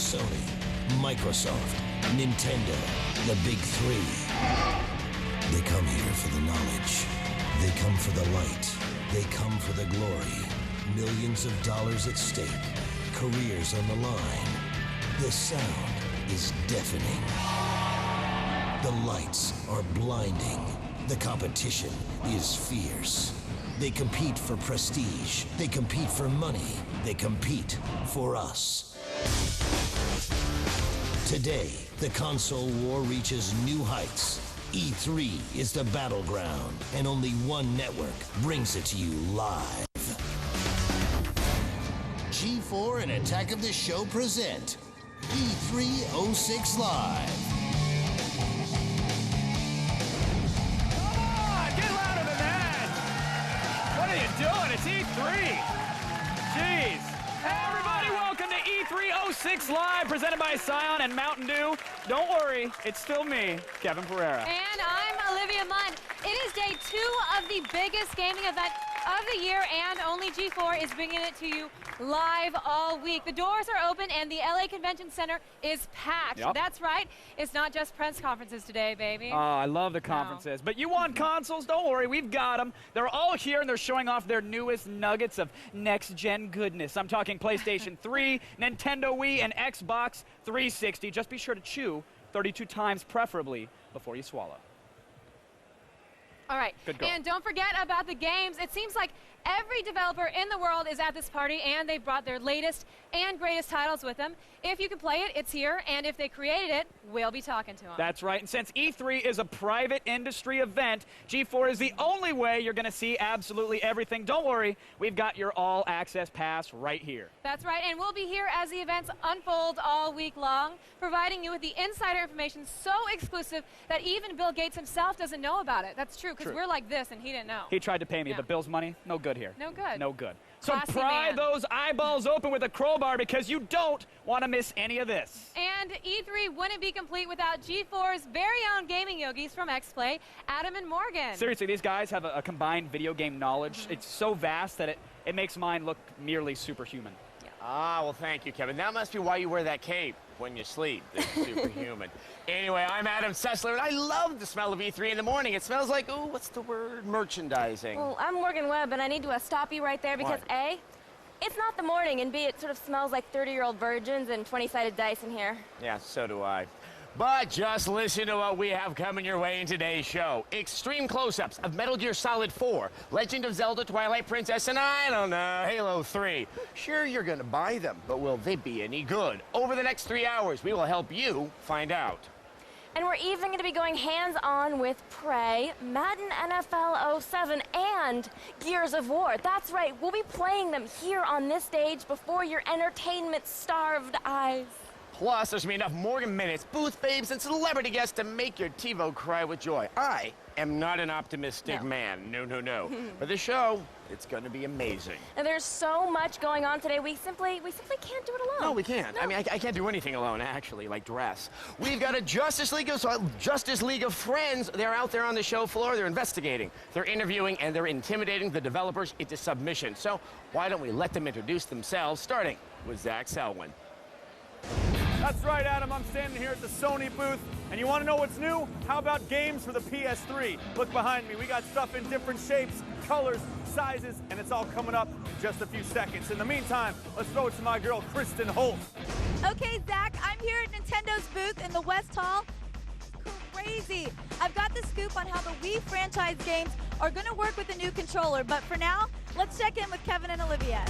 Sony, Microsoft, Nintendo, the big three. They come here for the knowledge. They come for the light. They come for the glory. Millions of dollars at stake. Careers on the line. The sound is deafening. The lights are blinding. The competition is fierce. They compete for prestige. They compete for money. They compete for us. Today, the console war reaches new heights. E3 is the battleground, and only one network brings it to you live. G4 and Attack of the Show present E3 06 Live. Come on, get louder than that! What are you doing? It's E3! Jeez. Hey, everybody, welcome to E3 06 Live, presented by Scion and Mountain Dew. Don't worry, it's still me, Kevin Pereira. And I'm Olivia Munn. It is day 2 of the biggest gaming event of the year, and only G4 is bringing it to you live all week. The doors are open and the LA Convention Center is packed. Yep. That's right. It's not just press conferences today, baby. Oh, I love the conferences. But you want consoles? Don't worry, we've got them. They're all here and they're showing off their newest nuggets of next-gen goodness. I'm talking PlayStation 3, Nintendo Wii, and Xbox 360. Just be sure to chew 32 times preferably before you swallow. All right, and don't forget about the games. It seems like every developer in the world is at this party, and they've brought their latest and greatest titles with them. If you can play it, it's here, and if they created it, we'll be talking to them. That's right, and since E3 is a private industry event, G4 is the only way you're going to see absolutely everything. Don't worry, we've got your all-access pass right here. That's right, and we'll be here as the events unfold all week long, providing you with the insider information so exclusive that even Bill Gates himself doesn't know about it. That's true, because we're like this, and he didn't know. He tried to pay me, but Bill's money, no good here. No good. No good. So Classy pry man. those eyeballs open with a crowbar because you don't want to miss any of this. And E3 wouldn't be complete without G4's very own gaming yogis from X-Play, Adam and Morgan. Seriously, these guys have a combined video game knowledge. It's so vast that it makes mine look merely superhuman. Ah, well, thank you, Kevin. That must be why you wear that cape when you sleep. It's superhuman. Anyway, I'm Adam Sessler, and I love the smell of E3 in the morning. It smells like, oh, what's the word? Merchandising. Well, I'm Morgan Webb, and I need to stop you right there because What? A, it's not the morning, and B, it sort of smells like 30-year-old virgins and 20-sided dice in here. Yeah, so do I. But just listen to what we have coming your way in today's show. Extreme close-ups of Metal Gear Solid 4, Legend of Zelda, Twilight Princess, and I don't know, Halo 3. Sure, you're gonna buy them, but will they be any good? Over the next 3 hours, we will help you find out. And we're even going to be going hands-on with Prey, Madden NFL 07, and Gears of War. That's right, we'll be playing them here on this stage before your entertainment-starved eyes. Plus, there's gonna be enough Morgan Minutes, booth babes, and celebrity guests to make your TiVo cry with joy. I am not an optimistic man. No, no, no. But the show, it's gonna be amazing. And there's so much going on today, we simply can't do it alone. No, we can't. No. I mean, I can't do anything alone, actually, like dress. We've got a Justice League of Friends. They're out there on the show floor. They're investigating, they're interviewing, and they're intimidating the developers into submission. So why don't we let them introduce themselves, starting with Zach Selwyn. That's right, Adam. I'm standing here at the Sony booth, and you want to know what's new? How about games for the PS3? Look behind me. We got stuff in different shapes, colors, sizes, and it's all coming up in just a few seconds. In the meantime, let's throw it to my girl, Kristen Holt. Okay, Zach, I'm here at Nintendo's booth in the West Hall. Crazy. I've got the scoop on how the Wii franchise games are going to work with the new controller, but for now, let's check in with Kevin and Olivia.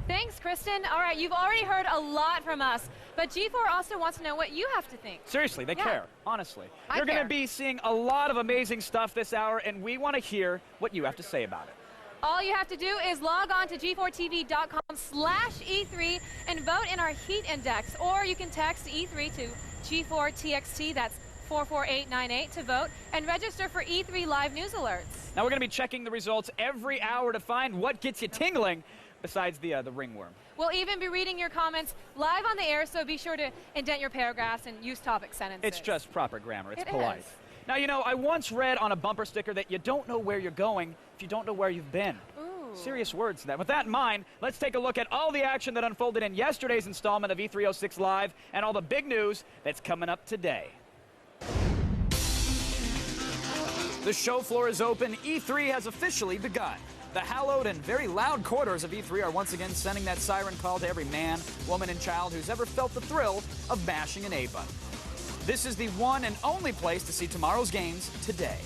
Thanks, Kristen. All right, you've already heard a lot from us, but G4 also wants to know what you have to think. Seriously, they care, honestly. I You're going to care. be seeing a lot of amazing stuff this hour, and we want to hear what you have to say about it. All you have to do is log on to g4tv.com/E3 and vote in our heat index, or you can text E3 to G4TXT, that's 44898 to vote, and register for E3 live news alerts. Now we're going to be checking the results every hour to find what gets you tingling, besides the ringworm. We'll even be reading your comments live on the air, so be sure to indent your paragraphs and use topic sentences. It's just proper grammar. It's It polite. is. Now, you know, I once read on a bumper sticker that you don't know where you're going if you don't know where you've been. Ooh. Serious words to that. With that in mind, let's take a look at all the action that unfolded in yesterday's installment of E306 Live and all the big news that's coming up today. The show floor is open. E3 has officially begun. The hallowed and very loud quarters of E3 are once again sending that siren call to every man, woman, and child who's ever felt the thrill of bashing an A button. This is the one and only place to see tomorrow's games today.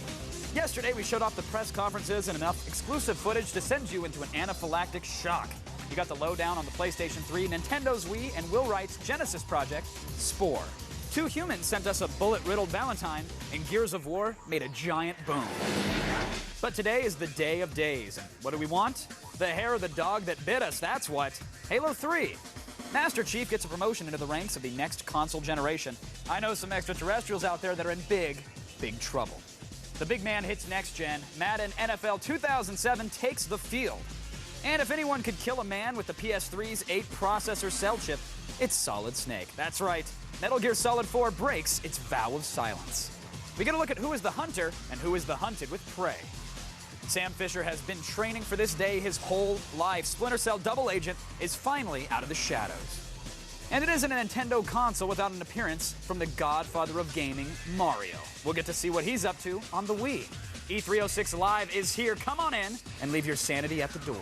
Yesterday, we showed off the press conferences and enough exclusive footage to send you into an anaphylactic shock. You got the lowdown on the PlayStation 3, Nintendo's Wii, and Will Wright's Genesis project, Spore. 2 humans sent us a bullet-riddled Valentine, and Gears of War made a giant boom. But today is the day of days, and what do we want? The hair of the dog that bit us, that's what. Halo 3. Master Chief gets a promotion into the ranks of the next console generation. I know some extraterrestrials out there that are in big, big trouble. The big man hits next gen. Madden NFL 2007 takes the field. And if anyone could kill a man with the PS3's 8-processor cell chip, it's Solid Snake. That's right. Metal Gear Solid 4 breaks its vow of silence. We get a look at who is the hunter and who is the hunted with Prey. Sam Fisher has been training for this day his whole life. Splinter Cell Double Agent is finally out of the shadows. And it isn't a Nintendo console without an appearance from the godfather of gaming, Mario. We'll get to see what he's up to on the Wii. E306 Live is here. Come on in and leave your sanity at the door.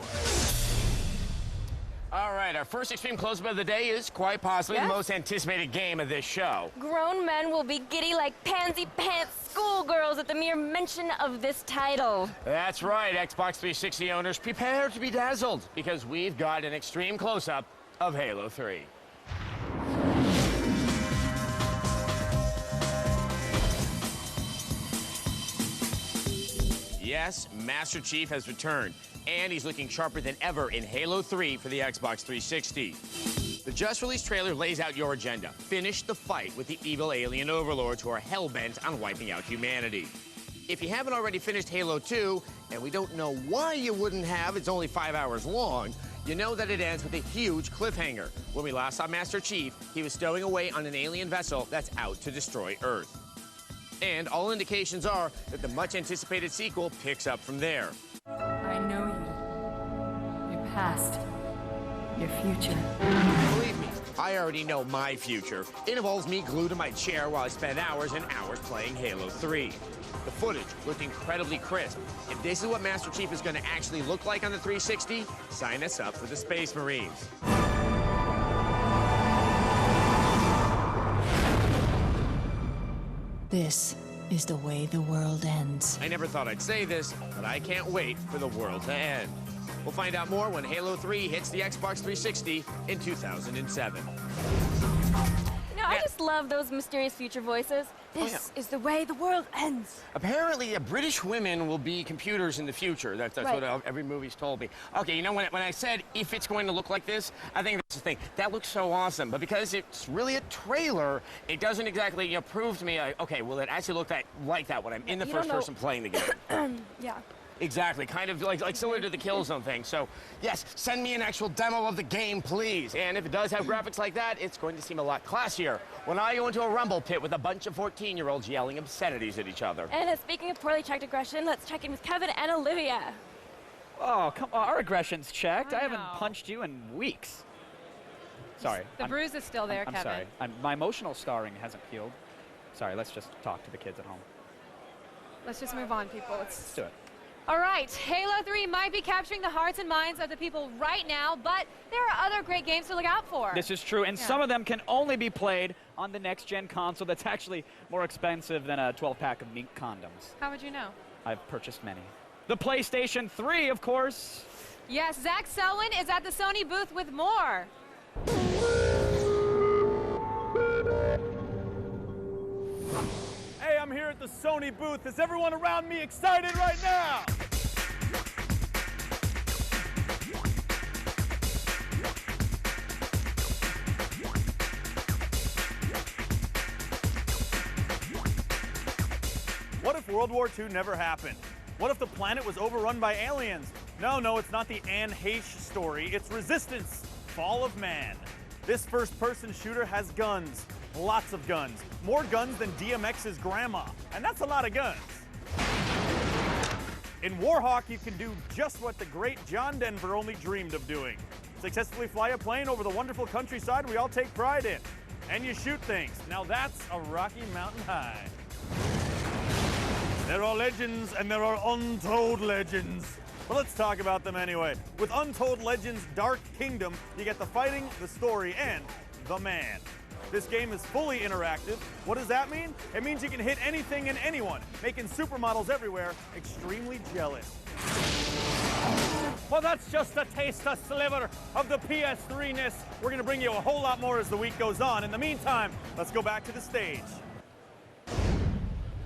All right, our first extreme close-up of the day is quite possibly the most anticipated game of this show. Grown men will be giddy like pansy pants schoolgirls at the mere mention of this title. That's right, Xbox 360 owners, prepare to be dazzled, because we've got an extreme close-up of Halo 3. Yes, Master Chief has returned, and he's looking sharper than ever in Halo 3 for the Xbox 360. The just-released trailer lays out your agenda. Finish the fight with the evil alien overlords who are hell-bent on wiping out humanity. If you haven't already finished Halo 2, and we don't know why you wouldn't have, it's only 5 hours long, you know that it ends with a huge cliffhanger. When we last saw Master Chief, he was stowing away on an alien vessel that's out to destroy Earth. And all indications are that the much-anticipated sequel picks up from there. I know you. Your past. Your future. Believe me, I already know my future. It involves me glued to my chair while I spend hours and hours playing Halo 3. The footage looked incredibly crisp. If this is what Master Chief is going to actually look like on the 360, sign us up for the Space Marines. This is the way the world ends. I never thought I'd say this, but I can't wait for the world to end. We'll find out more when Halo 3 hits the Xbox 360 in 2007. You know, I just love those mysterious future voices. This is the way the world ends. Apparently, British women will be computers in the future. That's Right. what every movie's told me. Okay, you know, when I said if it's going to look like this, I think that's the thing. That looks so awesome. But because it's really a trailer, it doesn't exactly prove to me, okay, will it actually look like that when I'm in the first person playing the game? Yeah. Exactly, kind of like similar to the Killzone thing. So, yes, send me an actual demo of the game, please. And if it does have graphics like that, it's going to seem a lot classier when I go into a rumble pit with a bunch of 14-year-olds yelling obscenities at each other. And speaking of poorly checked aggression, let's check in with Kevin and Olivia. Oh, come on. Our aggression's checked. I haven't Wow. punched you in weeks. Sorry. The bruise is still there, I'm Kevin. sorry. My emotional scarring hasn't healed. Sorry, let's just talk to the kids at home. Let's just move on, people. Let's do it. All right, Halo 3 might be capturing the hearts and minds of the people right now, but there are other great games to look out for. This is true, and some of them can only be played on the next-gen console that's actually more expensive than a 12-pack of mink condoms. How would you know? I've purchased many. The PlayStation 3, of course. Yes, Zach Selwyn is at the Sony booth with more. Hey, I'm here at the Sony booth. Is everyone around me excited right now? What if World War II never happened? What if the planet was overrun by aliens? No, it's not the Anne Heche story. It's Resistance, Fall of Man. This first-person shooter has guns. Lots of guns. More guns than DMX's grandma. And that's a lot of guns. In Warhawk, you can do just what the great John Denver only dreamed of doing. Successfully fly a plane over the wonderful countryside we all take pride in. And you shoot things. Now that's a Rocky Mountain High. There are legends and there are untold legends. But let's talk about them anyway. With Untold Legends Dark Kingdom, you get the fighting, the story, and the man. This game is fully interactive. What does that mean? It means you can hit anything and anyone, making supermodels everywhere extremely jealous. Well, that's just a taste, a sliver of the PS3-ness. We're going to bring you a whole lot more as the week goes on. In the meantime, let's go back to the stage.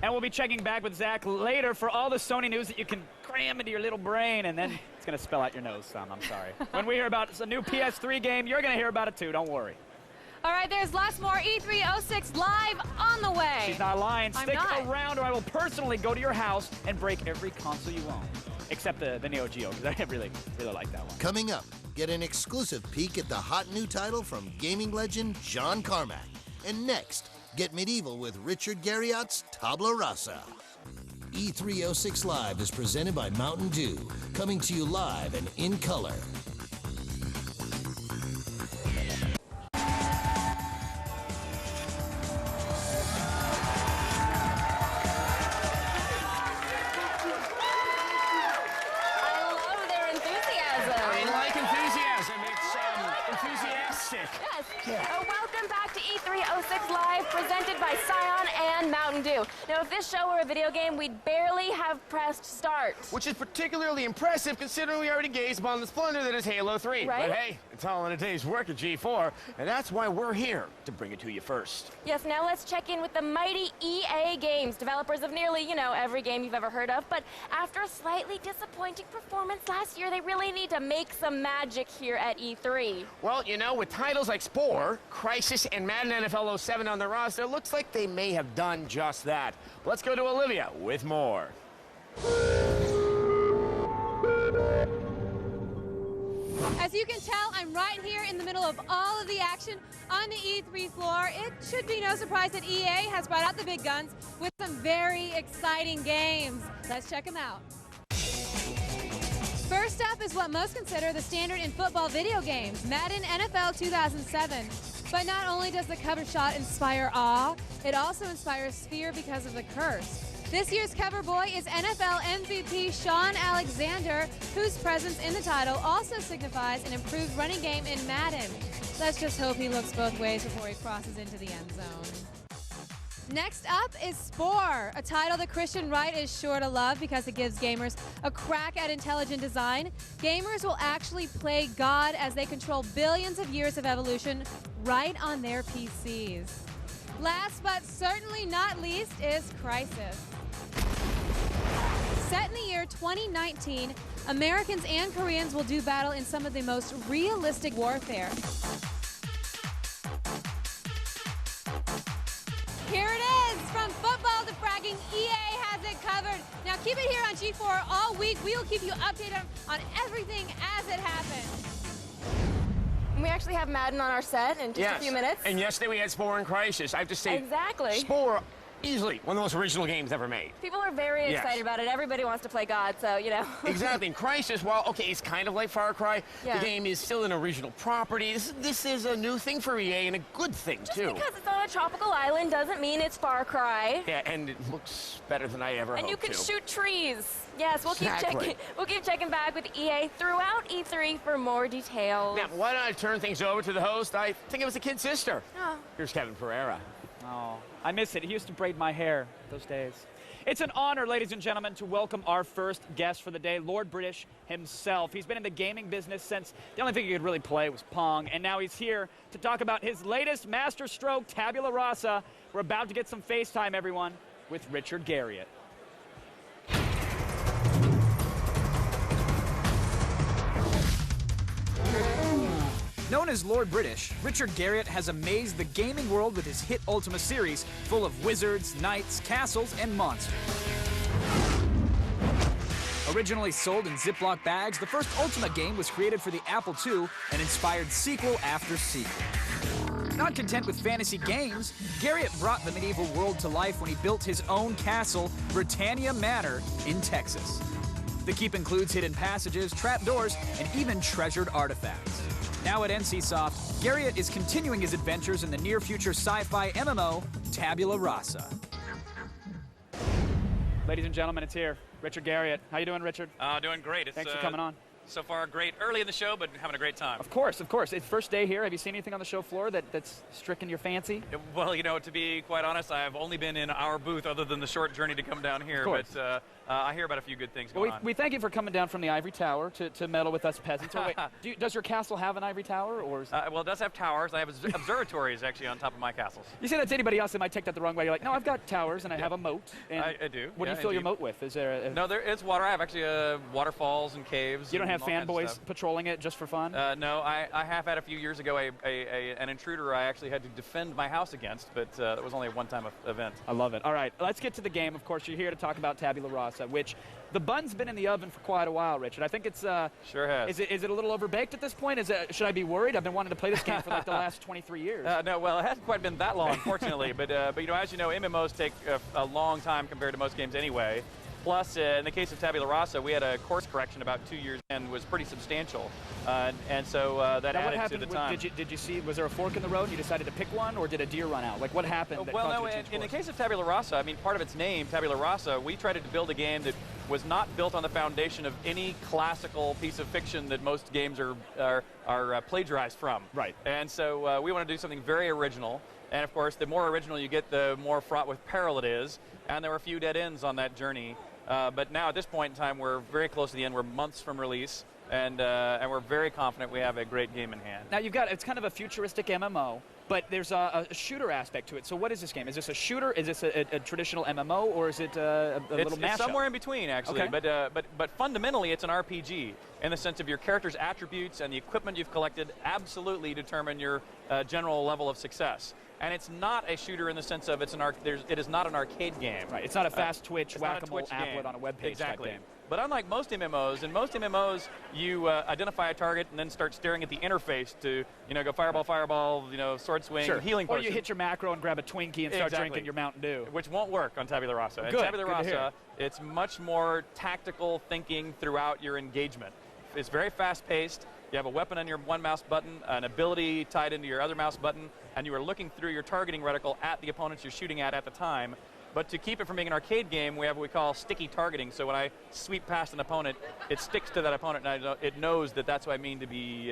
And we'll be checking back with Zach later for all the Sony news that you can cram into your little brain, and then it's going to spell out your nose some, I'm sorry. When we hear about a new PS3 game, you're going to hear about it too, don't worry. All right, there's lots more E306 live on the way. She's not lying. I'm Stick not. around or I will personally go to your house and break every console you own. Except the Neo Geo, because I really like that one. Coming up, get an exclusive peek at the hot new title from gaming legend John Carmack. And next, get medieval with Richard Garriott's Tabla Rasa. E306 Live is presented by Mountain Dew, coming to you live and in color. Welcome back to E306 Live, presented by Scion and Mountain Dew. Now, if this show were a video game, we'd barely have pressed start. Which is particularly impressive considering we already gazed upon the splendor that is Halo 3. Right? But hey, it's all in a day's work at G4, and that's why we're here to bring it to you first. Yes, now let's check in with the mighty EA Games, developers of nearly, every game you've ever heard of. But after a slightly disappointing performance last year, they really need to make some magic here at E3. Well, with titles like Spore, Crysis, and Madden NFL 07 on the roster, looks like they may have done just that. Let's go to Olivia with more. As you can tell, I'm right here in the middle of all of the action on the E3 floor. It should be no surprise that EA has brought out the big guns with some very exciting games. Let's check them out. First up is what most consider the standard in football video games, Madden NFL 2007. But not only does the cover shot inspire awe, it also inspires fear because of the curse. This year's cover boy is NFL MVP Sean Alexander, whose presence in the title also signifies an improved running game in Madden. Let's just hope he looks both ways before he crosses into the end zone. Next up is Spore, a title that Christian Wright is sure to love because it gives gamers a crack at intelligent design. Gamers will actually play God as they control billions of years of evolution right on their PCs. Last but certainly not least is Crysis. Set in the year 2019, Americans and Koreans will do battle in some of the most realistic warfare. Here it is, from football to fragging, EA has it covered. Now keep it here on G4 all week. We will keep you updated on everything as it happens. We actually have Madden on our set in just a few minutes. And yesterday we had Spore and Crysis. I have to say, exactly. Spore, easily one of the most original games ever made. People are very excited about it. Everybody wants to play God, so, Exactly. And Crysis, while, okay, it's kind of like Far Cry, the game is still an original property. This is a new thing for EA and a good thing, too. Just because it's on a tropical island doesn't mean it's Far Cry. Yeah, and it looks better than I ever hoped to. And you can shoot trees. Yes, we'll keep checking back with EA throughout E3 for more details. Now, why don't I turn things over to the host? I think it was a kid sister. Oh. Here's Kevin Pereira. Oh, I miss it. He used to braid my hair those days. It's an honor, ladies and gentlemen, to welcome our first guest for the day, Lord British himself. He's been in the gaming business since the only thing he could really play was Pong, and now he's here to talk about his latest master stroke, Tabula Rasa. We're about to get some FaceTime, everyone, with Richard Garriott. Known as Lord British, Richard Garriott has amazed the gaming world with his hit Ultima series, full of wizards, knights, castles, and monsters. Originally sold in Ziploc bags, the first Ultima game was created for the Apple II and inspired sequel after sequel. Not content with fantasy games, Garriott brought the medieval world to life when he built his own castle, Britannia Manor, in Texas. The keep includes hidden passages, trapdoors, and even treasured artifacts. Now at NCSoft, Garriott is continuing his adventures in the near-future sci-fi MMO, Tabula Rasa. Ladies and gentlemen, it's here. Richard Garriott. How you doing, Richard? Doing great. Thanks for coming on. So far, great. Early in the show, but having a great time. Of course, of course. It's first day here. Have you seen anything on the show floor that's stricken your fancy? Well, you know, to be quite honest, I've only been in our booth other than the short journey to come down here. Of course. But I hear about a few good things going on. We thank you for coming down from the Ivory Tower to meddle with us peasants. Oh, wait, does your castle have an Ivory Tower? Or well, it does have towers. I have observatories, actually, on top of my castles. You say that to anybody else, they might take that the wrong way. You're like, no, I've got towers, and I have a moat. And I do. What do you fill your moat with? Is there No, it's water. I have actually waterfalls and caves. You don't have fanboys patrolling it just for fun? No, I have had a few years ago an intruder I actually had to defend my house against, but it was only a one-time event. I love it. All right, let's get to the game. Of course, you're here to talk about Tabula Rasa, which the bun's been in the oven for quite a while, Richard. I think it's sure has. Is it a little overbaked at this point? Should I be worried? I've been wanting to play this game for like the last 23 years. No, well, it hasn't quite been that long, fortunately. But you know, as you know, MMOs take a long time compared to most games anyway. Plus, in the case of Tabula Rasa, we had a course correction about 2 years and was pretty substantial, and so that now added to the time. Did you see? Was there a fork in the road? And you decided to pick one, or did a deer run out? Like what happened? Well, no. In the case of Tabula Rasa, I mean, part of its name, Tabula Rasa, we tried to build a game that was not built on the foundation of any classical piece of fiction that most games are plagiarized from. Right. And so we want to do something very original. And of course, the more original you get, the more fraught with peril it is. And there were a few dead ends on that journey. But now at this point in time, we're very close to the end. We're months from release, and we're very confident we have a great game in hand. Now it's kind of a futuristic MMO, but there's a shooter aspect to it. So what is this game? Is this a shooter? Is this a traditional MMO, or is it a little mashup? It's somewhere in between, actually. Okay. But fundamentally, it's an RPG in the sense of your character's attributes and the equipment you've collected absolutely determine your general level of success. And it's not a shooter in the sense of it is not an arcade game. Right. It's not a fast twitch whack-a-mole applet on a web page exactly. type game. But unlike most MMOs, you identify a target and then start staring at the interface to, go fireball, sword swing, healing potion. Or you hit your macro and grab a Twinkie and start drinking your Mountain Dew. Which won't work on Tabula Rasa. Good. And Tabula Rasa, it's much more tactical thinking throughout your engagement. It's very fast-paced. You have a weapon on your one mouse button, an ability tied into your other mouse button, and you are looking through your targeting reticle at the opponents you're shooting at the time. But to keep it from being an arcade game, we have what we call sticky targeting. So when I sweep past an opponent, it sticks to that opponent, and it knows that that's what I mean to be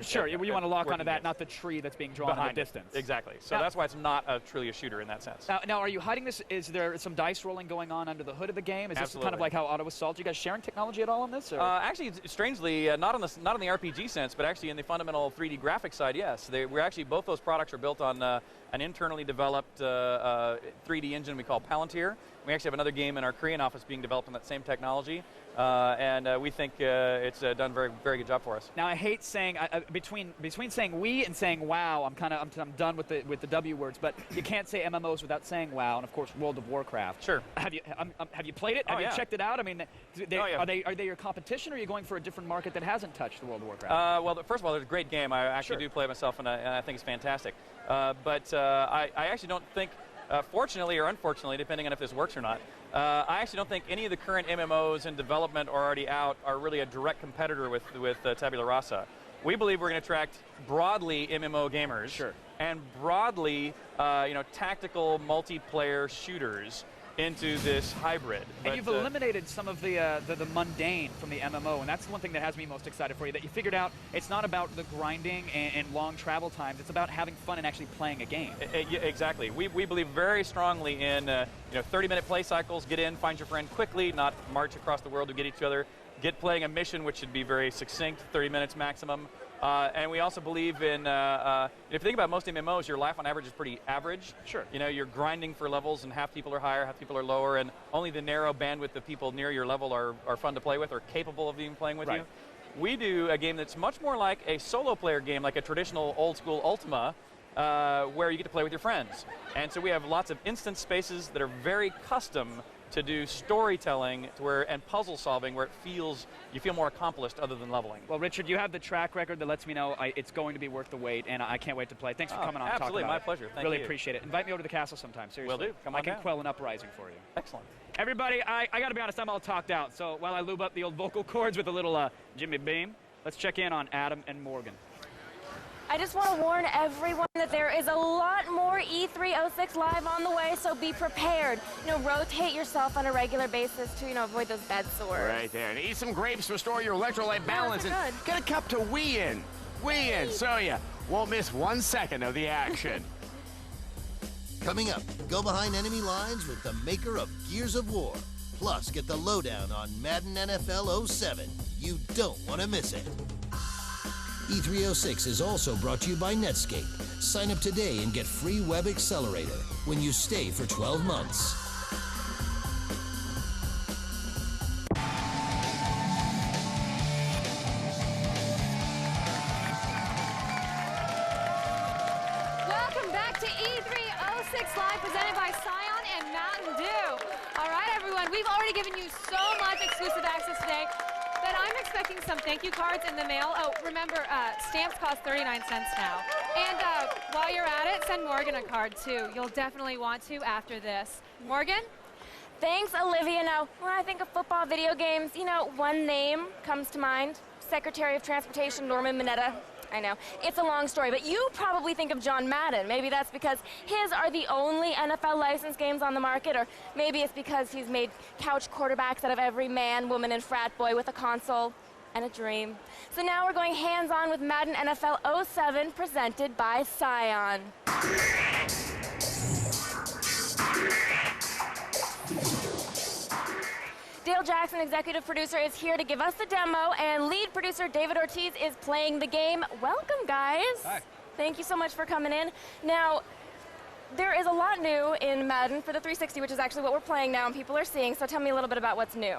sure, you want to lock onto that, not the tree that's being drawn in the distance. Exactly. So that's why it's not truly a shooter in that sense. Now, are you hiding this? Is there some dice rolling going on under the hood of the game? Is Absolutely. This kind of like how Auto Assault? You guys sharing technology at all on this? Or? Actually, strangely, not in the RPG sense, but actually in the fundamental 3D graphics side, yes. We're actually, both those products are built on an internally developed 3D engine we call Palantir. We actually have another game in our Korean office being developed on that same technology, and we think it's done a very, very good job for us. Now, I hate saying between saying we and saying wow, I'm done with the W words, but you can't say MMOs without saying wow, and of course World of Warcraft. Sure. Have you played it? Have you checked it out? I mean, are they your competition, or are you going for a different market that hasn't touched the World of Warcraft? Well, first of all, it's a great game. I actually do play it myself, and I think it's fantastic. But I actually don't think, fortunately or unfortunately, depending on if this works or not, I actually don't think any of the current MMOs in development or already out are really a direct competitor with Tabula Rasa. We believe we're going to attract broadly MMO gamers and broadly, tactical multiplayer shooters into this hybrid. And you've eliminated some of the mundane from the MMO, and that's one thing that has me most excited for you, that you figured out it's not about the grinding and long travel times, it's about having fun and actually playing a game. Exactly. We believe very strongly in 30-minute play cycles. Get in, find your friend quickly, not march across the world to get each other. Get playing a mission, which should be very succinct, 30 minutes maximum. And we also believe in, if you think about most MMOs, your life on average is pretty average. Sure. You're grinding for levels, and half people are higher, half people are lower, and only the narrow bandwidth of people near your level are fun to play with or capable of even playing with you. We do a game that's much more like a solo player game, like a traditional old school Ultima, where you get to play with your friends. And so we have lots of instance spaces that are very custom to do storytelling and puzzle solving where you feel more accomplished other than leveling. Well, Richard, you have the track record that lets me know it's going to be worth the wait, and I can't wait to play. Thanks for coming on and talking about my it. pleasure. Thank really you. appreciate it. Invite me over to the castle sometime, seriously. Will do. Come on I can down. quell an uprising for you. Excellent. Everybody, I got to be honest, I'm all talked out. So while I lube up the old vocal cords with a little Jimmy Beam, let's check in on Adam and Morgan. I just want to warn everyone that there is a lot more E306 Live on the way, so be prepared. Rotate yourself on a regular basis to, avoid those bed sores. Right there. And eat some grapes to restore your electrolyte balance. those are good. Get a cup to wee in. Wee in, so you won't miss 1 second of the action. Coming up, go behind enemy lines with the maker of Gears of War. Plus, get the lowdown on Madden NFL 07. You don't want to miss it. E306 is also brought to you by Netscape. Sign up today and get free Web Accelerator when you stay for 12 months. Welcome back to E306 Live, presented by Scion and Mountain Dew. All right, everyone, we've already given you so much exclusive access today that I'm expecting some thank you cards in the mail. Oh, remember, stamps cost 39 cents now. And while you're at it, send Morgan a card, too. You'll definitely want to after this. Morgan? Thanks, Olivia. Now, when I think of football video games, one name comes to mind. Secretary of Transportation Norman Mineta. I know, it's a long story, but you probably think of John Madden. Maybe that's because his are the only NFL licensed games on the market, or maybe it's because he's made couch quarterbacks out of every man, woman, and frat boy with a console and a dream. So now we're going hands-on with Madden NFL 07, presented by Scion. Dale Jackson, executive producer, is here to give us the demo, and lead producer David Ortiz is playing the game. Welcome, guys. Hi. Thank you so much for coming in. Now, there is a lot new in Madden for the 360, which is actually what we're playing now and people are seeing, so tell me a little bit about what's new.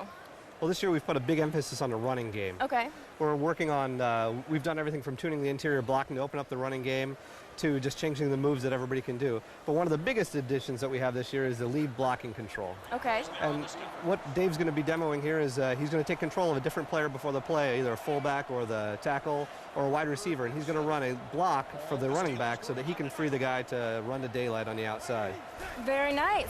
Well, this year we've put a big emphasis on the running game. Okay. We're working on, we've done everything from tuning the interior blocking to open up the running game to just changing the moves that everybody can do. But one of the biggest additions that we have this year is the lead blocking control. Okay. And what Dave's going to be demoing here is he's going to take control of a different player before the play, either a fullback or the tackle or a wide receiver, and he's going to run a block for the running back so that he can free the guy to run to daylight on the outside. Very nice.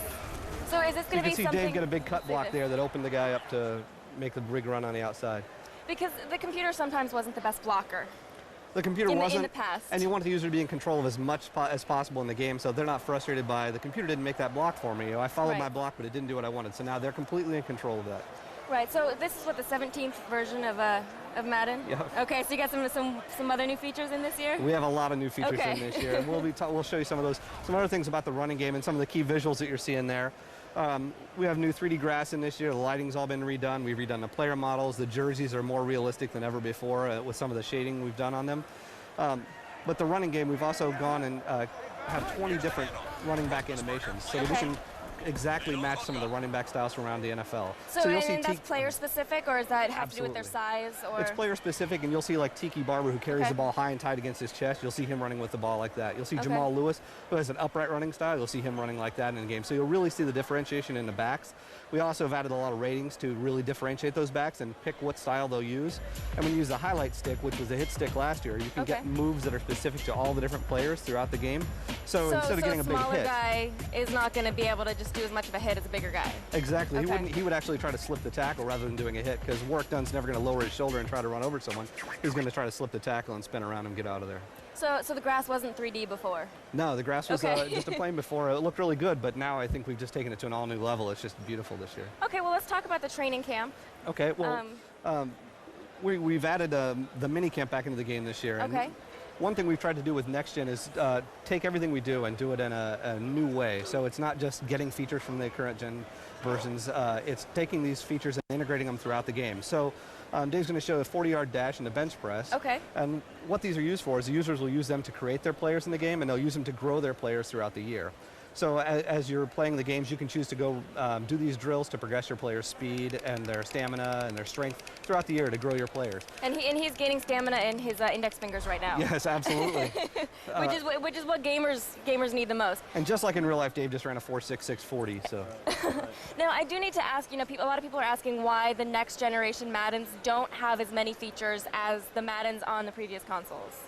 So is this going to be something... You can see Dave get a big cut block there that opened the guy up to make the big run on the outside. Because the computer sometimes wasn't the best blocker. The computer wasn't, in the past. And you want the user to be in control of as much as possible in the game, so they're not frustrated by, the computer didn't make that block for me. I followed my block, but it didn't do what I wanted. So now they're completely in control of that. Right, so this is what, the 17th version of Madden? Yep. Okay, so you got some other new features in this year? We have a lot of new features in this year, and we'll show you some of those, some other things about the running game and some of the key visuals that you're seeing there. We have new 3D grass in this year. The lighting's all been redone. We've redone the player models. The jerseys are more realistic than ever before with some of the shading we've done on them. But the running game, we've also gone and have 20 different running back animations so that we can exactly match some of the running back styles from around the NFL. So you'll see that's player specific, or does that have to do with their size? Or? It's player specific, and you'll see like Tiki Barber, who carries the ball high and tight against his chest. You'll see him running with the ball like that. You'll see Jamal Lewis, who has an upright running style. You'll see him running like that in the game. So you'll really see the differentiation in the backs. We also have added a lot of ratings to really differentiate those backs and pick what style they'll use. And when you use the highlight stick, which was the hit stick last year, you can get moves that are specific to all the different players throughout the game. So instead of getting a big hit, a smaller guy is not going to be able to just do as much of a hit as a bigger guy. Exactly. He would actually try to slip the tackle rather than doing a hit, because Warwick Dunn's never going to lower his shoulder and try to run over someone. He's going to try to slip the tackle and spin around and get out of there. So the grass wasn't 3D before? No, the grass was just a plane before. It looked really good, but now I think we've just taken it to an all-new level. It's just beautiful this year. Okay, well, let's talk about the training camp. Okay, well, we've added the mini camp back into the game this year. Okay. And one thing we've tried to do with Next Gen is take everything we do and do it in a new way. So it's not just getting features from the current gen versions. It's taking these features and integrating them throughout the game. So Dave's going to show a 40-yard dash and a bench press. Okay. And what these are used for is the users will use them to create their players in the game, and they'll use them to grow their players throughout the year. So as you're playing the games, you can choose to go do these drills to progress your players' speed and their stamina and their strength throughout the year to grow your players. And he's gaining stamina in his index fingers right now. Yes, absolutely. which is what gamers need the most. And just like in real life, Dave just ran a 4.6640. So. Now, I do need to ask, you know, a lot of people are asking why the next generation Maddens don't have as many features as the Maddens on the previous consoles.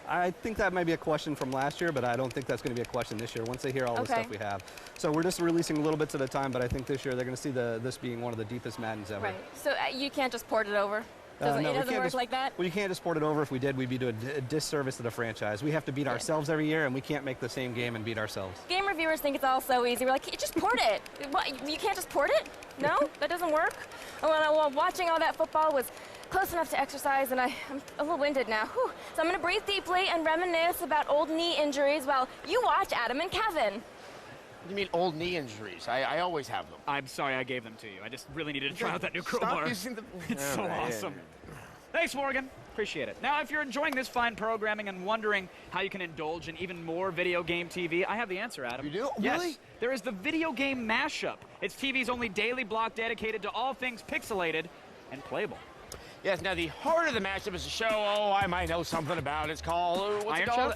I think that might be a question from last year, but I don't think that's going to be a question this year once they hear all the stuff we have. So we're just releasing little bits at a time, but I think this year they're going to see this being one of the deepest Maddens ever. Right. So you can't just port it over? No, it doesn't work like that? Well, you can't just port it over. If we did, we'd be doing a disservice to the franchise. We have to beat ourselves every year, and we can't make the same game and beat ourselves. Game reviewers think it's all so easy. We're like, just port it. What, you can't just port it? No? That doesn't work? Well, watching all that football was close enough to exercise, and I'm a little winded now. Whew. So I'm going to breathe deeply and reminisce about old knee injuries while you watch Adam and Kevin. What do you mean old knee injuries? I always have them. I'm sorry I gave them to you. I just really needed to try out that new crowbar. Stop using the... It's so awesome. Thanks, Morgan. Appreciate it. Now, if you're enjoying this fine programming and wondering how you can indulge in even more video game TV, I have the answer, Adam. You do? Yes. Really? There is the Video Game Mashup. It's TV's only daily block dedicated to all things pixelated and playable. Yes, now the heart of the mashup is a show, I might know something about. It's called, what's it called?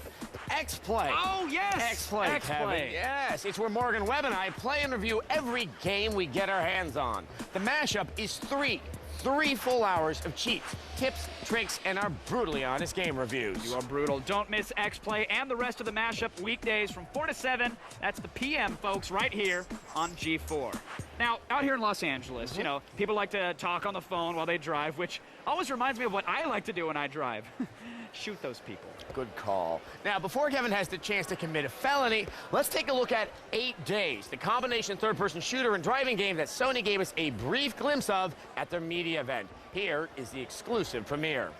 X-Play. Oh, yes! X-Play, Kevin. Yes, it's where Morgan Webb and I play and review every game we get our hands on. The mashup is three full hours of cheats, tips, tricks, and our brutally honest game reviews. You are brutal. Don't miss X-Play and the rest of the mashup weekdays from 4 to 7. That's the PM, folks, right here on G4. Now, out here in Los Angeles, you know, people like to talk on the phone while they drive, which always reminds me of what I like to do when I drive. Shoot those people. Good call. Now, before Kevin has the chance to commit a felony, let's take a look at 8 Days, the combination third-person shooter and driving game that Sony gave us a brief glimpse of at their media event. Here is the exclusive premiere.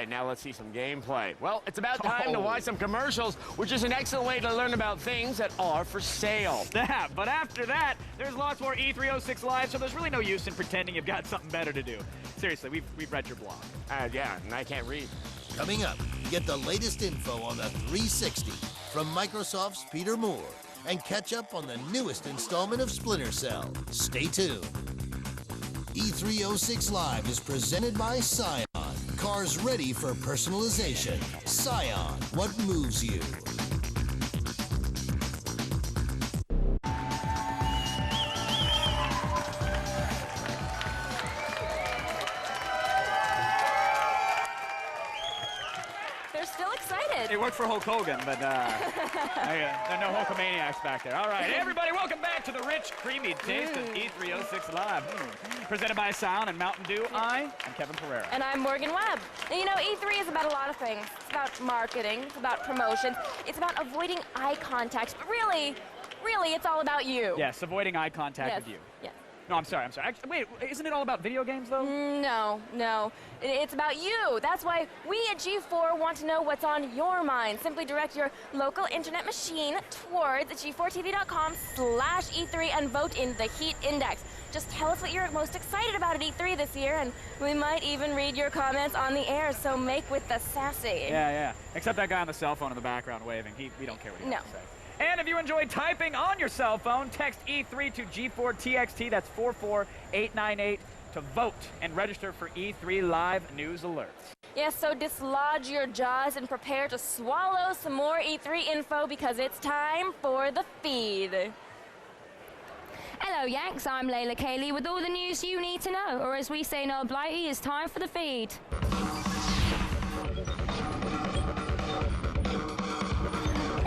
Now let's see some gameplay. Well, it's about time to watch some commercials, which is an excellent way to learn about things that are for sale. Yeah, but after that, there's lots more E306 Live, so there's really no use in pretending you've got something better to do. Seriously, we've read your blog. Yeah, and I can't read. Coming up, get the latest info on the 360 from Microsoft's Peter Moore and catch up on the newest installment of Splinter Cell. Stay tuned. E306 Live is presented by Scion. Cars ready for personalization. Scion, what moves you? They're still excited. It worked for Hulk Hogan, but there are no Hulkamaniacs back there. All right, everybody, welcome back to the rich, creamy taste of E306 Live. Presented by Scion and Mountain Dew. I'm Kevin Pereira. And I'm Morgan Webb. And you know, E3 is about a lot of things. It's about marketing, it's about promotion, it's about avoiding eye contact. But really, it's all about you. Yes, avoiding eye contact with you. Yes. No, I'm sorry. Actually, wait, isn't it all about video games, though? No. It's about you. That's why we at G4 want to know what's on your mind. Simply direct your local internet machine towards g4tv.com/E3 and vote in the Heat Index. Just tell us what you're most excited about at E3 this year, and we might even read your comments on the air, so make with the sassy. Yeah. Except that guy on the cell phone in the background waving. We don't care what he has to say. And if you enjoy typing on your cell phone, text E3 to G4TXT. That's 44898. to vote and register for E3 Live news alerts. Yes, so dislodge your jaws and prepare to swallow some more E3 info because it's time for the feed. Hello, Yanks. I'm Layla Cayley with all the news you need to know, or as we say in Old Blighty, it's time for the feed.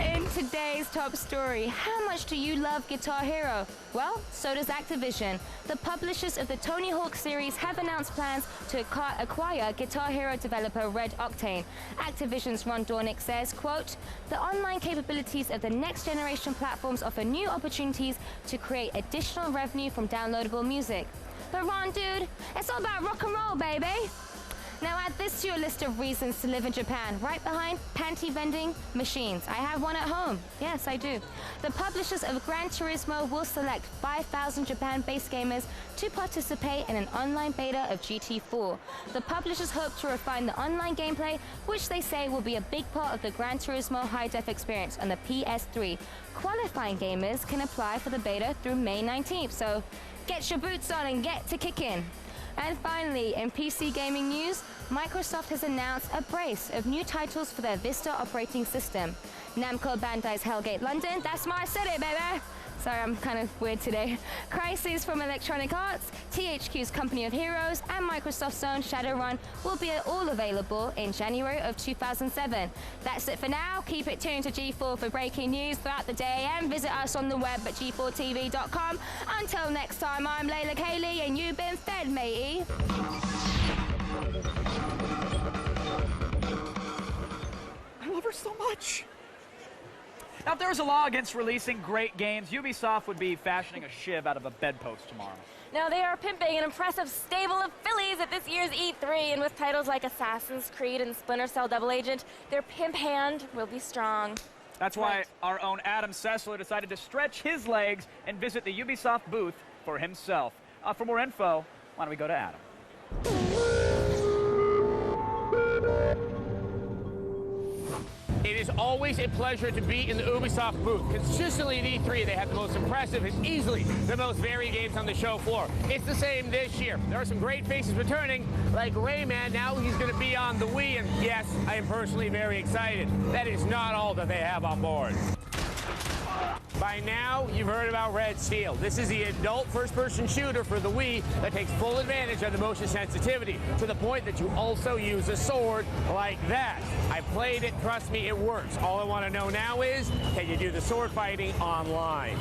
In today's top story, how much do you love Guitar Hero? Well, so does Activision. The publishers of the Tony Hawk series have announced plans to acquire Guitar Hero developer Red Octane. Activision's Ron Dornick says, quote, "The online capabilities of the next generation platforms offer new opportunities to create additional revenue from downloadable music." But Ron, dude, it's all about rock and roll, baby. Now add this to your list of reasons to live in Japan, right behind panty vending machines. I have one at home. Yes, I do. The publishers of Gran Turismo will select 5,000 Japan-based gamers to participate in an online beta of GT4. The publishers hope to refine the online gameplay, which they say will be a big part of the Gran Turismo high-def experience on the PS3. Qualifying gamers can apply for the beta through May 19th, so get your boots on and get to kicking. And finally, in PC gaming news, Microsoft has announced a brace of new titles for their Vista operating system. Namco Bandai's Hellgate London, that's my city, baby! Sorry, I'm kind of weird today. Crysis from Electronic Arts, THQ's Company of Heroes, and Microsoft's own Shadowrun will be all available in January of 2007. That's it for now. Keep it tuned to G4 for breaking news throughout the day and visit us on the web at g4tv.com. Until next time, I'm Layla Cayley and you've been fed, matey. I love her so much. Now, if there was a law against releasing great games, Ubisoft would be fashioning a shiv out of a bedpost tomorrow. Now, they are pimping an impressive stable of fillies at this year's E3, and with titles like Assassin's Creed and Splinter Cell Double Agent, their pimp hand will be strong. That's why our own Adam Sessler decided to stretch his legs and visit the Ubisoft booth for himself. For more info, why don't we go to Adam? It is always a pleasure to be in the Ubisoft booth. Consistently at E3, they have the most impressive and easily the most varied games on the show floor. It's the same this year. There are some great faces returning, like Rayman. Now he's going to be on the Wii, and yes, I am personally very excited. That is not all that they have on board. By now, you've heard about Red Steel. This is the adult first-person shooter for the Wii that takes full advantage of the motion sensitivity to the point that you also use a sword like that. I played it, trust me, it works. All I want to know now is, can you do the sword fighting online?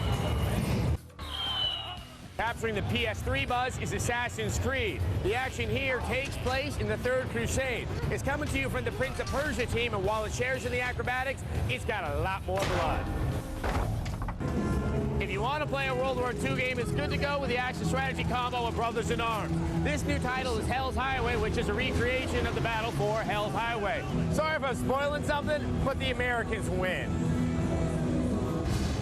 Capturing the PS3 buzz is Assassin's Creed. The action here takes place in the Third Crusade. It's coming to you from the Prince of Persia team, and while it shares in the acrobatics, it's got a lot more blood. If you want to play a World War II game, it's good to go with the action strategy combo of Brothers in Arms. This new title is Hell's Highway, which is a recreation of the battle for Hell's Highway. Sorry if I'm spoiling something, but the Americans win.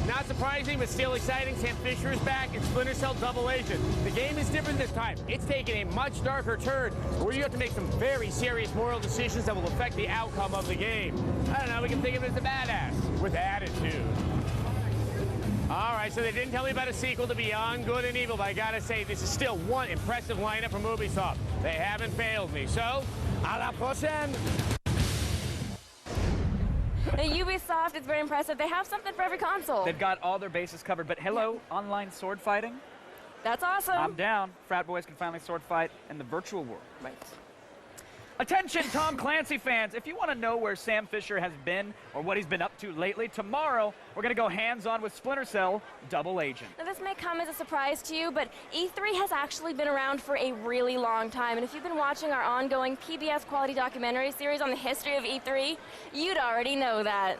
Not surprising, but still exciting, Sam Fisher is back in Splinter Cell Double Agent. The game is different this time. It's taking a much darker turn, where you have to make some very serious moral decisions that will affect the outcome of the game. I don't know, we can think of it as a badass with attitude. All right, so they didn't tell me about a sequel to Beyond Good and Evil, but I gotta say, this is still one impressive lineup from Ubisoft. They haven't failed me, so, à la prochaine! Ubisoft is very impressive. They have something for every console. They've got all their bases covered, but hello, online sword fighting? That's awesome. I'm down. Frat boys can finally sword fight in the virtual world. Right. Attention, Tom Clancy fans. If you want to know where Sam Fisher has been or what he's been up to lately, tomorrow we're going to go hands-on with Splinter Cell Double Agent. Now, this may come as a surprise to you, but E3 has actually been around for a really long time. And if you've been watching our ongoing PBS quality documentary series on the history of E3, you'd already know that.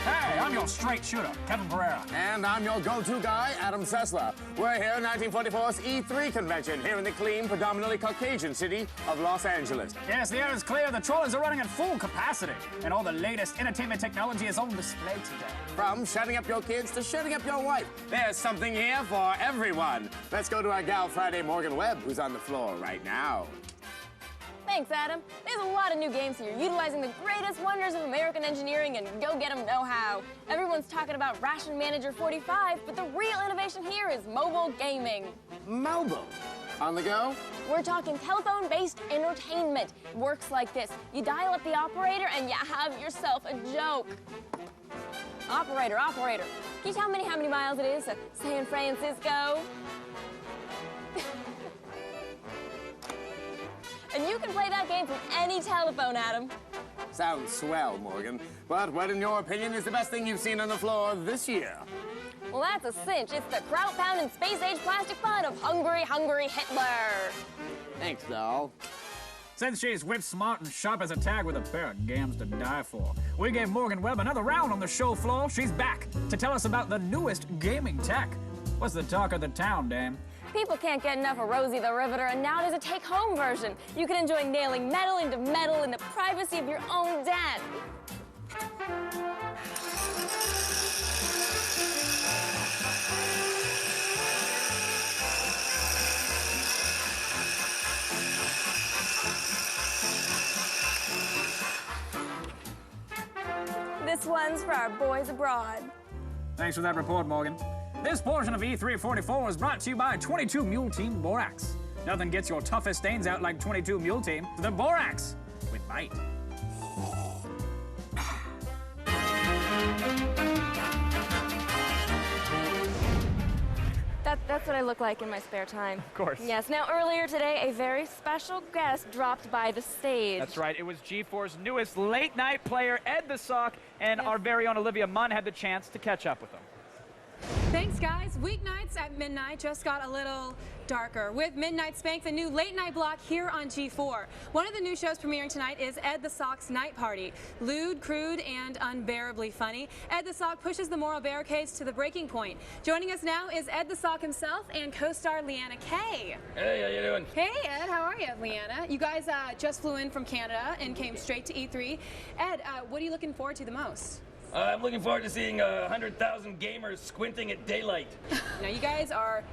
Hey, I'm your straight shooter, Kevin Pereira. And I'm your go-to guy, Adam Sessler. We're here at 1944's E3 convention, here in the clean, predominantly Caucasian city of Los Angeles. Yes, the air is clear, the trollers are running at full capacity, and all the latest entertainment technology is on display today. From shutting up your kids to shutting up your wife, there's something here for everyone. Let's go to our gal Friday Morgan Webb, who's on the floor right now. Thanks, Adam. There's a lot of new games here, utilizing the greatest wonders of American engineering and go-get-em know-how. Everyone's talking about Ration Manager 45, but the real innovation here is mobile gaming. Mobile? On the go? We're talking telephone-based entertainment. It works like this. You dial up the operator and you have yourself a joke. Operator, can you tell me how many miles it is to San Francisco? And you can play that game from any telephone, Adam. Sounds swell, Morgan. But what, in your opinion, is the best thing you've seen on the floor this year? Well, that's a cinch. It's the kraut-pounding space-age plastic fun of Hungry Hitler. Thanks, doll. Since she's whip-smart and sharp as a tag with a pair of gams to die for, we gave Morgan Webb another round on the show floor. She's back to tell us about the newest gaming tech. What's the talk of the town, Dame? People can't get enough of Rosie the Riveter, and now there's a take-home version. You can enjoy nailing metal into metal in the privacy of your own den. This one's for our boys abroad. Thanks for that report, Morgan. This portion of E344 is brought to you by 22 Mule Team Borax. Nothing gets your toughest stains out like 22 Mule Team. The Borax with bite. That's what I look like in my spare time. Of course. Yes. Now, earlier today, a very special guest dropped by the stage. That's right. It was G4's newest late-night player, Ed the Sock, and our very own Olivia Munn had the chance to catch up with him. Thanks, guys. Weeknights at midnight just got a little darker with Midnight Spank, the new late-night block here on G4. One of the new shows premiering tonight is Ed the Sock's Night Party. Lewd, crude, and unbearably funny, Ed the Sock pushes the moral barricades to the breaking point. Joining us now is Ed the Sock himself and co-star Leanna Kay. Hey, how you doing? Hey, Ed. How are you, Leanna? You guys just flew in from Canada and came straight to E3. Ed, what are you looking forward to the most? I'm looking forward to seeing 100,000 gamers squinting at daylight. Now, you guys are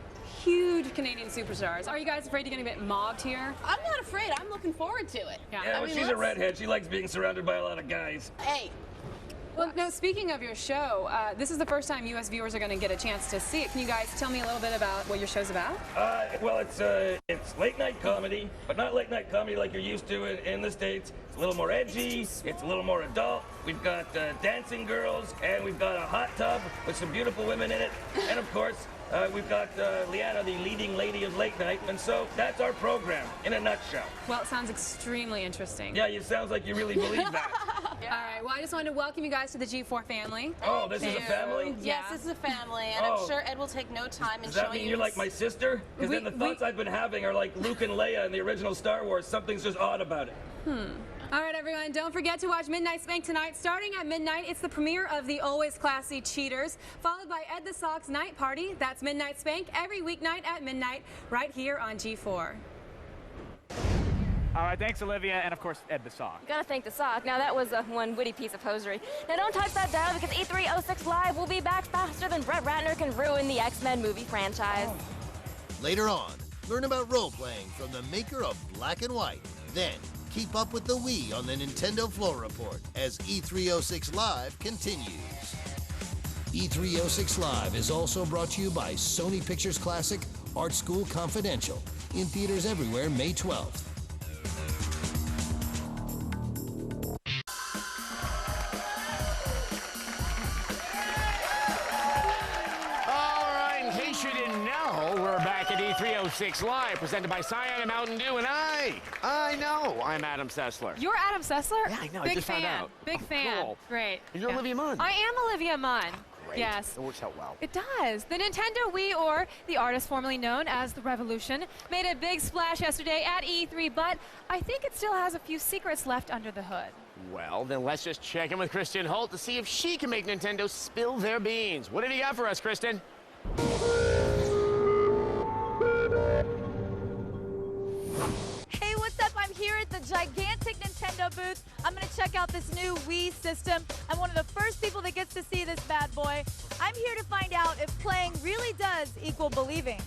huge Canadian superstars. Are you guys afraid you're going to get mobbed here? I'm not afraid. I'm looking forward to it. Yeah, well, she's a redhead. She likes being surrounded by a lot of guys. Hey. Well, now, speaking of your show, this is the first time U.S. viewers are going to get a chance to see it. Can you guys tell me a little bit about what your show's about? Well, it's late-night comedy, but not late-night comedy like you're used to in the States. It's a little more edgy. It's a little more adult. We've got dancing girls, and we've got a hot tub with some beautiful women in it. And, of course, we've got Leanna, the leading lady of late night, and so that's our program in a nutshell. Well, it sounds extremely interesting. Yeah, it sounds like you really believe that. Yeah. All right, well, I just wanted to welcome you guys to the G4 family. Oh, this is a family? Yes, this is a family, and I'm sure Ed will take no time in showing you. Does that mean you're like my sister? Because then the thoughts I've been having are like Luke and Leia in the original Star Wars. Something's just odd about it. All right, everyone, don't forget to watch Midnight Spank tonight. Starting at midnight, it's the premiere of the always classy Cheaters, followed by Ed the Sock's Night Party. That's Midnight Spank every weeknight at midnight, right here on G4. All right, thanks, Olivia, and of course, Ed the Sock. Gotta thank the Sock. Now, that was one witty piece of hosiery. Now, don't touch that dial because E306 Live will be back faster than Brett Ratner can ruin the X-Men movie franchise. Later on, learn about role-playing from the maker of Black and White. Then, keep up with the Wii on the Nintendo Floor Report as E306 Live continues. E306 Live is also brought to you by Sony Pictures Classic, Art School Confidential, in theaters everywhere May 12th. E306 Live, presented by Cyan and Mountain Dew, and I know, I'm Adam Sessler. You're Adam Sessler? Yeah, I know, Big I just fan. found out. Big fan. Cool. Great. And you're Olivia Munn. I am Olivia Munn. Great. Yes. It works out well. It does. The Nintendo Wii, or the artist formerly known as The Revolution, made a big splash yesterday at E3, but I think it still has a few secrets left under the hood. Well, then let's just check in with Kristen Holt to see if she can make Nintendo spill their beans. What have you got for us, Kristen? Hey, what's up? I'm here at the gigantic Nintendo booth. I'm going to check out this new Wii system. I'm one of the first people that gets to see this bad boy. I'm here to find out if playing really does equal believing.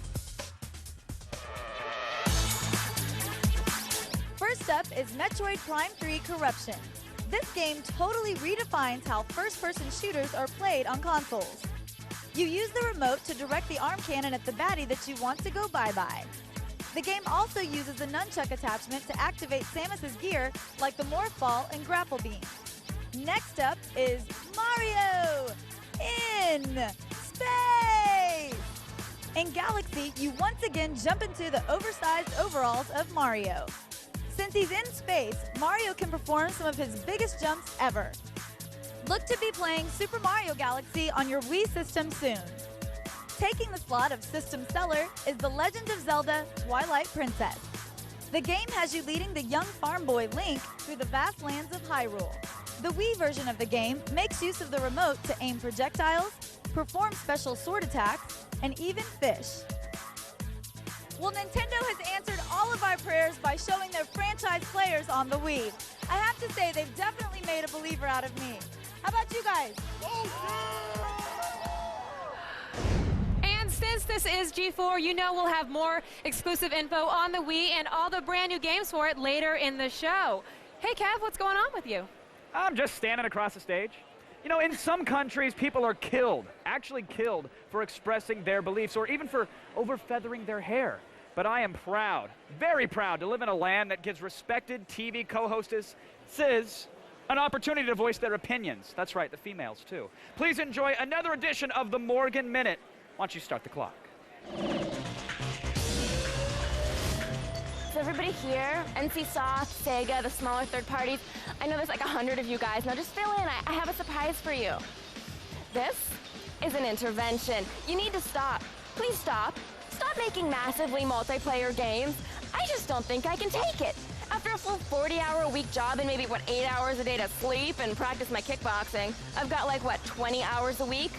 First up is Metroid Prime 3 Corruption. This game totally redefines how first-person shooters are played on consoles. You use the remote to direct the arm cannon at the baddie that you want to go bye-bye. The game also uses a nunchuck attachment to activate Samus's gear, like the Morph Ball and Grapple Beam. Next up is Mario in space! In Galaxy, you once again jump into the oversized overalls of Mario. Since he's in space, Mario can perform some of his biggest jumps ever. Look to be playing Super Mario Galaxy on your Wii system soon. Taking the slot of system seller is The Legend of Zelda Twilight Princess. The game has you leading the young farm boy Link through the vast lands of Hyrule. The Wii version of the game makes use of the remote to aim projectiles, perform special sword attacks, and even fish. Well, Nintendo has answered all of our prayers by showing their franchise players on the Wii. I have to say, they've definitely made a believer out of me. How about you guys? And since this is G4, you know we'll have more exclusive info on the Wii and all the brand new games for it later in the show. Hey, Kev, what's going on with you? I'm just standing across the stage. You know, in some countries, people are killed, actually killed, for expressing their beliefs or even for overfeathering their hair. But I am proud, very proud, to live in a land that gives respected TV co-hostesses an opportunity to voice their opinions. That's right, the females, too. Please enjoy another edition of the Morgan Minute. Why don't you start the clock? Is everybody here? NCSoft, Sega, the smaller third parties. I know there's like 100 of you guys. Now just fill in. I have a surprise for you. This is an intervention. You need to stop. Please stop. Stop making massively multiplayer games. I just don't think I can take it. After a full 40-hour-a-week job and maybe, 8 hours a day to sleep and practice my kickboxing, I've got, 20 hours a week?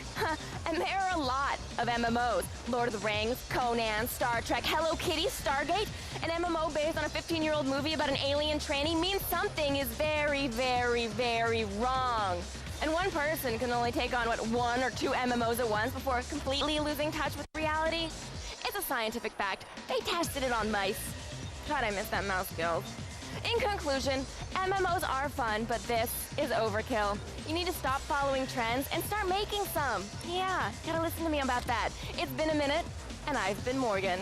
And there are a lot of MMOs. Lord of the Rings, Conan, Star Trek, Hello Kitty, Stargate. An MMO based on a 15-year-old movie about an alien trainee means something is very, very, very wrong. And one person can only take on, 1 or 2 MMOs at once before completely losing touch with reality? It's a scientific fact. They tested it on mice. God, I miss that mouse skills. In conclusion, MMOs are fun, but this is overkill. You need to stop following trends and start making some. Yeah, gotta listen to me about that. It's been a minute, and I've been Morgan.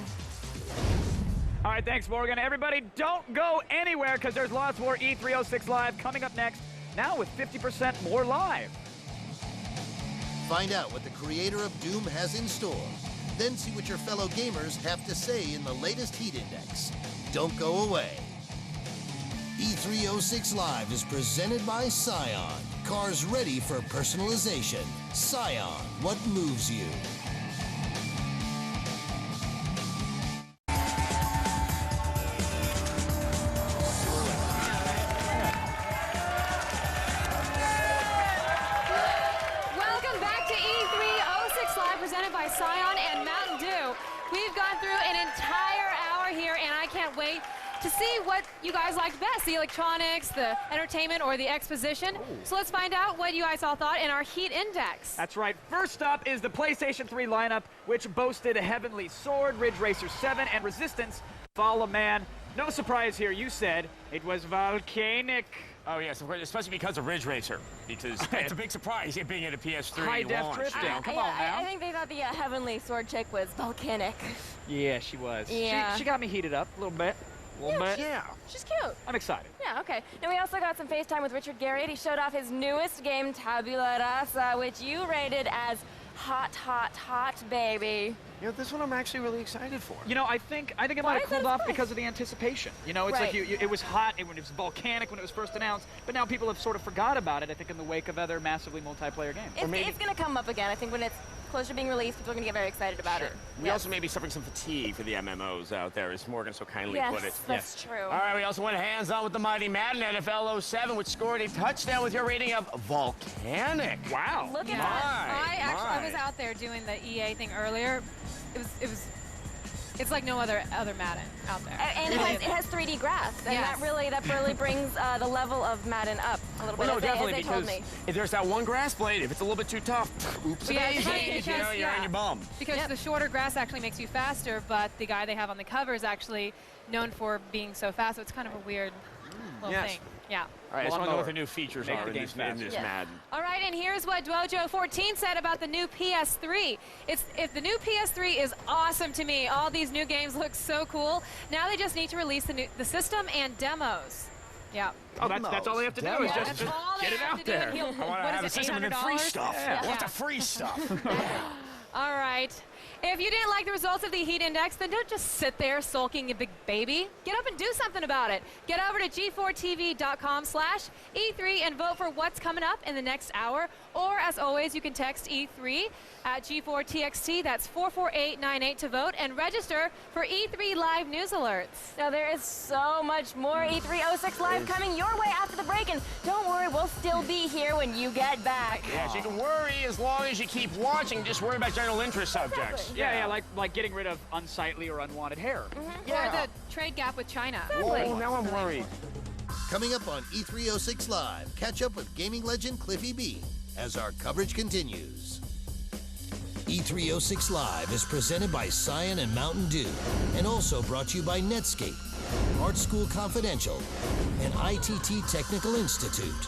All right, thanks, Morgan. Everybody, don't go anywhere, because there's lots more E306 Live coming up next, now with 50% more live. Find out what the creator of Doom has in store. Then see what your fellow gamers have to say in the latest Heat Index. Don't go away. E306 Live is presented by Scion. Cars ready for personalization. Scion, what moves you? Welcome back to E306 Live, presented by Scion and Mountain Dew. We've gone through an entire hour here, and I can't wait to see what you guys liked best, the electronics, the entertainment, or the exposition. Ooh. So let's find out what you guys all thought in our Heat Index. That's right. First up is the PlayStation 3 lineup, which boasted Heavenly Sword, Ridge Racer 7, and Resistance Fall of Man. No surprise here, you said it was volcanic. Oh, yes, especially because of Ridge Racer, because it's a big surprise it being at a PS3 high-def launch. drifting. Come on now. I think they thought the Heavenly Sword chick was volcanic. Yeah, she was. Yeah. She got me heated up a little bit. Yeah, she's cute. I'm excited. Yeah, okay. Now, we also got some FaceTime with Richard Garriott. He showed off his newest game, Tabula Rasa, which you rated as hot, hot, hot, baby. You know, this one I'm actually really excited for. You know, I think it might have cooled off because of the anticipation. You know, it's right. like it was hot when it was volcanic when it was first announced, but now people have sort of forgot about it, I think, in the wake of other massively multiplayer games. It's going to come up again. I think when it's closer to being released, people are going to get very excited about it. We also may be suffering some fatigue for the MMOs out there, as Morgan so kindly put it. That's true. All right, we also went hands-on with the mighty Madden NFL 07, which scored a touchdown with your rating of volcanic. Wow. Look at that. I was out there doing the EA thing earlier. It's like no other Madden out there. And it has 3D graphs, and that really brings the level of Madden up a little bit. Well, no, as definitely, they told because me. if there's that one grass blade, if it's a little bit too tough, oops, daisy, you know, you're on your bum. Because the shorter grass actually makes you faster, but the guy they have on the cover is actually known for being so fast, so it's kind of a weird little thing. Yeah. All right, I just want to know what the new features are in this Madden. All right, and here's what Dwojo14 said about the new PS3. If the new PS3 is awesome to me. All these new games look so cool. Now they just need to release the system and demos. Yeah. Oh, that's all they have to do is just get it out there. I want to have a system and then free stuff. Yeah. What's the free stuff? All right. If you didn't like the results of the Heat Index, then don't just sit there sulking, you big baby. Get up and do something about it. Get over to g4tv.com/E3 and vote for what's coming up in the next hour. Or, as always, you can text E3 at G4TXT. That's 44898 to vote and register for E3 Live news alerts. Now, there is so much more E306 Live coming your way after the break. And don't worry, we'll still be here when you get back. Yes, you can worry as long as you keep watching. Just worry about general interest subjects. Yeah, like getting rid of unsightly or unwanted hair. Or the trade gap with China. Whoa, now I'm worried. Coming up on E306 Live, catch up with gaming legend Cliffy B as our coverage continues. E306 Live is presented by Cyan and Mountain Dew and also brought to you by Netscape, Art School Confidential, and ITT Technical Institute.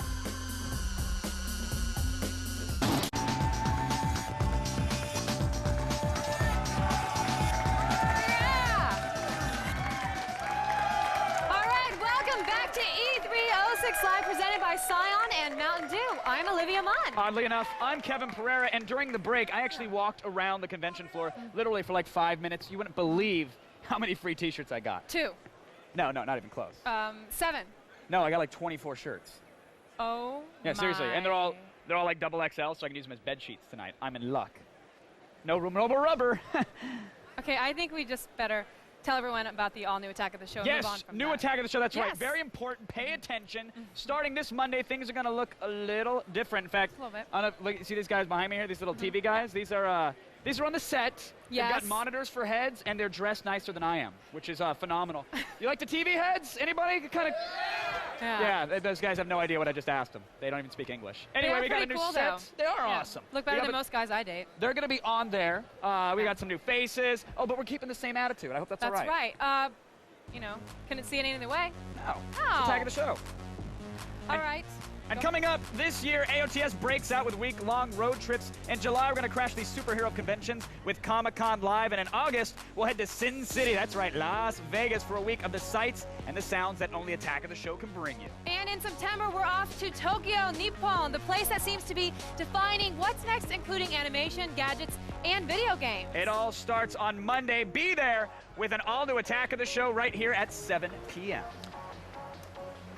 Live presented by Scion and Mountain Dew. I'm Olivia Munn. Oddly enough, I'm Kevin Pereira, and during the break, I actually walked around the convention floor literally for like 5 minutes. You wouldn't believe how many free t-shirts I got. 2. No, not even close. 7. No, I got like 24 shirts. Oh, yeah, seriously, and they're all like double XL, so I can use them as bed sheets tonight. I'm in luck. No rubber. Okay, I think we just better tell everyone about the all-new Attack of the Show. Yes, move on from new that. Attack of the Show, that's right. Very important. Pay attention. Starting this Monday, things are going to look a little different. In fact, a little bit. Look, see these guys behind me here, these little TV guys? These are on the set. Yes. They've got monitors for heads, and they're dressed nicer than I am, which is phenomenal. You like the TV heads? Anybody? Kind of. Yeah, those guys have no idea what I just asked them. They don't even speak English. Anyway, we got a new cool, set. Though. They are awesome. Look better than most guys I date. They're going to be on there. We got some new faces. Oh, but we're keeping the same attitude. I hope that's all right. That's right. You know, couldn't see it any other way. No. It's Attack of the Show. All right. And coming up this year, AOTS breaks out with week-long road trips. In July, we're going to crash these superhero conventions with Comic-Con Live. And in August, we'll head to Sin City. That's right, Las Vegas, for a week of the sights and the sounds that only Attack of the Show can bring you. And in September, we're off to Tokyo, Nippon, the place that seems to be defining what's next, including animation, gadgets, and video games. It all starts on Monday. Be there with an all-new Attack of the Show right here at 7 p.m.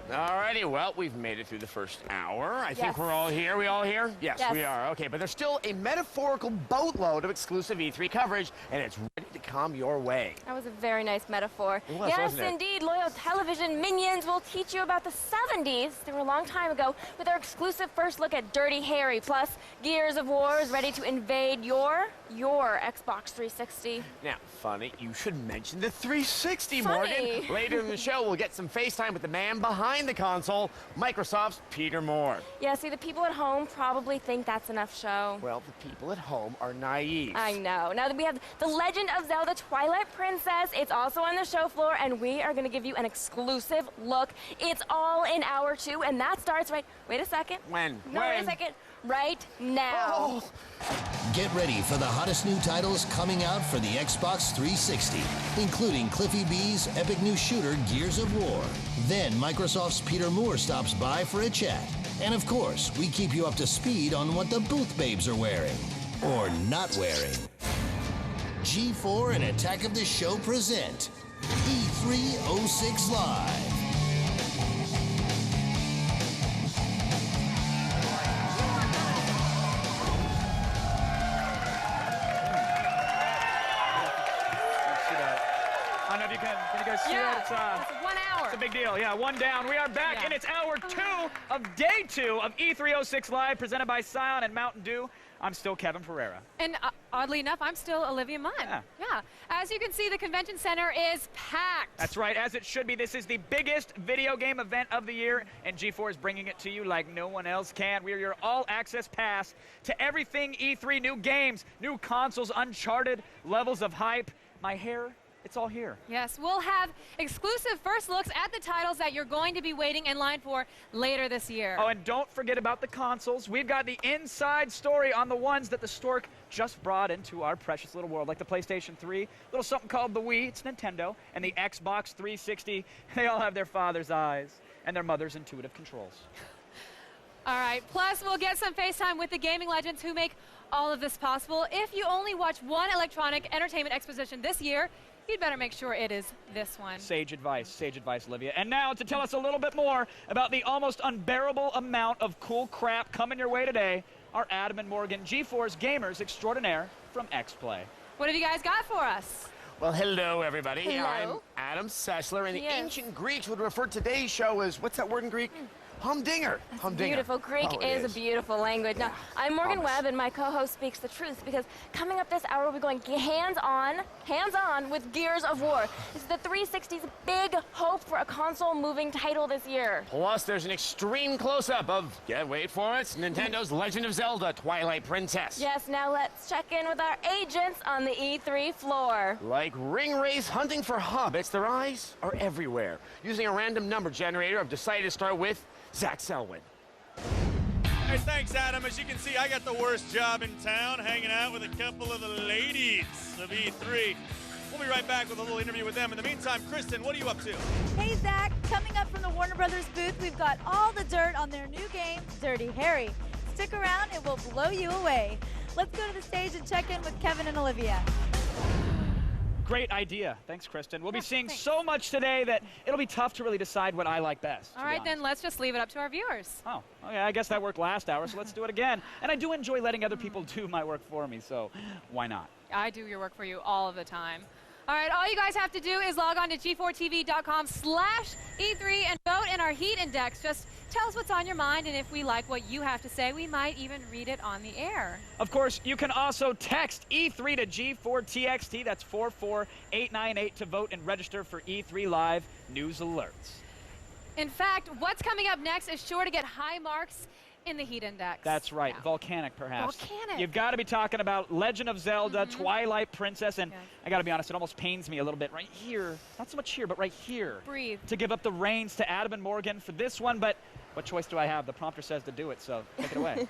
Alrighty, well, we've made it through the first hour. I think we're all here. We all here? Yes, we are. Okay, but there's still a metaphorical boatload of exclusive E3 coverage, and it's ready to come your way. That was a very nice metaphor. It was, yes, wasn't it? Indeed. Loyal television minions will teach you about the 70s. They were a long time ago with our exclusive first look at Dirty Harry. Plus, Gears of War is ready to invade your Xbox 360. Now, funny, you should mention the 360, Funny. Morgan. Later in the show, we'll get some FaceTime with the man behind the console, Microsoft's Peter Moore. Yeah, see, the people at home probably think that's enough show. Well, the people at home are naive. I know. Now that we have The Legend of Zelda Twilight Princess, it's also on the show floor, and we are going to give you an exclusive look. It's all in hour 2, and that starts wait a second. When? No, wait a second. Right now. Oh. Get ready for the hottest new titles coming out for the Xbox 360, including Cliffy B's epic new shooter Gears of War. Then Microsoft's Peter Moore stops by for a chat. And of course, we keep you up to speed on what the booth babes are wearing. Or not wearing. G4 and Attack of the Show present E306 Live. It's 1 hour. It's a big deal. Yeah, one down. We are back, and it's hour 2 of day 2 of E306 Live, presented by Scion and Mountain Dew. I'm still Kevin Pereira. And oddly enough, I'm still Olivia Munn. Yeah. As you can see, the convention center is packed. That's right, as it should be. This is the biggest video game event of the year, and G4 is bringing it to you like no one else can. We are your all-access pass to everything E3, new games, new consoles, Uncharted, levels of hype. My hair It's all here. Yes, we'll have exclusive first looks at the titles that you're going to be waiting in line for later this year. Oh, and don't forget about the consoles. We've got the inside story on the ones that the Stork just brought into our precious little world, like the PlayStation 3, little something called the Wii, it's Nintendo, and the Xbox 360. They all have their father's eyes and their mother's intuitive controls. All right, plus we'll get some FaceTime with the gaming legends who make all of this possible. If you only watch one Electronic Entertainment Exposition this year, you'd better make sure it is this one. Sage advice, Olivia. And now to tell us a little bit more about the almost unbearable amount of cool crap coming your way today, our Adam and Morgan GeForce Gamers Extraordinaire from X-Play. What have you guys got for us? Well, hello, everybody. Hello. I'm Adam Sessler, and the Yes. ancient Greeks would refer to today's show as, what's that word in Greek? Humdinger. Humdinger. Beautiful. Greek Oh, it is a beautiful language. Now, I'm Morgan Webb, and my co-host speaks the truth, because coming up this hour, we'll be going hands-on with Gears of War. This is the 360's big hope for a console-moving title this year. Plus, there's an extreme close-up of, yeah, wait for it, Nintendo's Legend of Zelda Twilight Princess. Yes, now let's check in with our agents on the E3 floor. Like ring race hunting for hobbits, their eyes are everywhere. Using a random number generator, I've decided to start with Zach Selwyn. Hey, thanks, Adam. As you can see, I got the worst job in town, hanging out with a couple of the ladies of E3. We'll be right back with a little interview with them. In the meantime, Kristen, what are you up to? Hey, Zach. Coming up from the Warner Brothers booth, we've got all the dirt on their new game, Dirty Harry. Stick around, it will blow you away. Let's go to the stage and check in with Kevin and Olivia. Great idea. Thanks, Kristen. We'll be seeing so much today that it'll be tough to really decide what I like best. All right, then let's just leave it up to our viewers. Oh, okay, I guess that worked last hour, so let's do it again. And I do enjoy letting other people do my work for me, so why not? I do your work for you all of the time. All right, all you guys have to do is log on to g4tv.com/E3 and vote in our heat index. Just tell us what's on your mind, and if we like what you have to say, we might even read it on the air. Of course, you can also text E3 to G4TXT, that's 44898, to vote and register for E3 Live News Alerts. In fact, what's coming up next is sure to get high marks in the heat index. That's right, Volcanic perhaps. Volcanic. You've got to be talking about Legend of Zelda, Twilight Princess, and I got to be honest, it almost pains me a little bit right here. Not so much here, but right here. Breathe. To give up the reins to Adam and Morgan for this one, but what choice do I have? The prompter says to do it, so take it away.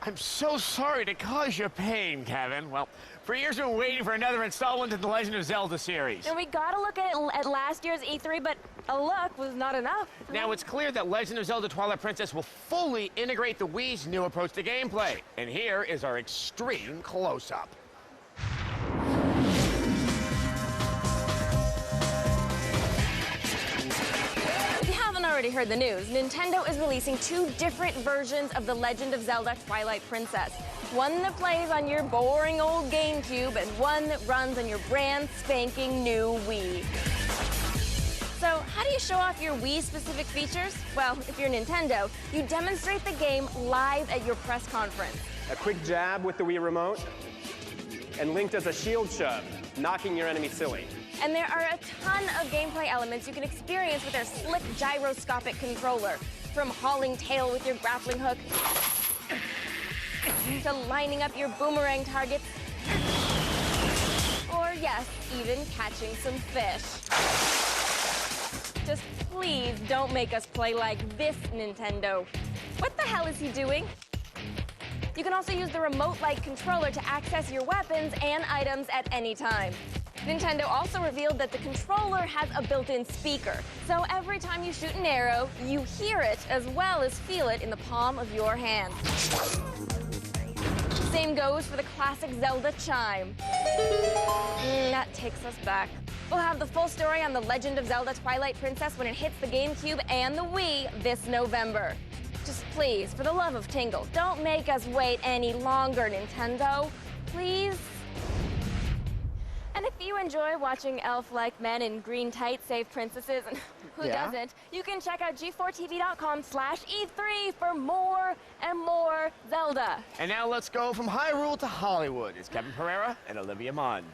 I'm so sorry to cause you pain, Kevin. Well, for years we've been waiting for another installment in the Legend of Zelda series. And we gotta look at last year's E3, but a look was not enough. Now, it's clear that Legend of Zelda Twilight Princess will fully integrate the Wii's new approach to gameplay. And here is our extreme close-up. If you haven't already heard the news, Nintendo is releasing 2 different versions of The Legend of Zelda Twilight Princess. One that plays on your boring old GameCube and one that runs on your brand spanking new Wii. So, how do you show off your Wii-specific features? Well, if you're Nintendo, you demonstrate the game live at your press conference. A quick jab with the Wii remote, and Link does a shield shove, knocking your enemy silly. And there are a ton of gameplay elements you can experience with their slick gyroscopic controller. From hauling tail with your grappling hook, to lining up your boomerang targets, or yes, even catching some fish. Just please don't make us play like this, Nintendo. What the hell is he doing? You can also use the remote-like controller to access your weapons and items at any time. Nintendo also revealed that the controller has a built-in speaker, so every time you shoot an arrow, you hear it as well as feel it in the palm of your hand. Same goes for the classic Zelda chime. That takes us back. We'll have the full story on The Legend of Zelda Twilight Princess when it hits the GameCube and the Wii this November. Just please, for the love of Tingle, don't make us wait any longer, Nintendo. Please? And if you enjoy watching elf-like men in green tights save princesses, and who doesn't, you can check out g4tv.com/E3 for more and more Zelda. And now let's go from Hyrule to Hollywood. It's Kevin Pereira and Olivia Munn.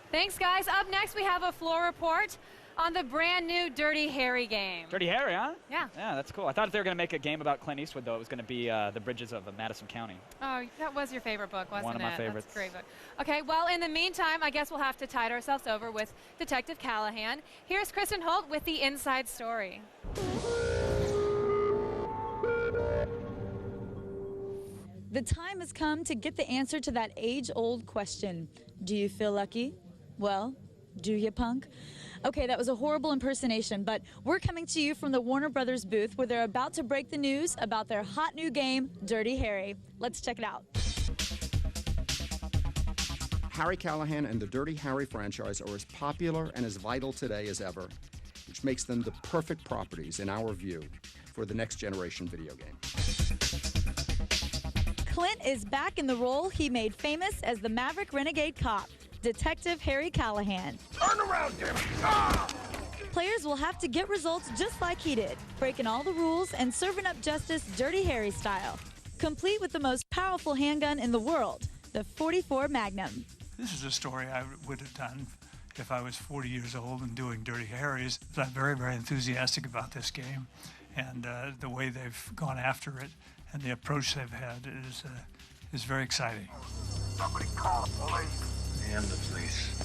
Thanks, guys. Up next, we have a floor report on the brand new Dirty Harry game. Dirty Harry, huh? Yeah. Yeah, that's cool. I thought if they were going to make a game about Clint Eastwood, though, it was going to be The Bridges of Madison County. Oh, that was your favorite book, wasn't it? One of my favorites. That's a great book. Okay, well, in the meantime, I guess we'll have to tide ourselves over with Detective Callahan. Here's Kristen Holt with the inside story. The time has come to get the answer to that age-old question. Do you feel lucky? Well, do you, punk? Okay, that was a horrible impersonation, but we're coming to you from the Warner Brothers booth where they're about to break the news about their hot new game, Dirty Harry. Let's check it out. Harry Callahan and the Dirty Harry franchise are as popular and as vital today as ever, which makes them the perfect properties, in our view, for the next generation video game. Clint is back in the role he made famous as the Maverick Renegade Cop, Detective Harry Callahan. Turn around, damn it! Ah! Players will have to get results just like he did, breaking all the rules and serving up justice Dirty Harry style, complete with the most powerful handgun in the world, the .44 Magnum. This is a story I would have done if I was 40 years old and doing Dirty Harry's. I'm very, very enthusiastic about this game, and the way they've gone after it and the approach they've had is very exciting. Somebody call the police. And the police.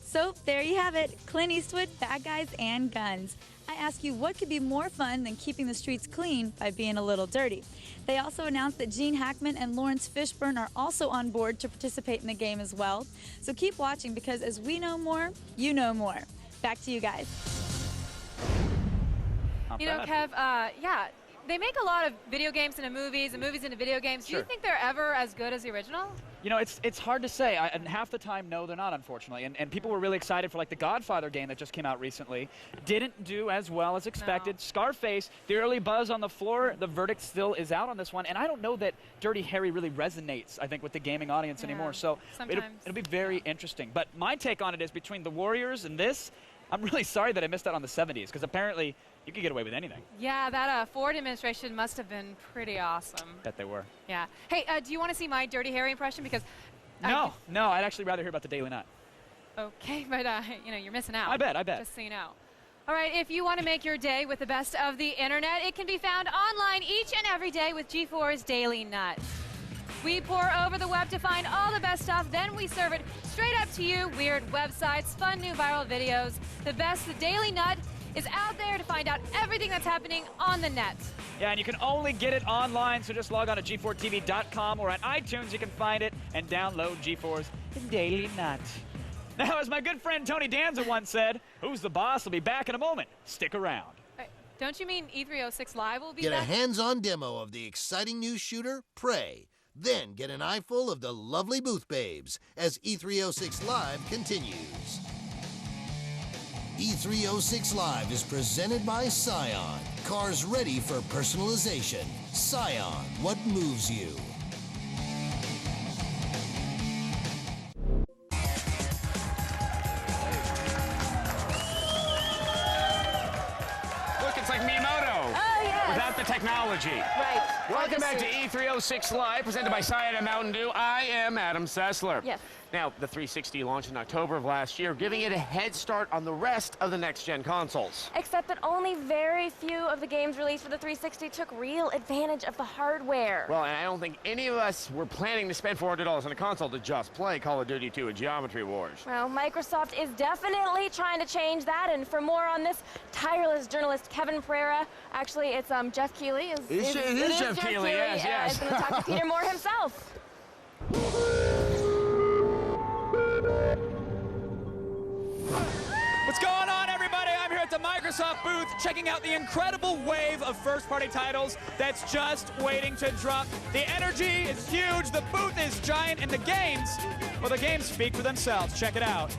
So there you have it, Clint Eastwood, bad guys and guns. I ask you, what could be more fun than keeping the streets clean by being a little dirty? They also announced that Gene Hackman and Lawrence Fishburne are also on board to participate in the game as well. So keep watching, because as we know more, you know more. Back to you guys. You know, Kev, yeah, they make a lot of video games into movies and movies into video games. Sure. Do you think they're ever as good as the original? You know, it's hard to say, and half the time, no, they're not, unfortunately. And people were really excited for, like, the Godfather game that just came out recently. Didn't do as well as expected. No. Scarface, the early buzz on the floor, the verdict still is out on this one. And I don't know that Dirty Harry really resonates, I think, with the gaming audience anymore. So it'll be very interesting. But my take on it is, between the Warriors and this, I'm really sorry that I missed out on the 70s, because apparently you could get away with anything. Yeah, that Ford administration must have been pretty awesome. Bet they were. Yeah. Hey, do you want to see my Dirty Harry impression? Because no, I'd actually rather hear about the Daily Nut. Okay, but you know, you're missing out. I bet. Just so you know. All right, if you want to make your day with the best of the internet, it can be found online each and every day with G4's Daily Nut. We pore over the web to find all the best stuff, then we serve it straight up to you. Weird websites, fun new viral videos. The best, the Daily Nut, is out there to find out everything that's happening on the net. Yeah, and you can only get it online, so just log on to G4TV.com, or on iTunes you can find it and download G4's Daily Nut. Now, as my good friend Tony Danza once said, who's the boss will be back in a moment. Stick around. Don't you mean E306 Live will be back? Get a hands-on demo of the exciting new shooter, Prey. Then get an eyeful of the lovely booth babes as E306 Live continues. E306 Live is presented by Scion. Cars ready for personalization. Scion, what moves you? Look, it's like Miyamoto. Oh, yes. Without the technology. Right. Welcome back to E306 Live, presented by Scion and Mountain Dew. I am Adam Sessler. Yes. Now, the 360 launched in October of last year, giving it a head start on the rest of the next-gen consoles. Except that only very few of the games released for the 360 took real advantage of the hardware. Well, and I don't think any of us were planning to spend $400 on a console to just play Call of Duty 2 and Geometry Wars. Well, Microsoft is definitely trying to change that, and for more on this, tireless journalist Kevin Pereira, actually it's Jeff Keighley. It is Jeff Keighley, yes. Is going to talk to Peter Moore himself. What's going on, everybody? I'm here at the Microsoft booth checking out the incredible wave of first-party titles that's just waiting to drop. The energy is huge, the booth is giant, and the games, well, the games speak for themselves. Check it out.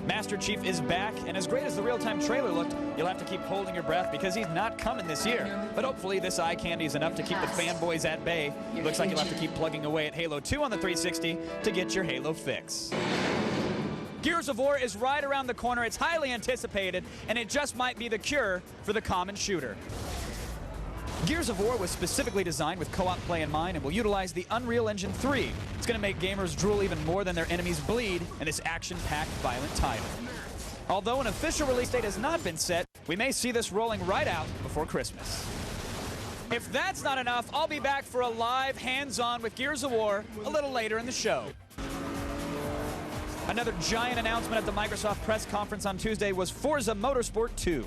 Master Chief is back, and as great as the real-time trailer looked, you'll have to keep holding your breath because he's not coming this year. But hopefully this eye candy is enough to keep the fanboys at bay. Looks like you'll have to keep plugging away at Halo 2 on the 360 to get your Halo fix. Gears of War is right around the corner. It's highly anticipated, and it just might be the cure for the common shooter. Gears of War was specifically designed with co-op play in mind and will utilize the Unreal Engine 3. It's going to make gamers drool even more than their enemies bleed in this action-packed, violent title. Although an official release date has not been set, we may see this rolling right out before Christmas. If that's not enough, I'll be back for a live hands-on with Gears of War a little later in the show. Another giant announcement at the Microsoft press conference on Tuesday was Forza Motorsport 2.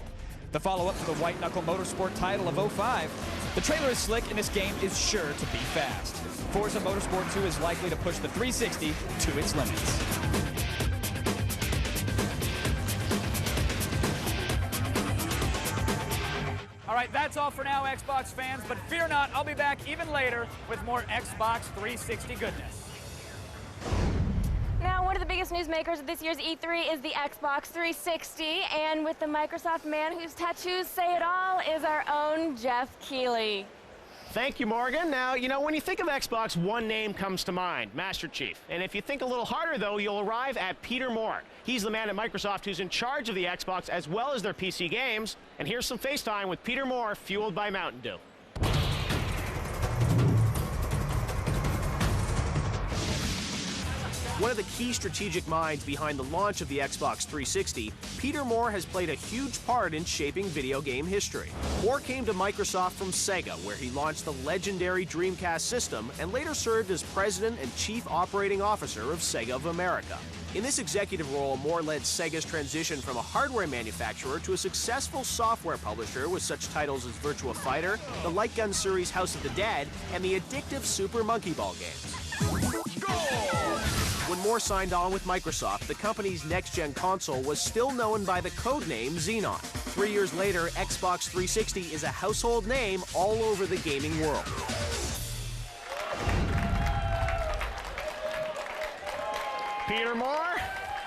The follow-up to the white-knuckle motorsport title of 05. The trailer is slick and this game is sure to be fast. Forza Motorsport 2 is likely to push the 360 to its limits. All right, that's all for now, Xbox fans, but fear not, I'll be back even later with more Xbox 360 goodness. Now, one of the biggest newsmakers of this year's E3 is the Xbox 360, and with the Microsoft man whose tattoos say it all is our own Jeff Keighley. Thank you, Morgan. Now, you know, when you think of Xbox, one name comes to mind, Master Chief. And if you think a little harder, though, you'll arrive at Peter Moore. He's the man at Microsoft who's in charge of the Xbox as well as their PC games. And here's some FaceTime with Peter Moore, fueled by Mountain Dew. One of the key strategic minds behind the launch of the Xbox 360, Peter Moore has played a huge part in shaping video game history. Moore came to Microsoft from Sega, where he launched the legendary Dreamcast system and later served as president and chief operating officer of Sega of America. In this executive role, Moore led Sega's transition from a hardware manufacturer to a successful software publisher with such titles as Virtua Fighter, the Light Gun series House of the Dead, and the addictive Super Monkey Ball games. When Moore signed on with Microsoft, the company's next-gen console was still known by the codename Xenon. 3 years later, Xbox 360 is a household name all over the gaming world. Peter Moore.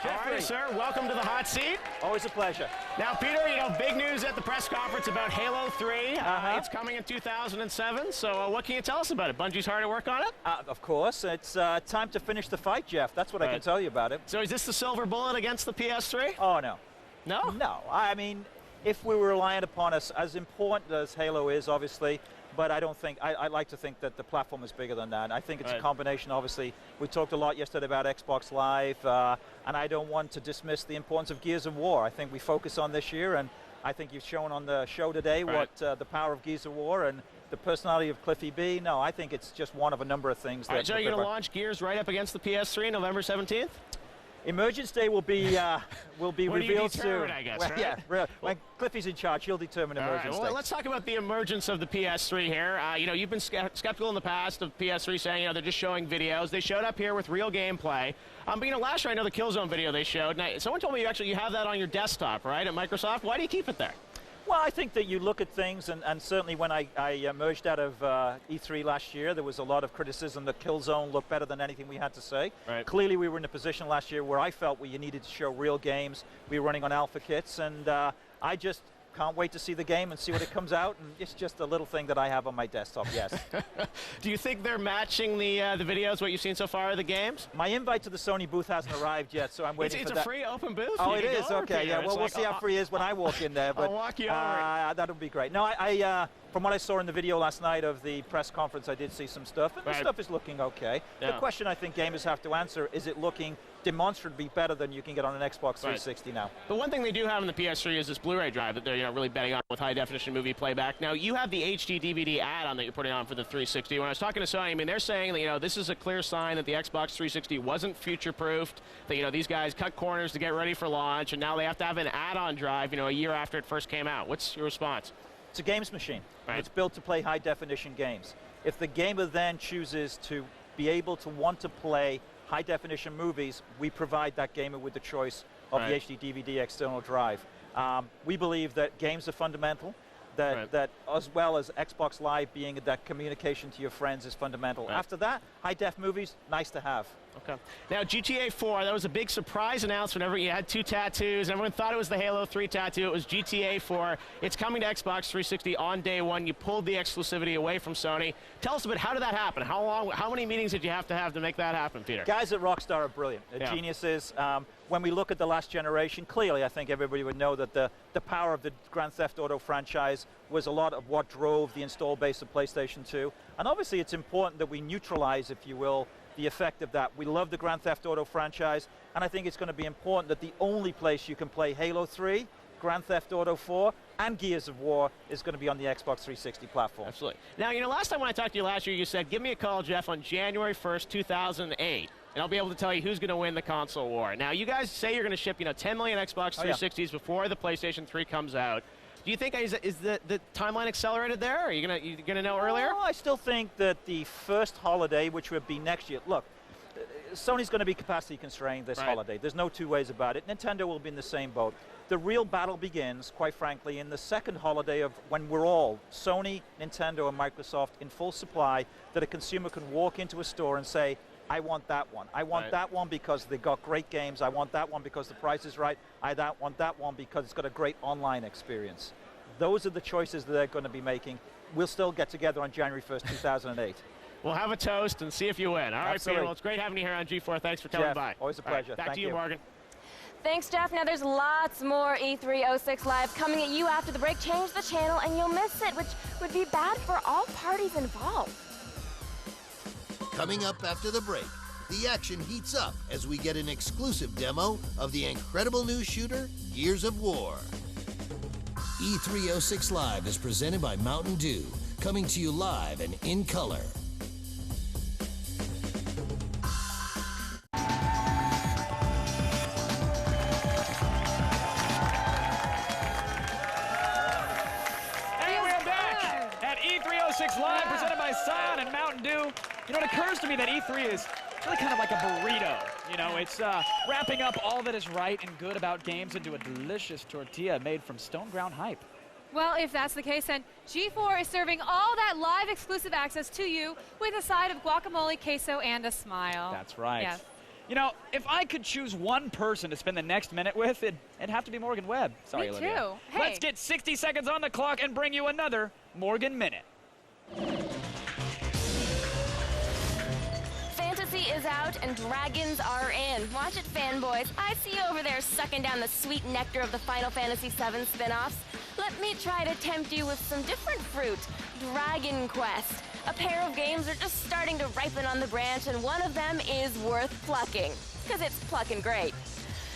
All right, sir, welcome to the hot seat. Always a pleasure. Now, Peter, you know, big news at the press conference about Halo 3. It's coming in 2007, so what can you tell us about it? Bungie's hard at work on it? Of course. It's time to finish the fight, Jeff. That's what I can tell you about it. So is this the silver bullet against the PS3? Oh, no. No? No. I mean, if we were reliant upon us, as important as Halo is, obviously, but I don't think, I like to think that the platform is bigger than that. I think it's a combination, obviously. We talked a lot yesterday about Xbox Live, and I don't want to dismiss the importance of Gears of War. I think we focus on this year, and I think you've shown on the show today what the power of Gears of War and the personality of Cliffy B. No, I think it's just one of a number of things. All right, so you're going to launch Gears right up against the PS3 November 17th? Emergence Day will be revealed soon. I guess, well, right? Yeah, when Cliffy's in charge, he'll determine Emergence Day. Well, let's talk about the emergence of the PS3 here. You know, you've been skeptical in the past of PS3, saying, you know, they're just showing videos. They showed up here with real gameplay. But, you know, last year I know the Killzone video they showed. And someone told me you have that on your desktop, right, at Microsoft. Why do you keep it there? Well, I think that you look at things, and certainly when I emerged out of E3 last year, there was a lot of criticism that Killzone looked better than anything we had to say. Right. Clearly, we were in a position last year where I felt you needed to show real games. We were running on alpha kits, and I just can't wait to see the game and see what it comes out. And it's just a little thing that I have on my desktop, yes. Do you think they're matching the videos, what you've seen so far of the games? My invite to the Sony booth hasn't arrived yet, so I'm waiting for that. It's a free open booth? Oh, it is? Okay, yeah. Well, we'll see how free it is when I walk in there. But, I'll walk you over. That'll be great. No, from what I saw in the video last night of the press conference, I did see some stuff, and the stuff is looking okay. Yeah. The question I think gamers have to answer, is it looking demonstrably better than you can get on an Xbox 360 now? The one thing they do have in the PS3 is this Blu-ray drive that they're really betting on with high-definition movie playback. Now, you have the HD DVD add-on that you're putting on for the 360. When I was talking to Sony, I mean, they're saying that, you know, this is a clear sign that the Xbox 360 wasn't future-proofed, that, you know, these guys cut corners to get ready for launch, and now they have to have an add-on drive, you know, a year after it first came out. What's your response? It's a games machine. Right. It's built to play high-definition games. If the gamer then chooses to be able to want to play high-definition movies, we provide that gamer with the choice of the HD DVD external drive. We believe that games are fundamental, that as well as Xbox Live being that communication to your friends is fundamental. After that, high-def movies, nice to have. Okay. Now, GTA 4, that was a big surprise announcement. You had 2 tattoos. Everyone thought it was the Halo 3 tattoo. It was GTA 4. It's coming to Xbox 360 on day one. You pulled the exclusivity away from Sony. Tell us a bit, how did that happen? How many meetings did you have to make that happen, Peter? Guys at Rockstar are brilliant. They're geniuses. When we look at the last generation, clearly I think everybody would know that the power of the Grand Theft Auto franchise was a lot of what drove the install base of PlayStation 2. And obviously it's important that we neutralize, if you will, the effect of that. We love the Grand Theft Auto franchise, and I think it's going to be important that the only place you can play Halo 3, Grand Theft Auto 4, and Gears of War is going to be on the Xbox 360 platform. Absolutely. Now, last time when I talked to you last year, you said, give me a call, Jeff, on January 1st, 2008. And I'll be able to tell you who's going to win the console war. Now, you guys say you're going to ship, 10 million Xbox 360s before the PlayStation 3 comes out. Do you think is the timeline accelerated there? Are you gonna know earlier? No, I still think that the first holiday, which would be next year. Look, Sony's going to be capacity constrained this holiday. There's no two ways about it. Nintendo will be in the same boat. The real battle begins, quite frankly, in the second holiday of when we're all, Sony, Nintendo, and Microsoft, in full supply, that a consumer can walk into a store and say, I want that one. I want that one because they've got great games. I want that one because the price is right. I want that one because it's got a great online experience. Those are the choices that they're going to be making. We'll still get together on January 1st, 2008. We'll have a toast and see if you win. All right, Peter, well, it's great having you here on G4. Thanks for coming by. Always a pleasure. Right, back to you, Morgan. Thanks, Jeff. Now, there's lots more E306 Live coming at you after the break. Change the channel and you'll miss it, which would be bad for all parties involved. Coming up after the break, the action heats up as we get an exclusive demo of the incredible new shooter, Gears of War. E306 Live is presented by Mountain Dew, coming to you live and in color. And we're back at E306 Live, presented by Sun and Mountain Dew. It occurs to me that E3 is really kind of like a burrito. It's wrapping up all that is right and good about games into a delicious tortilla made from stone ground hype. Well, if that's the case, then G4 is serving all that live exclusive access to you with a side of guacamole, queso, and a smile. That's right. Yes. If I could choose one person to spend the next minute with, it'd have to be Morgan Webb. Sorry, Me Olivia. too. Hey. Let's get 60 seconds on the clock and bring you another Morgan Minute. Fantasy is out and dragons are in. Watch it, fanboys. I see you over there sucking down the sweet nectar of the Final Fantasy VII spin-offs. Let me try to tempt you with some different fruit. Dragon Quest. A pair of games are just starting to ripen on the branch, and one of them is worth plucking, because it's plucking great.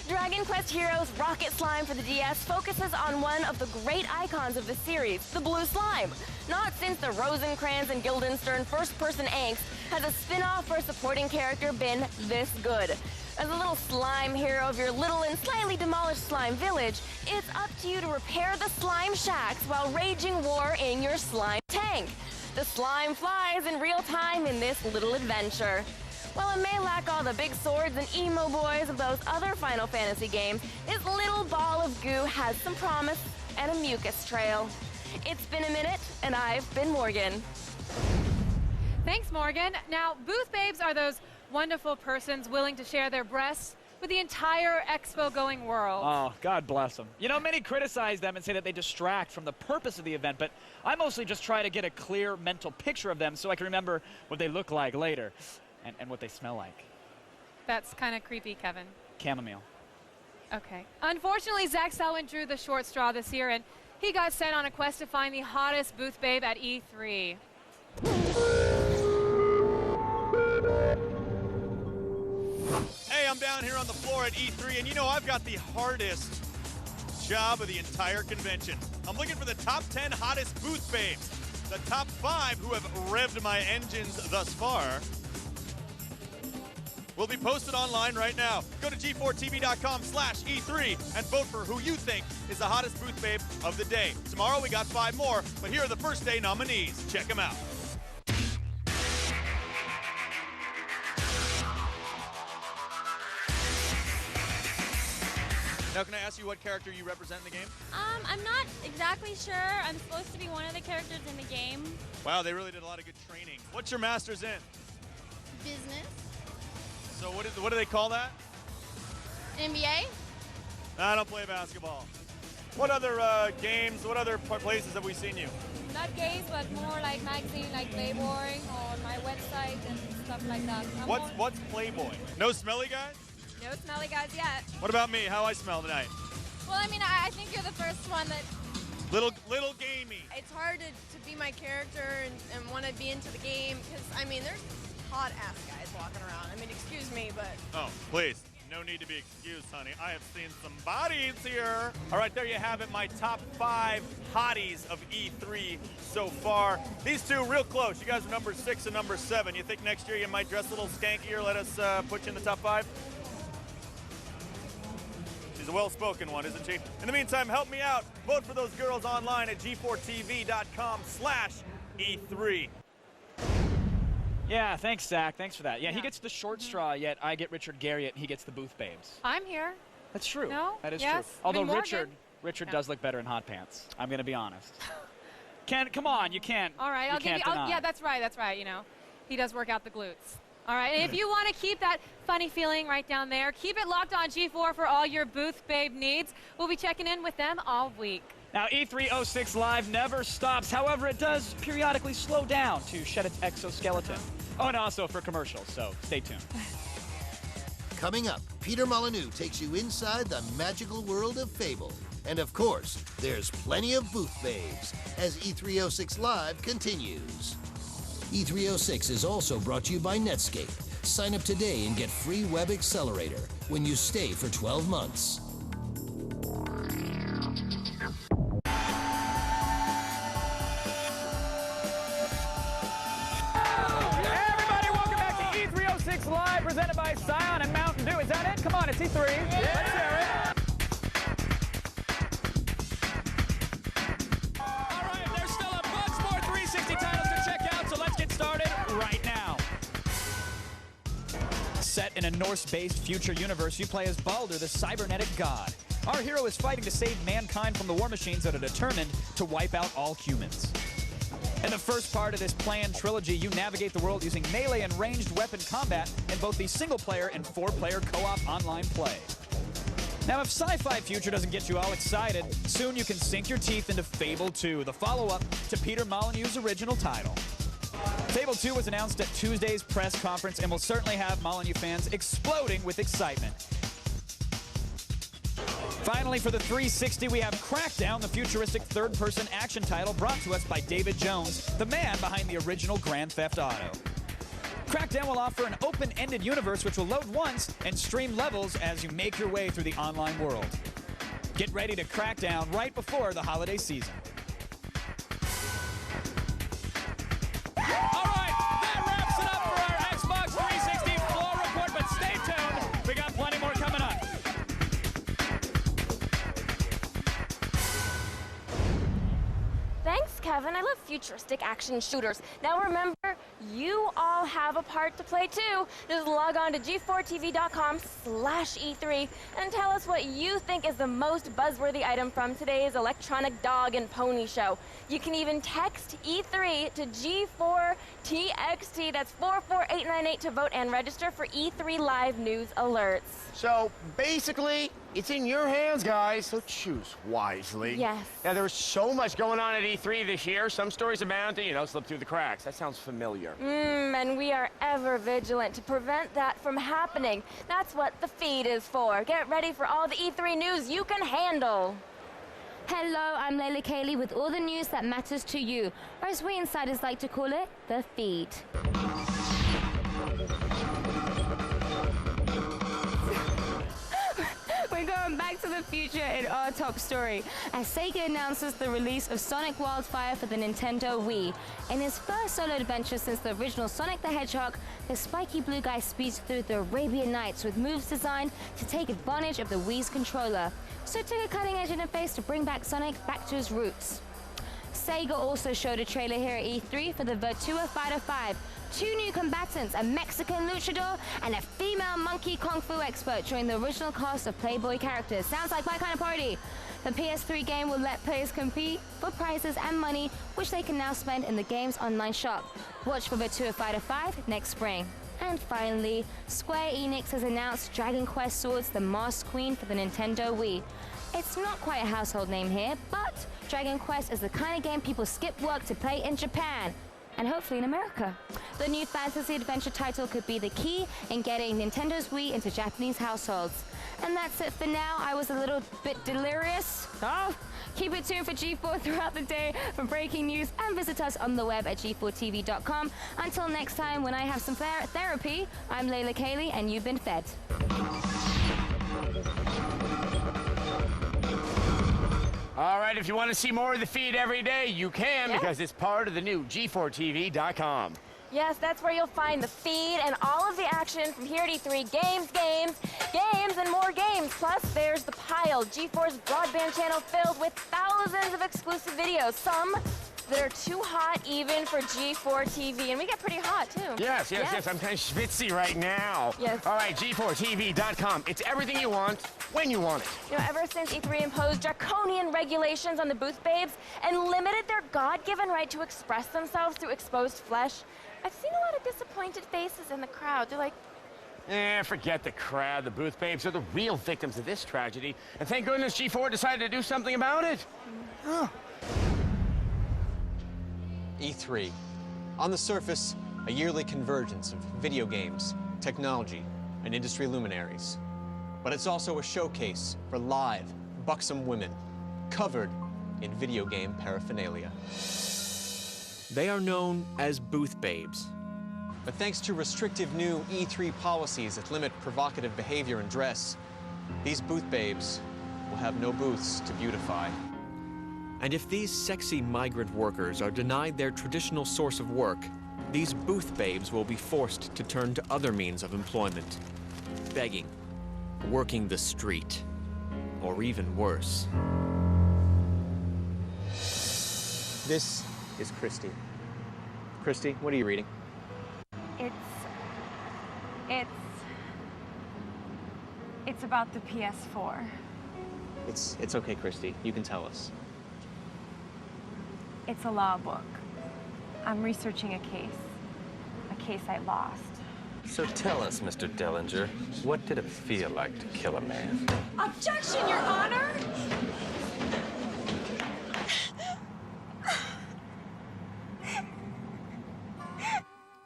Dragon Quest Heroes Rocket Slime for the DS focuses on one of the great icons of the series, the blue slime. Not since the Rosencrantz and Guildenstern first-person angst has a spin-off or supporting character been this good. As a little slime hero of your little and slightly demolished slime village, it's up to you to repair the slime shacks while raging war in your slime tank. The slime flies in real time in this little adventure. While it may lack all the big swords and emo boys of those other Final Fantasy games, this little ball of goo has some promise and a mucus trail. It's been a minute, and I've been Morgan. Thanks, Morgan. Now, booth babes are those wonderful persons willing to share their breasts with the entire expo-going world. Oh, God bless them. Many criticize them and say that they distract from the purpose of the event, but I mostly just try to get a clear mental picture of them so I can remember what they look like later and what they smell like. That's kind of creepy, Kevin. Chamomile. Okay. Unfortunately, Zach Selwyn drew the short straw this year, and he got sent on a quest to find the hottest booth babe at E3. Hey, I'm down here on the floor at E3, and I've got the hardest job of the entire convention. I'm looking for the top 10 hottest booth babes, the top 5 who have revved my engines thus far. Will be posted online right now. Go to g4tv.com/E3 and vote for who you think is the hottest booth babe of the day. Tomorrow we got 5 more, but here are the first day nominees. Check them out. Now, can I ask you what character you represent in the game? I'm not exactly sure. I'm supposed to be one of the characters in the game. Wow, they really did a lot of good training. What's your master's in? Business. So what do they call that? NBA? I don't play basketball. What other games, what other places have we seen you? Not games, but more like magazine, like Playboy, or my website and stuff like that. What's Playboy? No smelly guys? No smelly guys yet. What about me? How I smell tonight? Well, I mean, I think you're the first one that... Little gamey. It's hard to be my character and want to be into the game because, I mean, there's hot-ass guys walking around. I mean, excuse me, but... Oh, please. No need to be excused, honey. I have seen some bodies here. All right, there you have it, my top 5 hotties of E3 so far. These two real close. You guys are number 6 and number 7. You think next year you might dress a little skankier? Let us put you in the top 5? She's a well-spoken one, isn't she? In the meantime, help me out. Vote for those girls online at g4tv.com/E3. Yeah, thanks, Zach. Thanks for that. Yeah, he gets the short straw, yet I get Richard Garriott, and he gets the booth babes. I'm here. That's true. No? That is Yes? true. I Although mean, Richard does look better in hot pants. I'm going to be honest. Come on, you can't. All right, I'll give you. Yeah, that's right. That's right. You know, he does work out the glutes. All right, and if you want to keep that funny feeling right down there, keep it locked on G4 for all your booth babe needs. We'll be checking in with them all week. Now, E306 Live never stops. However, it does periodically slow down to shed its exoskeleton. Oh, and also for commercials, so stay tuned. Coming up, Peter Molyneux takes you inside the magical world of Fable. And of course, there's plenty of booth babes as E306 Live continues. E306 is also brought to you by Netscape. Sign up today and get free Web Accelerator when you stay for 12 months. Live, presented by Scion and Mountain Dew. Is that it? Come on, it's E3. Yeah. Let's hear it. All right, there's still a bunch more 360 titles to check out, so let's get started right now. Set in a Norse-based future universe, you play as Baldur, the cybernetic god. Our hero is fighting to save mankind from the war machines that are determined to wipe out all humans. In the first part of this planned trilogy, you navigate the world using melee and ranged weapon combat in both the single-player and 4-player co-op online play. Now, if Sci-Fi Future doesn't get you all excited, soon you can sink your teeth into Fable 2, the follow-up to Peter Molyneux's original title. Fable 2 was announced at Tuesday's press conference and will certainly have Molyneux fans exploding with excitement. Finally, for the 360, we have Crackdown, the futuristic third-person action title brought to us by David Jones, the man behind the original Grand Theft Auto. Crackdown will offer an open-ended universe which will load once and stream levels as you make your way through the online world. Get ready to crack down right before the holiday season. All right, that wraps it up for our Xbox 360 floor report, but stay tuned. We got plenty more coming up. Thanks, Kevin. I love futuristic action shooters. Now remember, you all have a part to play too. Just log on to g4tv.com/E3 and tell us what you think is the most buzzworthy item from today's electronic dog and pony show. You can even text E3 to G4TXT. That's 44898 to vote and register for E3 Live News alerts. So basically, it's in your hands, guys, so choose wisely. Yes. Now, there's so much going on at E3 this year. Some stories are bound to, slip through the cracks. That sounds familiar. And we are ever vigilant to prevent that from happening. That's what the feed is for. Get ready for all the E3 news you can handle. Hello, I'm Layla Kaylee with all the news that matters to you, or as we insiders like to call it, the feed. We're going back to the future in our top story as Sega announces the release of Sonic Wildfire for the Nintendo Wii. In his first solo adventure since the original Sonic the Hedgehog, the spiky blue guy speeds through the Arabian Nights with moves designed to take advantage of the Wii's controller. So it took a cutting-edge interface to bring back Sonic back to his roots. Sega also showed a trailer here at E3 for the Virtua Fighter 5. 2 new combatants, a Mexican luchador and a female monkey kung fu expert join the original cast of Playboy characters. Sounds like my kind of party. The PS3 game will let players compete for prizes and money, which they can now spend in the game's online shop. Watch for Virtua Fighter 5 next spring. And finally, Square Enix has announced Dragon Quest Swords the Masked Queen for the Nintendo Wii. It's not quite a household name here, but Dragon Quest is the kind of game people skip work to play in Japan, and hopefully in America. The new fantasy adventure title could be the key in getting Nintendo's Wii into Japanese households. And that's it for now. I was a little bit delirious. Oh, keep it tuned for G4 throughout the day for breaking news, and visit us on the web at g4tv.com. Until next time, when I have some therapy, I'm Layla Kaylee, and you've been fed. All right, if you want to see more of the feed every day, you can, because it's part of the new G4TV.com. Yes, that's where you'll find the feed and all of the action from here at E3. Games, and more games. Plus, there's The Pile, G4's broadband channel filled with thousands of exclusive videos. Some that are too hot even for G4 TV. And we get pretty hot, too. Yes. I'm kind of schwitzy right now. Yes. All right, G4TV.com. It's everything you want, when you want it. You know, ever since E3 imposed draconian regulations on the booth babes and limited their God-given right to express themselves through exposed flesh, I've seen a lot of disappointed faces in the crowd. They're like, forget the crowd. The booth babes are the real victims of this tragedy. And thank goodness G4 decided to do something about it. E3. On the surface, a yearly convergence of video games, technology, and industry luminaries. But it's also a showcase for live, buxom women, covered in video game paraphernalia. They are known as booth babes. But thanks to restrictive new E3 policies that limit provocative behavior and dress, these booth babes will have no booths to beautify. And if these sexy migrant workers are denied their traditional source of work, these booth babes will be forced to turn to other means of employment. Begging, working the street, or even worse. This is Christy. Christy, what are you reading? It's about the PS4. It's okay, Christy. You can tell us. It's a law book. I'm researching a case I lost. So tell us, Mr. Dellinger, what did it feel like to kill a man? Objection, Your Honor!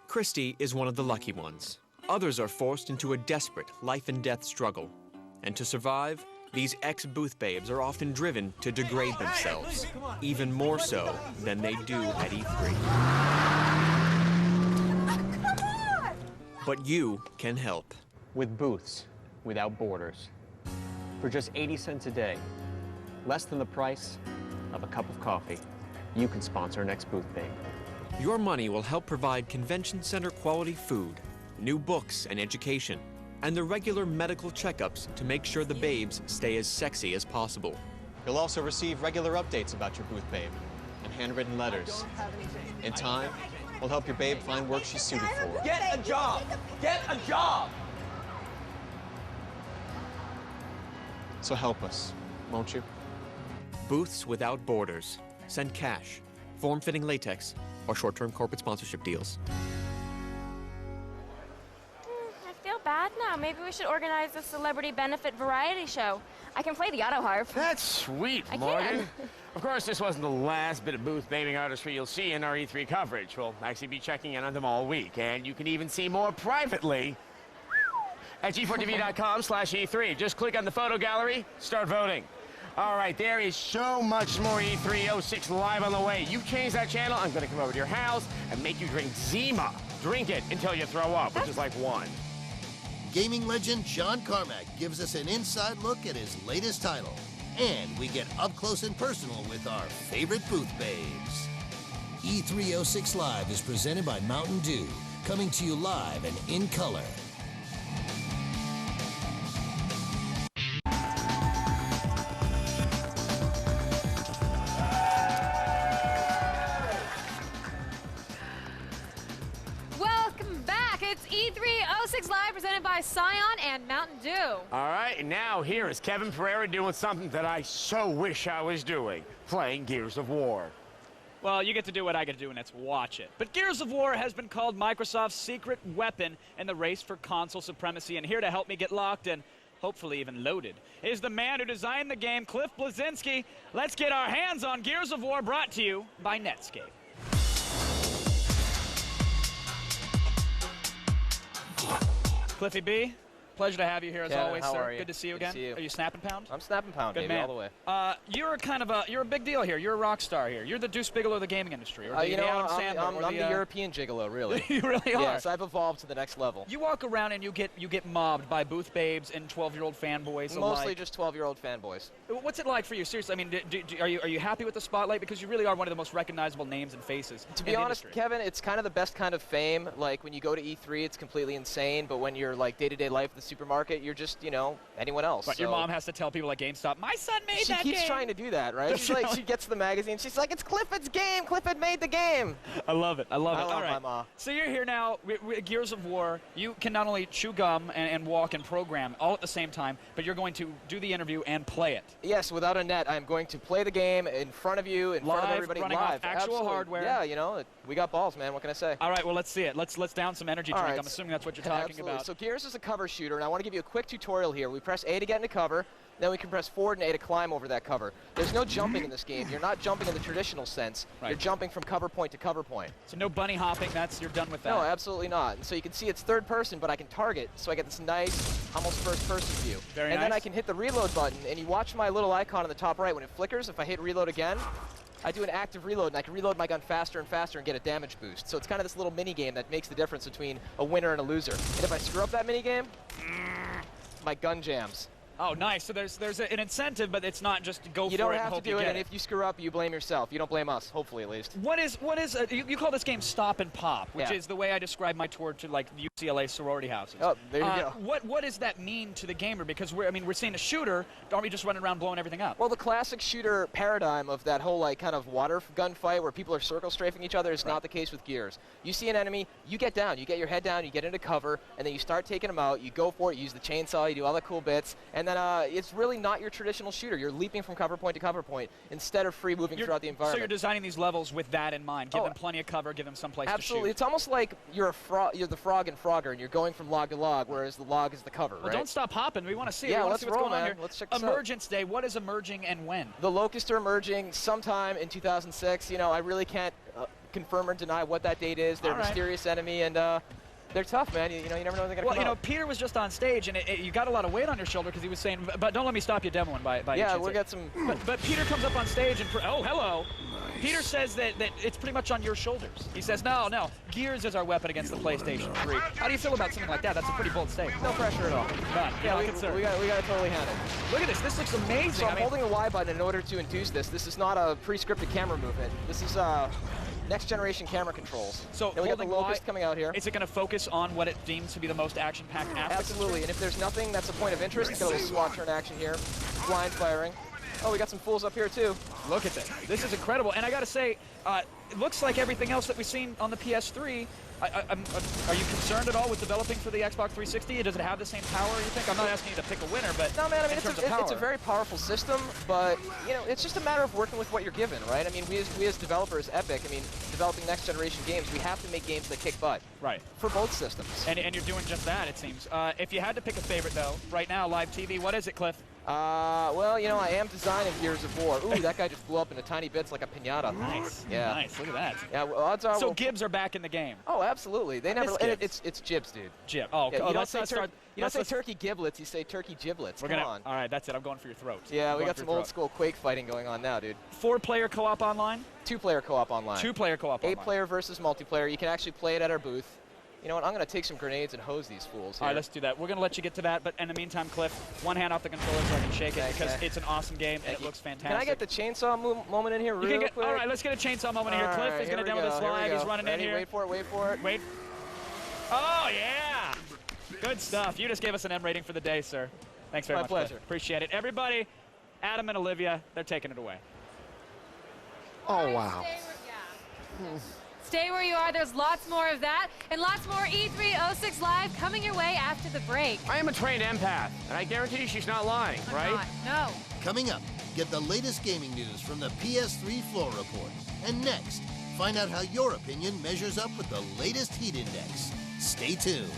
Christy is one of the lucky ones. Others are forced into a desperate life-and-death struggle. And to survive, these ex-booth babes are often driven to degrade themselves, even more so than they do at E3. But you can help. With Booths Without Borders. For just 80 cents a day, less than the price of a cup of coffee, you can sponsor an ex-booth babe. Your money will help provide convention center quality food, new books and education, and the regular medical checkups to make sure the babes stay as sexy as possible. You'll also receive regular updates about your booth babe and handwritten letters. In time, we'll help your babe find work she's suited for. Get a job! Get a job! So help us, won't you? Booths Without Borders. Send cash, form-fitting latex, or short-term corporate sponsorship deals. I feel bad now. Maybe we should organize a celebrity benefit variety show. I can play the auto harp. That's sweet, Morgan. Of course, this wasn't the last bit of booth babing artistry you'll see in our E3 coverage. We'll actually be checking in on them all week, and you can even see more privately at g4tv.com/E3. Just click on the photo gallery, start voting. All right, there is so much more E306 live on the way. You change that channel, I'm going to come over to your house and make you drink Zima. Drink it until you throw up, which is like one. Gaming legend John Carmack gives us an inside look at his latest title. And we get up close and personal with our favorite booth babes. E306 Live is presented by Mountain Dew, coming to you live and in color. Live presented by Scion and Mountain Dew. All right, and now here is Kevin Pereira doing something that I so wish I was doing, playing Gears of War. Well, you get to do what I get to do, and that's watch it. But Gears of War has been called Microsoft's secret weapon in the race for console supremacy, and here to help me get locked and hopefully even loaded is the man who designed the game, Cliff Bleszinski. Let's get our hands on Gears of War, brought to you by Netscape. Cliffy B, pleasure to have you here as Kevin, always, how sir. are you? Good to see you Good to again. see you. Are you snapping pound? I'm snapping pound, Good baby, man. all the way. You're kind of you're a big deal here. You're a rock star here. You're the Deuce Bigelow of the gaming industry, or the, You know, Adam Sandler, I'm or the European gigolo, really. You really are. Yes, I've evolved to the next level. You walk around and you get mobbed by booth babes and 12-year-old fanboys Mostly alike. just 12-year-old fanboys. What's it like for you? Seriously, I mean, are you happy with the spotlight? Because you really are one of the most recognizable names and faces. To be in the honest, industry. Kevin, it's kind of the best kind of fame. Like when you go to E3, it's completely insane. But when you're like day-to-day life at the supermarket, you're just, you know, anyone else. But so. your mom has to tell people at GameStop, my son made She that game. keeps trying to do that, right? She's like, she gets the magazine. She's like, it's Clifford's game. Clifford made the game. I love it. I love it. I love All right. my ma. So you're here now with Gears of War. You can not only chew gum and walk and program all at the same time, but you're going to do the interview and play it. Yes, without a net, I'm going to play the game in front of you, in front of everybody running live. off actual Absolutely. hardware. Yeah, you know, we got balls, man. What can I say? All right, well, let's see it. Let's down some energy All drink. right. I'm assuming that's what you're talking Absolutely. about. So Gears is a cover shooter, and I want to give you a quick tutorial here. We press A to get into cover, then we can press forward and A to climb over that cover. There's no jumping in this game. You're not jumping in the traditional sense. Right. You're jumping from cover point to cover point. So no bunny hopping. You're done with that. No, absolutely not. And so you can see it's third person, but I can target, so I get this nice, almost first person view. Very and nice. then I can hit the reload button, and you watch my little icon on the top right. When it flickers, if I hit reload again, I do an active reload, and I can reload my gun faster and faster and get a damage boost. So it's kind of this little mini game that makes the difference between a winner and a loser. And if I screw up that mini game, my gun jams. Oh, nice. So there's an incentive, but it's not just go for it. You don't and have to hope you do it, get and if you screw up, you blame yourself. You don't blame us, hopefully at least. What is you call this game Stop and Pop, which Yeah. is the way I describe my tour to like UCLA sorority houses. Oh, there you go. What does that mean to the gamer? Because we're seeing a shooter. Aren't we just running around blowing everything up? Well, the classic shooter paradigm of that whole like kind of water gun fight where people are circle strafing each other is not the case with Gears. You see an enemy, you get down, you get your head down, you get into cover, and then you start taking them out. You go for it, you use the chainsaw, you do all the cool bits, and then it's really not your traditional shooter. You're leaping from cover point to cover point instead of free moving throughout the environment. So you're designing these levels with that in mind. Give them plenty of cover. Give them some place Absolutely. to shoot. It's almost like you're the frog in Frogger, and you're going from log to log, whereas the log is the cover, Well, right? don't stop hopping. We want to see it. Yeah, We wanna let's see what's roll, going on man. here. Let's check this out. Emergence Day. What is emerging and when? The Locusts are emerging sometime in 2006. You know, I really can't confirm or deny what that date is. They're a All right. mysterious enemy, and they're tough, man. You know, you never know when they're going to Well, come you know, out. Peter was just on stage, and you got a lot of weight on your shoulder because he was saying, but don't let me stop you demoing by Yeah, chance. we got some... But Peter comes up on stage and, oh, hello. Peter says that it's pretty much on your shoulders. He says, no, Gears is our weapon against the PlayStation 3. How do you feel about something like that? That's a pretty bold statement. No pressure at all. None. Yeah, You're not concerned. we got to totally handle it. Look at this. This looks amazing. So I'm holding the Y button in order to induce this. This is not a pre-scripted camera movement. This is next generation camera controls. So and we got the holding Locust Y, coming out here. Is it going to focus on what it deems to be the most action-packed aspect? Absolutely. And if there's nothing that's a point of interest, got a little SWAT turn action here. Blind firing. Oh, we got some fools up here too. Look at this. This is incredible. And I got to say, it looks like everything else that we've seen on the PS3. Are you concerned at all with developing for the Xbox 360? Does it have the same power, you think? I'm not asking you to pick a winner, but no, man, I mean, in terms of power. it's a very powerful system, but, you know, it's just a matter of working with what you're given, right? I mean, we as developers, Epic, I mean, developing next generation games, we have to make games that kick butt. Right. For both systems. And you're doing just that, it seems. If you had to pick a favorite, though, right now, live TV, what is it, Cliff? Well, you know, I am designing Gears of War. Ooh, that guy just blew up into tiny bits like a piñata. Nice. Yeah. Nice. Look at that. Yeah, well, odds are... So Gibbs are back in the game. Oh, absolutely. They never... Gibbs. It's Jibs, dude. Jib. Oh, yeah, you don't let's say turkey giblets, you say turkey giblets. Come on. All right, that's it. I'm going for your throat. Yeah, we got some old school Quake fighting going on now, dude. 4-player co-op online? 2-player co-op online. 2-player co-op online. 8-player versus multiplayer. You can actually play it at our booth. You know what? I'm going to take some grenades and hose these fools here. All right, let's do that. We're going to let you get to that, but in the meantime, Cliff, one hand off the controller so I can shake it because it's an awesome game and it looks fantastic. Can I get the chainsaw moment in here real quick? All right, let's get a chainsaw moment in here. Cliff is going to demo this live. He's running in here. Wait for it. Wait. Oh, yeah. Good stuff. You just gave us an M rating for the day, sir. Thanks very much. My pleasure. Cliff. Appreciate it. Everybody, Adam and Olivia, they're taking it away. Oh, wow. Stay where you are. There's lots more of that and lots more E306 Live coming your way after the break. I am a trained empath, and I guarantee she's not lying, I'm right? not. No. Coming up, get the latest gaming news from the PS3 Floor Report. And next, find out how your opinion measures up with the latest heat index. Stay tuned.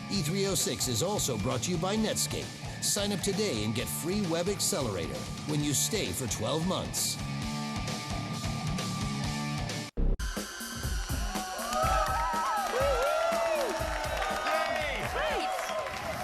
E306 is also brought to you by Netscape. Sign up today and get free Web Accelerator when you stay for 12 months.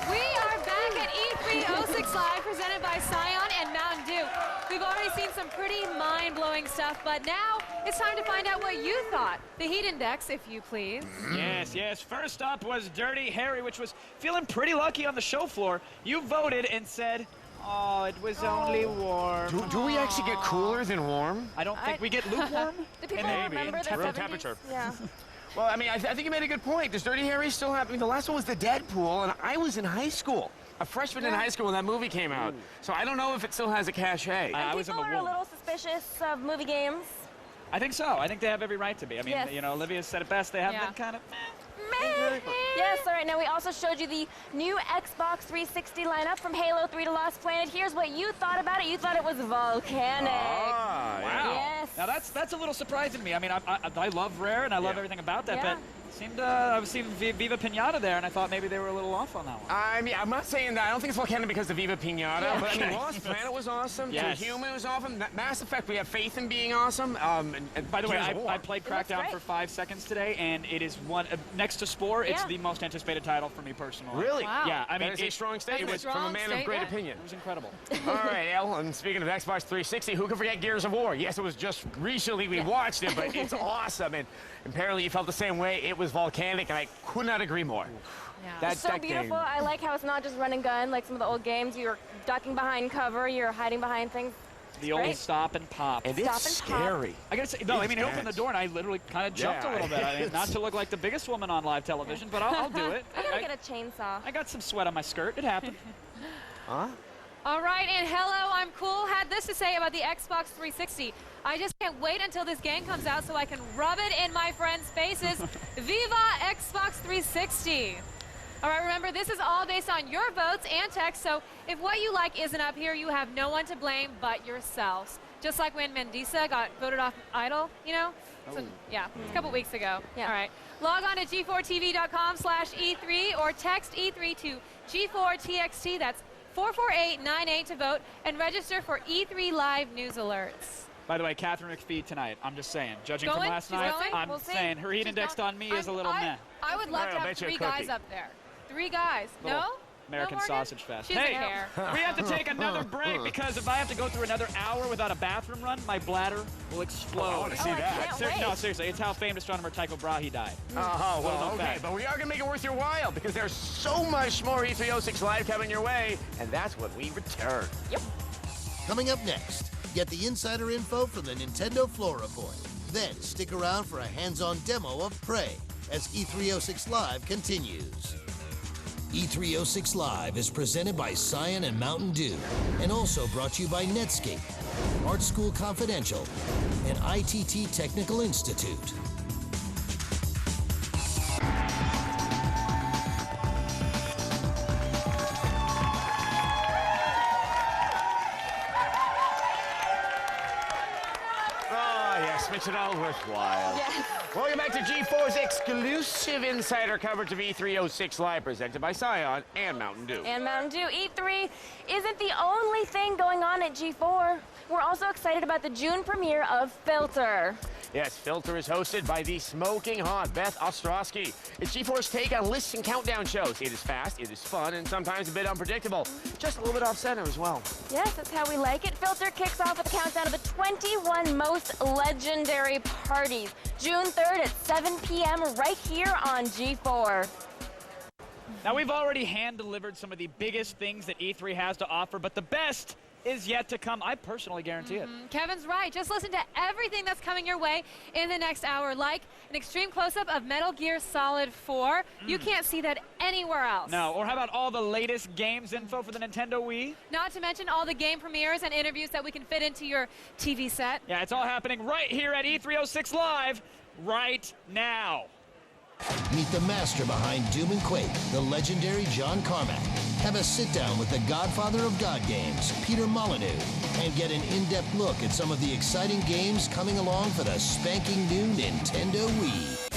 We are back at E306 Live, presented by Scion and Mountain Dew. We've already seen some pretty mind-blowing stuff, but now it's time to find out what you thought. The heat index, if you please. Yes, yes. First up was Dirty Harry, which was feeling pretty lucky on the show floor. You voted and said, oh, it was only warm. Do we actually get cooler than warm? I don't think we get lukewarm. Do people Maybe. remember the Room 70s? temperature. Yeah. Well, I mean, I think you made a good point. Does Dirty Harry still have... I mean, the last one was the Deadpool, and I was in high school. A freshman in high school when that movie came out. So I don't know if it still has a cachet. And people are a little suspicious of movie games. I think so. I think they have every right to be. I mean, Yes. you know, Olivia said it best. They have been kind of... Yes, all right, now we also showed you the new Xbox 360 lineup from Halo 3 to Lost Planet. Here's what you thought about it. You thought it was volcanic. Wow. Yes. Now that's a little surprising to me. I mean, I love Rare and I love everything about that, Yeah. but seemed I was seeing Viva Pinata there, and I thought maybe they were a little off on that one. I mean, I'm not saying that. I don't think it's volcanic because of Viva Pinata, Yeah. but I mean, Okay. Lost Planet was awesome. Yes. Human was awesome. Mass Effect, we have faith in being awesome. And By the way, Gears of War. I played Crackdown for 5 seconds today, and it is one next to Spore. It's Yeah. the most anticipated title for me personally. Really? Wow. Yeah, I mean, That is a strong statement It was from a man of great opinion. It was incredible. All right, El, and speaking of Xbox 360, who can forget Gears of War? Yes, it was just recently we watched it, but it's awesome. And apparently you felt the same way. It was volcanic, and I could not agree more. Yeah. It's so beautiful. I like how it's not just run and gun like some of the old games. You're ducking behind cover, you're hiding behind things. The old Great. stop and pop. And it's scary. I gotta say, no, I mean, it opened the door and I literally kind of jumped a Yeah, little bit. I mean, it's- not to look like the biggest woman on live television, but I'll do it. I'm gonna get a chainsaw. I got some sweat on my skirt. It happened. Huh? All right, and Hello, I'm Cool had this to say about the Xbox 360. I just can't wait until this game comes out so I can rub it in my friends' faces. Viva Xbox 360. All right, remember, this is all based on your votes and text, so if what you like isn't up here, you have no one to blame but yourselves. Just like when Mendisa got voted off Idol, you know? So, yeah, it's a couple weeks ago. All right. Log on to g4tv.com/E3 or text E3 to G4TXT. That's 44898 to vote and register for E3 Live news alerts. By the way, Catherine McPhee tonight, I'm just saying, judging Going? from last She's night, going? I'm We'll see. saying her heat index on me is a little meh. I would love to I'll have bet you a 3 guys cookie. up there. 3 guys. Little No? American No, Morgan? Sausage Fest. She doesn't Hey, care. we have to take another break because if I have to go through another hour without a bathroom run, my bladder will explode. Oh, I wanna see that. No, seriously, it's how famed astronomer Tycho Brahe died. Oh, well, Little okay, fact. but we are going to make it worth your while because there's so much more E306 Live coming your way, and that's when we return. Yep. Coming up next, get the insider info from the Nintendo Floor Report. Then stick around for a hands-on demo of Prey as E306 Live continues. E306 Live is presented by Scion and Mountain Dew and also brought to you by Netscape, Art School Confidential, and ITT Technical Institute. Oh, yes, makes it all worthwhile. Yes. Welcome back to G4's exclusive insider coverage of E306 Live, presented by Scion and Mountain Dew. And Mountain Dew. E3 isn't the only thing going on at G4. We're also excited about the June premiere of Filter. Yes, Filter is hosted by the smoking hot Beth Ostrowski. It's G4's take on lists and countdown shows. It is fast, it is fun, and sometimes a bit unpredictable. Just a little bit off-center as well. Yes, that's how we like it. Filter kicks off with a countdown of the 21 most legendary parties. June 3rd at 7 p.m. right here on G4. Now, we've already hand-delivered some of the biggest things that E3 has to offer, but the best is yet to come. I personally guarantee it. Kevin's right. Just listen to everything that's coming your way in the next hour, like an extreme close-up of Metal Gear Solid 4. You can't see that anywhere else. No, or how about all the latest games info for the Nintendo Wii? Not to mention all the game premieres and interviews that we can fit into your TV set. Yeah, it's all happening right here at E306 Live. right now. Meet the master behind Doom and Quake, the legendary John Carmack. Have a sit-down with the godfather of God games, Peter Molyneux, and get an in-depth look at some of the exciting games coming along for the spanking new Nintendo Wii.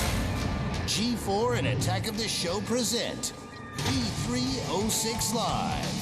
G4 and Attack of the Show present E306 Live.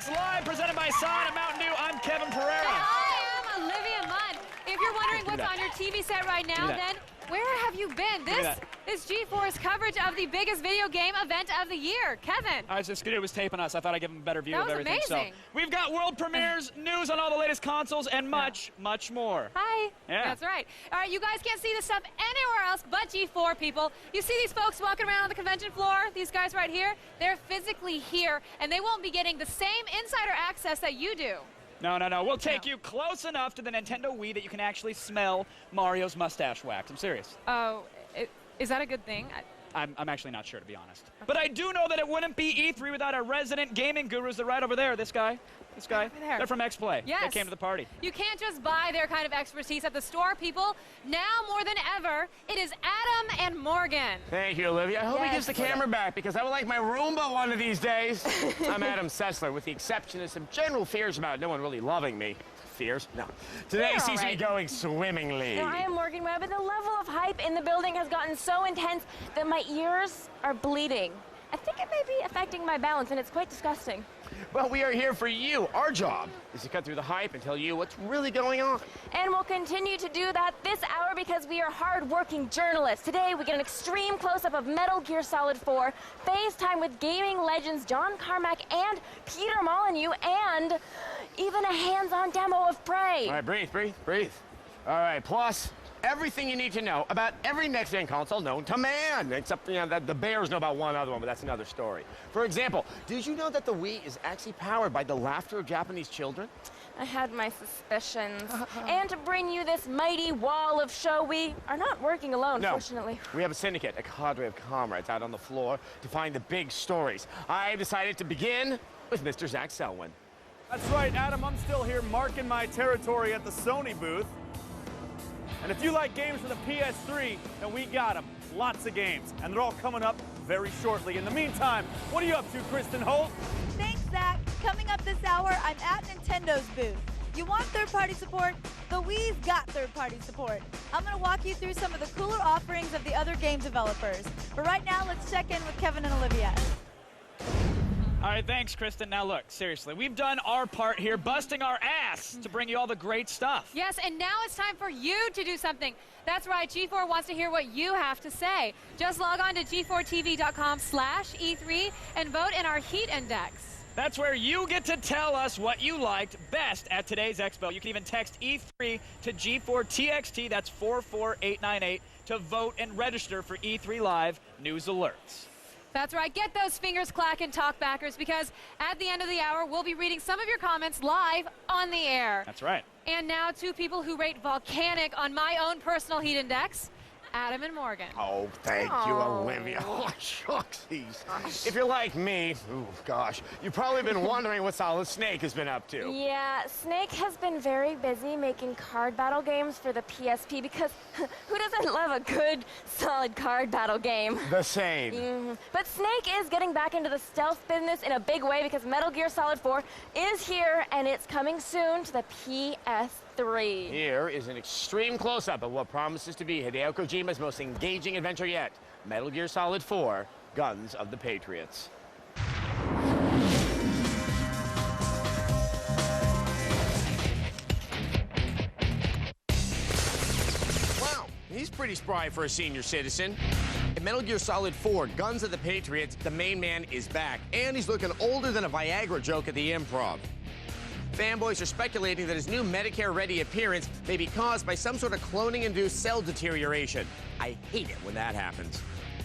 Live, presented by Side and Mountain Dew. I'm Kevin Pereira. And I am Olivia Munn. If you're wondering what's on your TV set right now, then where have you been? This G4's coverage of the biggest video game event of the year. Kevin. I was just kidding. It was taping us. I thought I'd give them a better view of everything. Amazing. So we've got world premieres, news on all the latest consoles, and much more. Hi. Yeah. That's right. All right, you guys can't see this stuff anywhere else but G4, people. You see these folks walking around on the convention floor? These guys right here? They're physically here, and they won't be getting the same insider access that you do. No. We'll take you close enough to the Nintendo Wii that you can actually smell Mario's mustache wax. I'm serious. Oh, is that a good thing? I'm actually not sure, to be honest. But I do know that it wouldn't be E3 without our resident gaming gurus. They're right over there. This guy. Over there. They're from X-Play. Yes. They came to the party. You can't just buy their kind of expertise at the store, people. Now more than ever, it is Adam and Morgan. Thank you, Olivia. I hope he gives the camera back because I would like my Roomba one of these days. I'm Adam Sessler, with the exception of some general fears about no one really loving me. Fears? No. Today seems to be going swimmingly. I am Morgan Webb, and the level of hype in the building has gotten so intense that my ears are bleeding. I think it may be affecting my balance, and it's quite disgusting. Well, we are here for you. Our job is to cut through the hype and tell you what's really going on. And we'll continue to do that this hour because we are hard-working journalists. Today, we get an extreme close-up of Metal Gear Solid 4, FaceTime with gaming legends John Carmack and Peter Molyneux, and even a hands-on demo of Prey. All right, breathe. All right, plus everything you need to know about every next-gen console known to man, except that the Bears know about one other one, but that's another story. For example, did you know that the Wii is actually powered by the laughter of Japanese children? I had my suspicions. And to bring you this mighty wall of show, we are not working alone, fortunately. We have a syndicate, a cadre of comrades out on the floor to find the big stories. I decided to begin with Mr. Zach Selwyn. That's right, Adam. I'm still here marking my territory at the Sony booth. And if you like games for the PS3, then we got them. Lots of games. And they're all coming up very shortly. In the meantime, what are you up to, Kristen Holt? Thanks, Zach. Coming up this hour, I'm at Nintendo's booth. You want third-party support? The Wii's got third-party support. I'm going to walk you through some of the cooler offerings of the other game developers. But right now, let's check in with Kevin and Olivia. All right, thanks, Kristen. Now, look, seriously, we've done our part here, busting our ass to bring you all the great stuff. Yes, and now it's time for you to do something. That's right, G4 wants to hear what you have to say. Just log on to g4tv.com/E3 and vote in our Heat Index. That's where you get to tell us what you liked best at today's Expo. You can even text E3 to G4TXT, that's 44898, to vote and register for E3 Live News Alerts. That's right. Get those fingers clacking, talkbackers, because at the end of the hour, we'll be reading some of your comments live on the air. That's right. And now, two people who rate volcanic on my own personal Heat Index, Adam and Morgan. Oh, thank you, Olivia. Oh, shucksies. If you're like me, you've probably been wondering what Solid Snake has been up to. Yeah, Snake has been very busy making card battle games for the PSP because who doesn't love a good, solid card battle game? The same. But Snake is getting back into the stealth business in a big way because Metal Gear Solid 4 is here and it's coming soon to the PS3. Here is an extreme close-up of what promises to be Hideo Kojima's most engaging adventure yet, Metal Gear Solid 4, Guns of the Patriots. Wow, he's pretty spry for a senior citizen. In Metal Gear Solid 4, Guns of the Patriots, the main man is back, and he's looking older than a Viagra joke at the Improv. Fanboys are speculating that his new Medicare-ready appearance may be caused by some sort of cloning-induced cell deterioration. I hate it when that happens.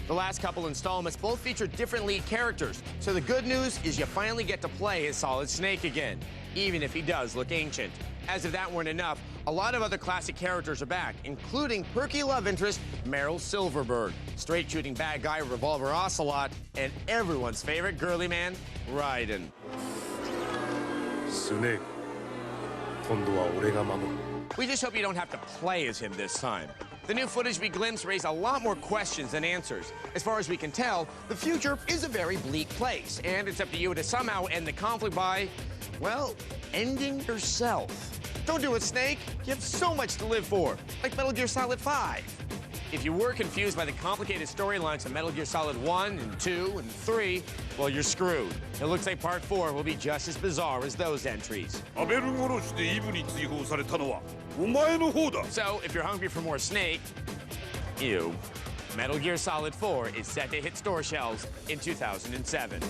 The last couple installments both feature different lead characters, so the good news is you finally get to play as Solid Snake again, even if he does look ancient. As if that weren't enough, a lot of other classic characters are back, including perky love interest Meryl Silverberg, straight-shooting bad guy Revolver Ocelot, and everyone's favorite girly man, Raiden. Snake, 今度は俺が守る。 We just hope you don't have to play as him this time. The new footage we glimpsed raised a lot more questions than answers. As far as we can tell, the future is a very bleak place, and it's up to you to somehow end the conflict by, well, ending yourself. Don't do it, Snake. You have so much to live for, like Metal Gear Solid 5. If you were confused by the complicated storylines of Metal Gear Solid 1 and 2 and 3, well, you're screwed. It looks like Part 4 will be just as bizarre as those entries. So, if you're hungry for more Snake, ew, Metal Gear Solid 4 is set to hit store shelves in 2007.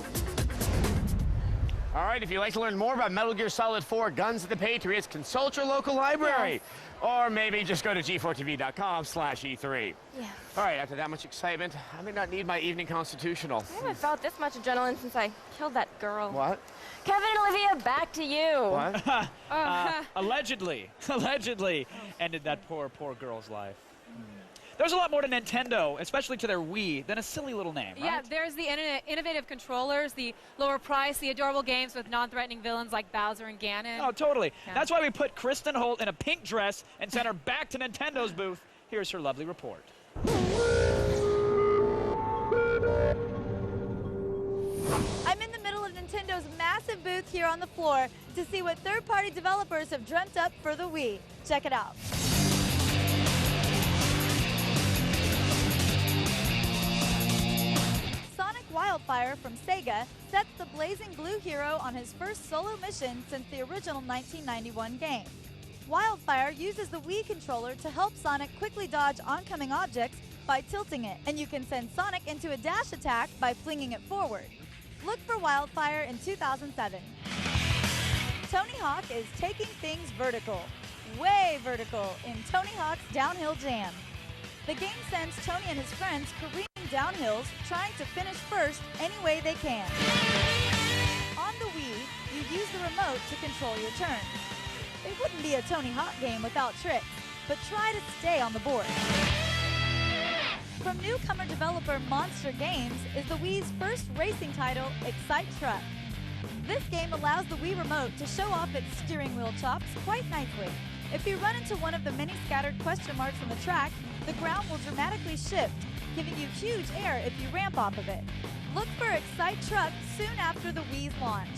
All right, if you'd like to learn more about Metal Gear Solid 4 Guns of the Patriots, consult your local library. Yes. Or maybe just go to g4tv.com/E3. Yeah. All right, after that much excitement, I may not need my evening constitutional. I haven't felt this much adrenaline since I killed that girl. What? Kevin and Olivia, back to you. What? Allegedly ended that poor girl's life. There's a lot more to Nintendo, especially to their Wii, than a silly little name, right? Yeah, there's the innovative controllers, the lower price, the adorable games with non-threatening villains like Bowser and Ganon. Oh, totally. Yeah. That's why we put Kristen Holt in a pink dress and sent her back to Nintendo's booth. Here's her lovely report. I'm in the middle of Nintendo's massive booth here on the floor to see what third-party developers have dreamt up for the Wii. Check it out. Sonic Wildfire from Sega sets the blazing blue hero on his first solo mission since the original 1991 game. Wildfire uses the Wii controller to help Sonic quickly dodge oncoming objects by tilting it, and you can send Sonic into a dash attack by flinging it forward. Look for Wildfire in 2007. Tony Hawk is taking things vertical, way vertical, in Tony Hawk's Downhill Jam. The game sends Tony and his friends careening downhills, trying to finish first any way they can. On the Wii, you use the remote to control your turn. It wouldn't be a Tony Hawk game without tricks, but try to stay on the board. From newcomer developer Monster Games is the Wii's first racing title, Excite Truck. This game allows the Wii remote to show off its steering wheel chops quite nicely. If you run into one of the many scattered question marks on the track, the ground will dramatically shift, giving you huge air if you ramp off of it. Look for Excite Truck soon after the Wii's launch.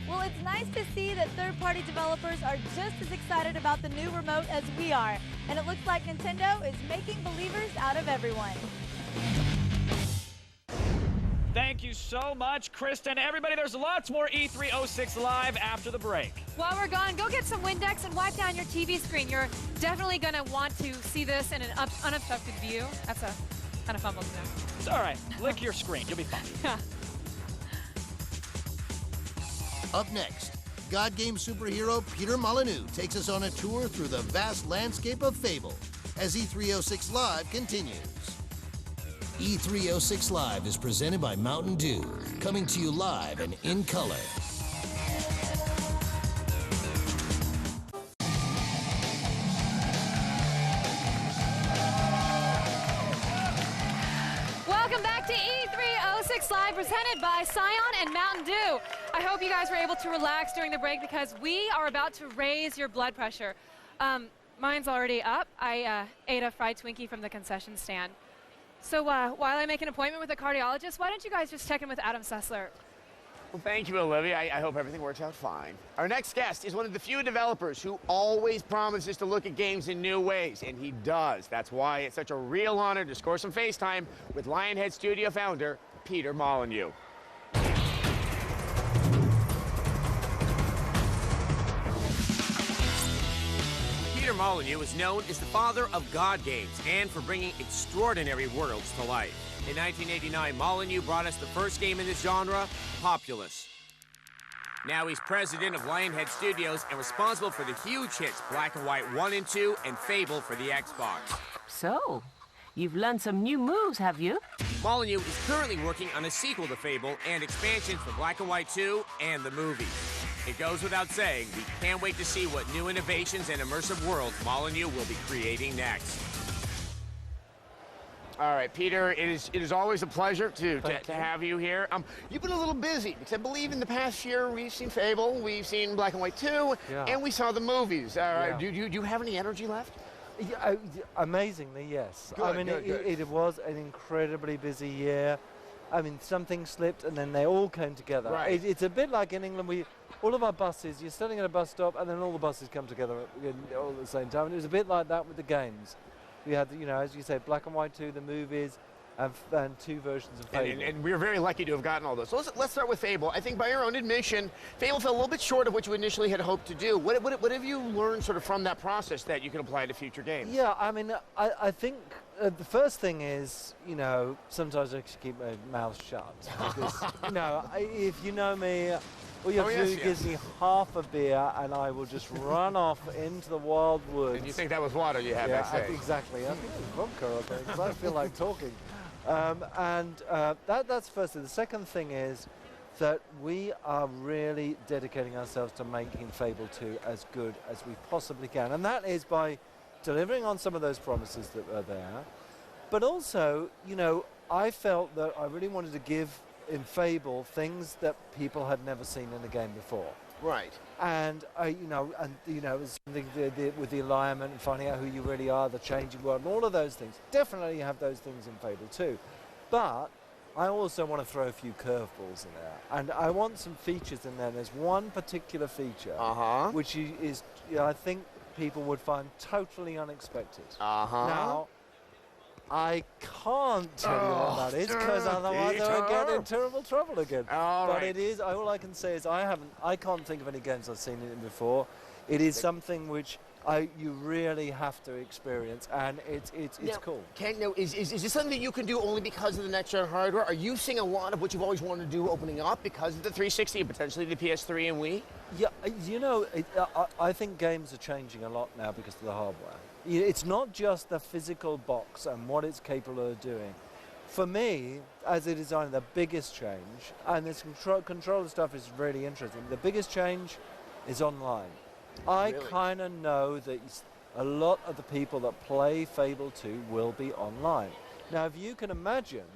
Well, it's nice to see that third-party developers are just as excited about the new remote as we are, and it looks like Nintendo is making believers out of everyone. Thank you so much, Kristen. Everybody, there's lots more E306 Live after the break. While we're gone, go get some Windex and wipe down your TV screen. You're definitely going to want to see this in an unobstructed view. That's a kind of fumble to know. It's all right. Lick your screen. You'll be fine. Up next, God Game superhero Peter Molyneux takes us on a tour through the vast landscape of Fable as E306 Live continues. E306 Live is presented by Mountain Dew, coming to you live and in color. Welcome back to E306 Live, presented by Scion and Mountain Dew. I hope you guys were able to relax during the break because we are about to raise your blood pressure. Mine's already up. I ate a fried Twinkie from the concession stand. So while I make an appointment with a cardiologist, why don't you guys just check in with Adam Sessler? Well, thank you, Olivia. I hope everything works out fine. Our next guest is one of the few developers who always promises to look at games in new ways, and he does. That's why it's such a real honor to score some FaceTime with Lionhead Studio founder Peter Molyneux. Peter Molyneux is known as the father of God games and for bringing extraordinary worlds to life. In 1989, Molyneux brought us the first game in this genre, Populous. Now he's president of Lionhead Studios and responsible for the huge hits Black and White 1 and 2 and Fable for the Xbox. So, You've learned some new moves, have you? Molyneux is currently working on a sequel to Fable and expansions for Black and White 2 and the movie. It goes without saying, we can't wait to see what new innovations and immersive worlds Molyneux will be creating next. All right, Peter, it is always a pleasure to have you here. You've been a little busy, because I believe in the past year we've seen Fable, we've seen Black and White 2, and we saw the movies. Do you have any energy left? Yeah, amazingly, yes. Good, I mean, good. It was an incredibly busy year. I mean, some things slipped and then they all came together. Right. It's a bit like in England, all of our buses, you're standing at a bus stop and then all the buses come together all at the same time. And it was a bit like that with the games. We had, you know, as you said, Black and White 2, the movies, and 2 versions of Fable. And we're very lucky to have gotten all those. So let's start with Fable. I think by your own admission, Fable fell a little bit short of what you initially had hoped to do. What have you learned sort of from that process that you can apply to future games? Yeah, I mean, I think the first thing is, you know, sometimes I should keep my mouth shut. Because, you know, if you know me, all you have to do is give me half a beer and I will just run off into the wild woods. And you think that was water you had backstage? Exactly. I think it was vodka, I think, because I feel like talking. That's the first thing. The second thing is that we are really dedicating ourselves to making Fable 2 as good as we possibly can. And that is by delivering on some of those promises that are there. But also, you know, I felt that I really wanted to give in Fable things that people had never seen in a game before. Right. And it was something with the alignment and finding out who you really are, the changing world, and all of those things. Definitely have those things in Fable 2. But I also want to throw a few curveballs in there. And I want some features in there. There's one particular feature, which is, I think people would find totally unexpected. Now, I can't tell you what that is, because otherwise I would get in terrible trouble again. But it is, all I can say is I can't think of any games I've seen it in before. It is something which you really have to experience, and it's cool. Is this something that you can do only because of the next-gen hardware? Are you seeing a lot of what you've always wanted to do opening up because of the 360 and potentially the PS3 and Wii? Yeah, you know, I think games are changing a lot now because of the hardware. It's not just the physical box and what it's capable of doing. For me, as a designer, the biggest change, and this controller stuff is really interesting, the biggest change is online. I kind of know that a lot of the people that play Fable 2 will be online. Now, if you can imagine,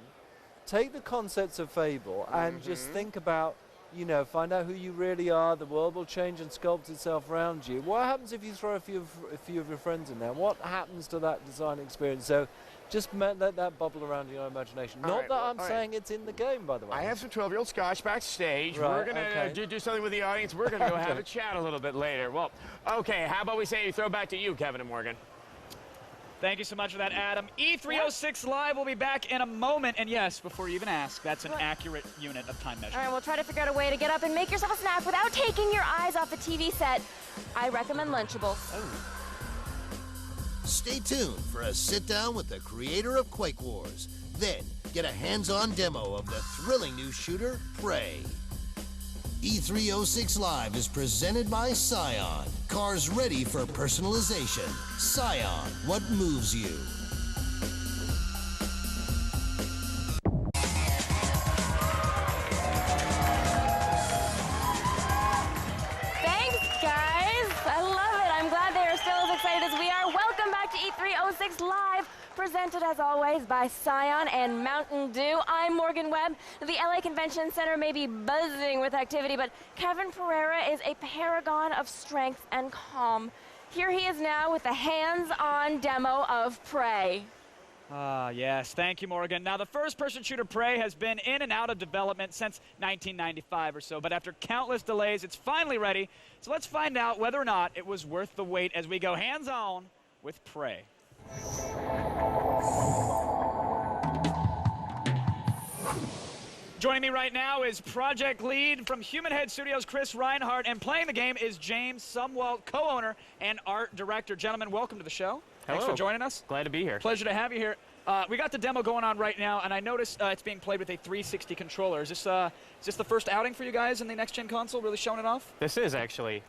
take the concepts of Fable and just think about, you know, find out who you really are, the world will change and sculpt itself around you. What happens if you throw a few of your friends in there? What happens to that design experience? So just let that bubble around your imagination. Not that I'm saying it's in the game, by the way. I have some 12-year-old scotch backstage. Right, we're going to do something with the audience. We're going to go have a chat a little bit later. Well, okay, how about we say throw back to you, Kevin and Morgan. Thank you so much for that, Adam. E306 Live will be back in a moment. And yes, before you even ask, that's an accurate unit of time measurement. All right, we'll try to figure out a way to get up and make yourself a snack without taking your eyes off the TV set. I recommend Lunchables. Stay tuned for a sit-down with the creator of Quake Wars. Then, get a hands-on demo of the thrilling new shooter, Prey. E306 Live is presented by Scion. Cars ready for personalization. Scion, what moves you? Thanks, guys. I love it. I'm glad they are still as excited as we are. Welcome back to E306 Live, presented as always by Scion and Mountain Dew. I'm Morgan Webb. The LA Convention Center may be buzzing with activity, but Kevin Pereira is a paragon of strength and calm. Here he is now with a hands-on demo of Prey. Yes, thank you, Morgan. Now, the first-person shooter Prey has been in and out of development since 1995 or so, but after countless delays, it's finally ready. So let's find out whether or not it was worth the wait as we go hands-on with Prey. Joining me right now is project lead from Human Head Studios, Chris Reinhardt, and playing the game is James Sumwalt, co-owner and art director. Gentlemen, welcome to the show. Hello. Thanks for joining us. Glad to be here. Pleasure to have you here. We got the demo going on right now, and I noticed it's being played with a 360 controller. Is this the first outing for you guys in the next-gen console, really showing it off? This is, actually.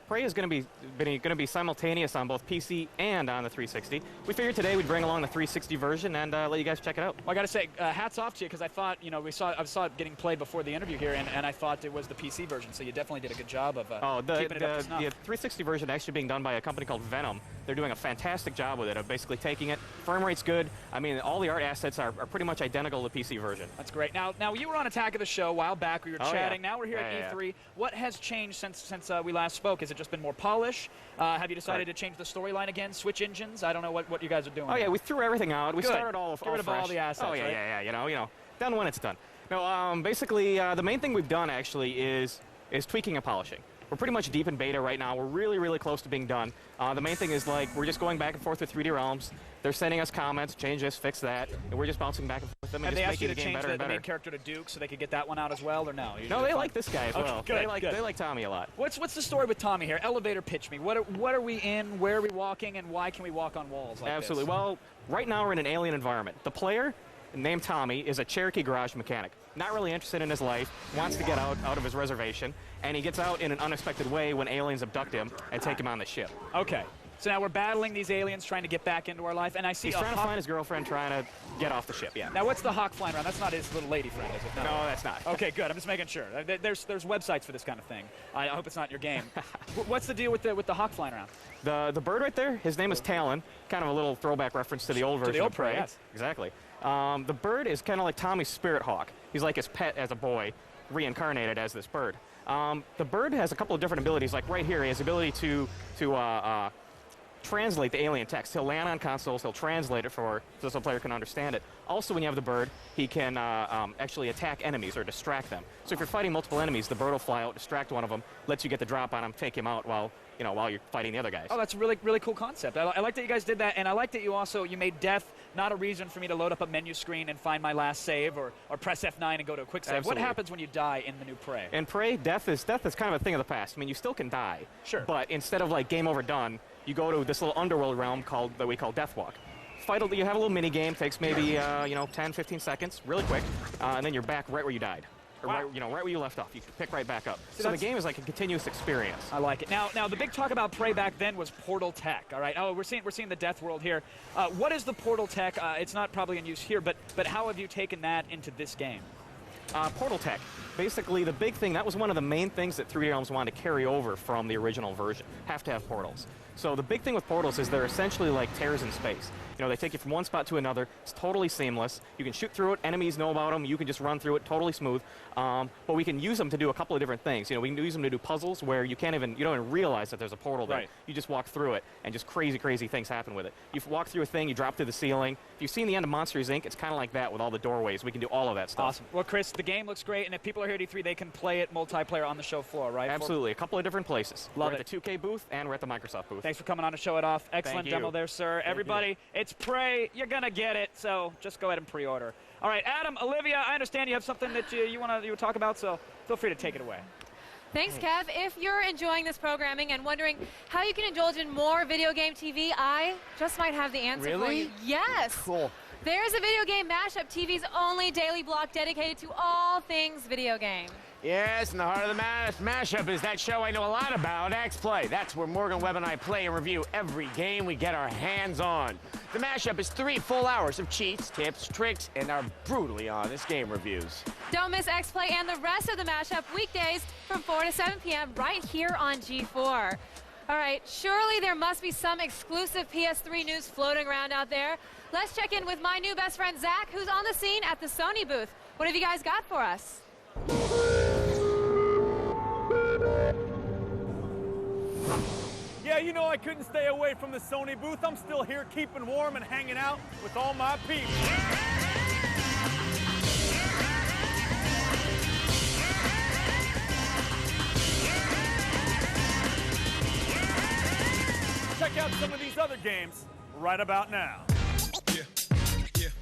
Prey is going to be simultaneous on both PC and on the 360. We figured today we'd bring along the 360 version and let you guys check it out. Well, I got to say, hats off to you, because I thought, you know, I saw it getting played before the interview here, and I thought it was the PC version. So you definitely did a good job of keeping it up to snuff. The 360 version actually being done by a company called Venom. They're doing a fantastic job with it of basically taking it. Frame rate's good. I mean, all the art assets are pretty much identical to the PC version. That's great. Now you were on Attack of the Show a while back. We were chatting. Yeah. Now we're here at E3. What has changed since we last spoke? Has it just been more polish? Have you decided to change the storyline again? Switch engines? I don't know what you guys are doing. Oh yeah, we threw everything out. We started all Get rid of all the assets. Oh yeah, right? yeah. You know, done when it's done. No, basically the main thing we've done actually is tweaking and polishing. We're pretty much deep in beta right now. We're really, really close to being done. The main thing is, like, we're just going back and forth with 3D Realms. They're sending us comments, change this, fix that, and we're just bouncing back and forth with them and just making the game better and better. Have they asked you to change the main character to Duke so they could get that one out as well, or no? No, they like this guy as well. Good, they like Tommy a lot. What's the story with Tommy here? Elevator pitch me. What are we in? Where are we walking? And why can we walk on walls like Absolutely. this? Well, right now we're in an alien environment. The player, named Tommy, is a Cherokee garage mechanic. Not really interested in his life, wants to get out of his reservation, and he gets out in an unexpected way when aliens abduct him and take him on the ship. Okay. So now we're battling these aliens, trying to get back into our life, and I see he's trying to find his girlfriend, trying to get off the ship, yeah. Now, what's the hawk flying around? That's not his little lady friend, is it? No, that's not. Okay, good. I'm just making sure. There's websites for this kind of thing. I hope it's not your game. What's the deal with the hawk flying around? The bird right there, his name is Talon, kind of a little throwback reference to the old version of Prey. Yes. Exactly. The bird is kind of like Tommy's spirit hawk. He's like his pet as a boy, reincarnated as this bird. The bird has a couple of different abilities. Like right here, he has the ability to translate the alien text. He'll land on consoles, he'll translate it so the player can understand it. Also, when you have the bird, he can actually attack enemies or distract them. So if you're fighting multiple enemies, the bird will fly out, distract one of them, lets you get the drop on him, take him out while you're fighting the other guys. Oh, that's a really, really cool concept. I like that you guys did that, and I like that you made death not a reason for me to load up a menu screen and find my last save or press F9 and go to a quick save. Absolutely. What happens when you die in the new Prey? In Prey, death is kind of a thing of the past. I mean, you still can die. Sure. But instead of like game over done, you go to this little underworld realm that we call Deathwalk. You have a little mini game, takes maybe 10, 15 seconds, really quick, and then you're back right where you died. Or wow. right where you left off. You can pick right back up. So the game is like a continuous experience. I like it. Now the big talk about Prey back then was Portal tech. All right. Oh, we're seeing the Death World here. What is the Portal tech? It's not probably in use here, but how have you taken that into this game? Portal tech. Basically, the big thing, that was one of the main things that 3D Realms wanted to carry over from the original version. Have to have portals. So the big thing with portals is they're essentially like tears in space. They take you from one spot to another. It's totally seamless. You can shoot through it. Enemies know about them. You can just run through it totally smooth. But we can use them to do a couple of different things. We can use them to do puzzles where you don't even realize that there's a portal there. Right. You just walk through it, and just crazy, crazy things happen with it. You walk through a thing, you drop through the ceiling. If you've seen the end of Monsters, Inc., it's kind of like that with all the doorways. We can do all of that stuff. Awesome. Well, Chris, the game looks great, and if people are here at E3, they can play it multiplayer on the show floor, right? Absolutely. A couple of different places. Love we're it. At the 2K booth, and we're at the Microsoft booth. Thanks for coming on to show it off. Excellent demo there, sir. Everybody, it's Prey. You're going to get it, so just go ahead and pre-order. All right, Adam, Olivia, I understand you have something that you want to talk about, so feel free to take it away. Thanks, Kev. If you're enjoying this programming and wondering how you can indulge in more video game TV, I just might have the answer for you. Yes. Cool. There's a Video Game Mashup, TV's only daily block dedicated to all things video game. Yes, in the heart of the mashup is that show I know a lot about, X-Play. That's where Morgan Webb and I play and review every game we get our hands on. The mashup is 3 full hours of cheats, tips, tricks, and our brutally honest game reviews. Don't miss X-Play and the rest of the mashup weekdays from 4 to 7 p.m. right here on G4. All right, surely there must be some exclusive PS3 news floating around out there. Let's check in with my new best friend, Zach, who's on the scene at the Sony booth. What have you guys got for us? Yeah, I couldn't stay away from the Sony booth. I'm still here keeping warm and hanging out with all my people. Check out some of these other games right about now.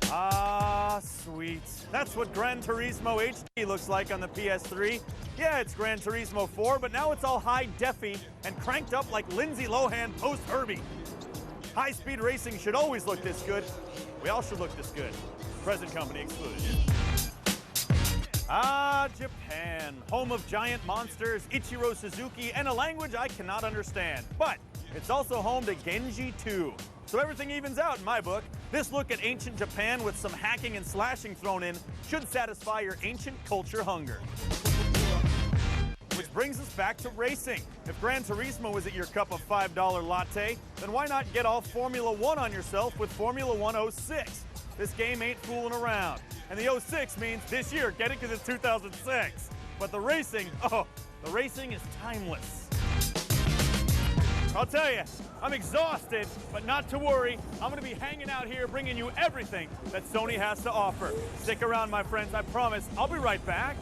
Ah, sweet. That's what Gran Turismo HD looks like on the PS3. Yeah, it's Gran Turismo 4, but now it's all high-defy and cranked up like Lindsay Lohan post-Herbie. High-speed racing should always look this good. We all should look this good. Present company excluded. Ah, Japan, home of giant monsters, Ichiro Suzuki, and a language I cannot understand. But it's also home to Genji 2. So everything evens out in my book. This look at ancient Japan with some hacking and slashing thrown in should satisfy your ancient culture hunger. Which brings us back to racing. If Gran Turismo isn't your cup of $5 latte, then why not get all Formula One on yourself with Formula One 06? This game ain't fooling around. And the 06 means this year, get it because it's 2006. But the racing, the racing is timeless. I'll tell you, I'm exhausted, but not to worry. I'm going to be hanging out here bringing you everything that Sony has to offer. Stick around, my friends. I promise I'll be right back.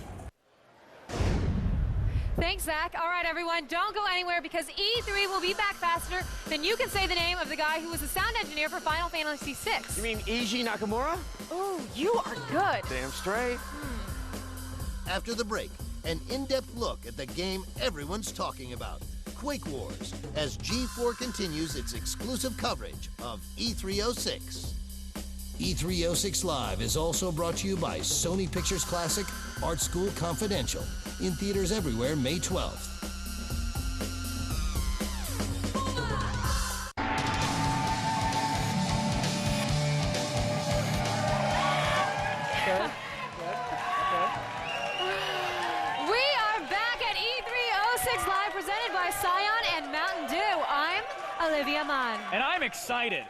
Thanks, Zach. All right, everyone, don't go anywhere because E3 will be back faster than you can say the name of the guy who was the sound engineer for Final Fantasy VI. You mean Eiji Nakamura? Ooh, you are good. Damn straight. After the break, an in-depth look at the game everyone's talking about, Quake Wars, as G4 continues its exclusive coverage of E306. E306 Live is also brought to you by Sony Pictures Classic, Art School Confidential, in theaters everywhere May 12th. We are back at E306 Live, presented by Scion and Mountain Dew. I'm Olivia Munn. And I'm excited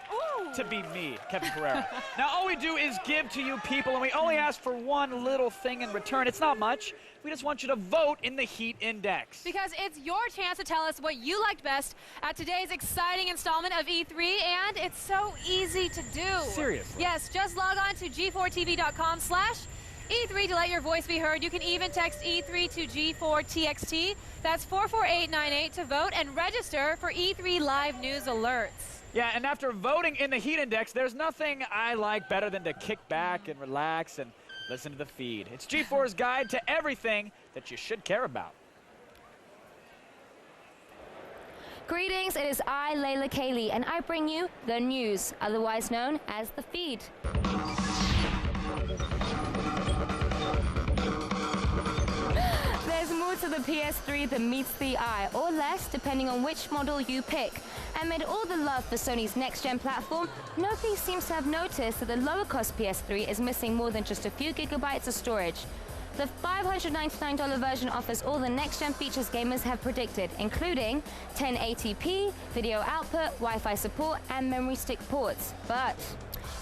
to be me, Kevin Pereira. Now, all we do is give to you people, and we only ask for one little thing in return. It's not much. We just want you to vote in the Heat Index. Because it's your chance to tell us what you liked best at today's exciting installment of E3, and it's so easy to do. Seriously? Yes, just log on to g4tv.com/E3 to let your voice be heard. You can even text E3 to G4TXT. That's 44898 to vote and register for E3 Live News alerts. Yeah, and after voting in the Heat Index, there's nothing I like better than to kick back and relax and listen to the feed. It's G4's guide to everything that you should care about. Greetings, it is I, Layla Kaylee, and I bring you the news, otherwise known as the feed. There's more to the PS3 than meets the eye, or less, depending on which model you pick. Amid all the love for Sony's next-gen platform, nobody seems to have noticed that the lower-cost PS3 is missing more than just a few gigabytes of storage. The $599 version offers all the next-gen features gamers have predicted, including 1080p, video output, Wi-Fi support, and memory stick ports. But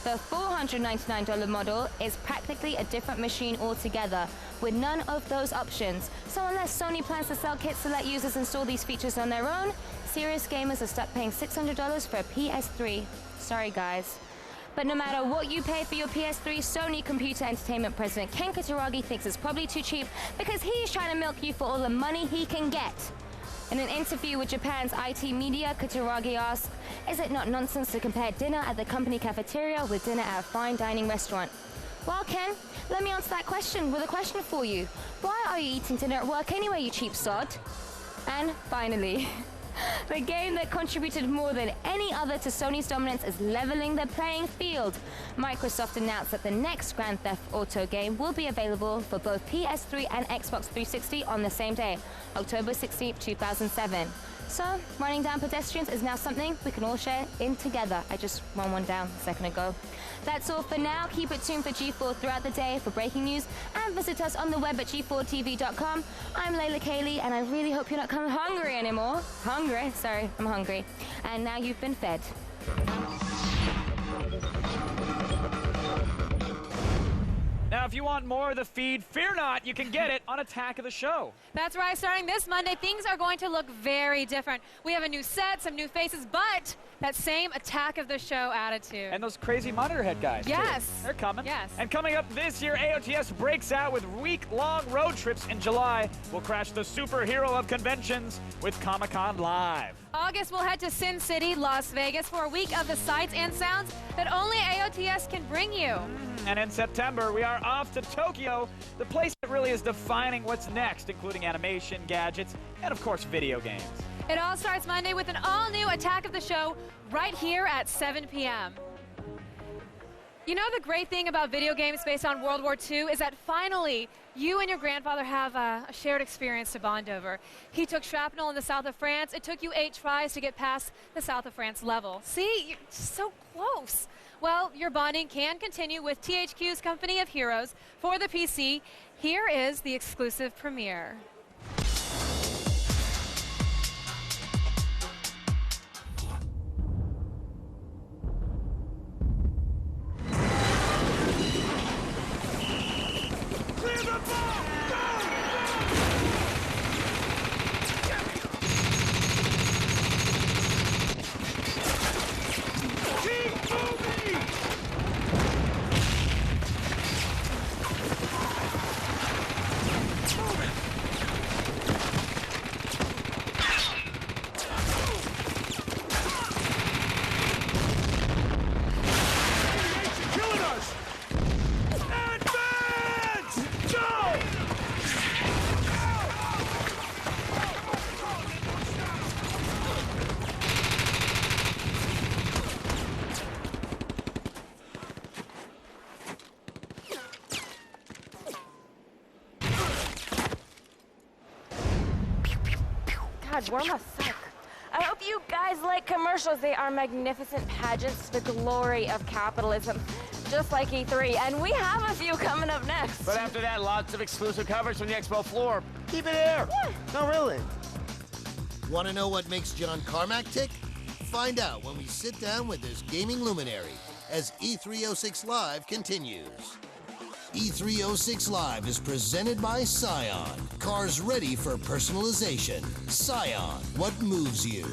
the $499 model is practically a different machine altogether, with none of those options. So unless Sony plans to sell kits to let users install these features on their own, serious gamers are stuck paying $600 for a PS3. Sorry, guys. But no matter what you pay for your PS3, Sony Computer Entertainment President Ken Kutaragi thinks it's probably too cheap because he's trying to milk you for all the money he can get. In an interview with Japan's IT media, Kutaragi asked, "Is it not nonsense to compare dinner at the company cafeteria with dinner at a fine dining restaurant?" Well, Ken, let me answer that question with a question for you. Why are you eating dinner at work anyway, you cheap sod? And finally, the game that contributed more than any other to Sony's dominance is leveling the playing field. Microsoft announced that the next Grand Theft Auto game will be available for both PS3 and Xbox 360 on the same day, October 16, 2007. So, running down pedestrians is now something we can all share in together. I just ran one down a second ago. That's all for now. Keep it tuned for G4 throughout the day for breaking news, and visit us on the web at g4tv.com. I'm Layla Kaylee, and I really hope you're not coming hungry anymore. Hungry? Sorry, I'm hungry. And now you've been fed. Now, if you want more of the feed, fear not, you can get it on Attack of the Show. That's right, starting this Monday, things are going to look very different. We have a new set, some new faces, but that same Attack of the Show attitude. And those crazy monitor head guys, yes, too. They're coming. Yes. And coming up this year, AOTS breaks out with week-long road trips in July. We'll crash the superhero of conventions with Comic-Con Live. August, we'll head to Sin City, Las Vegas for a week of the sights and sounds that only AOTS can bring you. And in September, we are off to Tokyo, the place that really is defining what's next, including animation, gadgets, and of course, video games. It all starts Monday with an all-new Attack of the Show right here at 7 p.m. You know, the great thing about video games based on World War II is that finally you and your grandfather have a shared experience to bond over. He took shrapnel in the south of France. It took you 8 tries to get past the south of France level. See, you're so close. Well, your bonding can continue with THQ's Company of Heroes for the PC. Here is the exclusive premiere. God, we're almost sick. I hope you guys like commercials. They are magnificent pageants to the glory of capitalism, just like E3. And we have a few coming up next. But after that, lots of exclusive coverage from the expo floor. Keep it here. Yeah. No, really. Want to know what makes John Carmack tick? Find out when we sit down with this gaming luminary as E306 Live continues. E306 Live is presented by Scion. Cars ready for personalization. Scion, what moves you?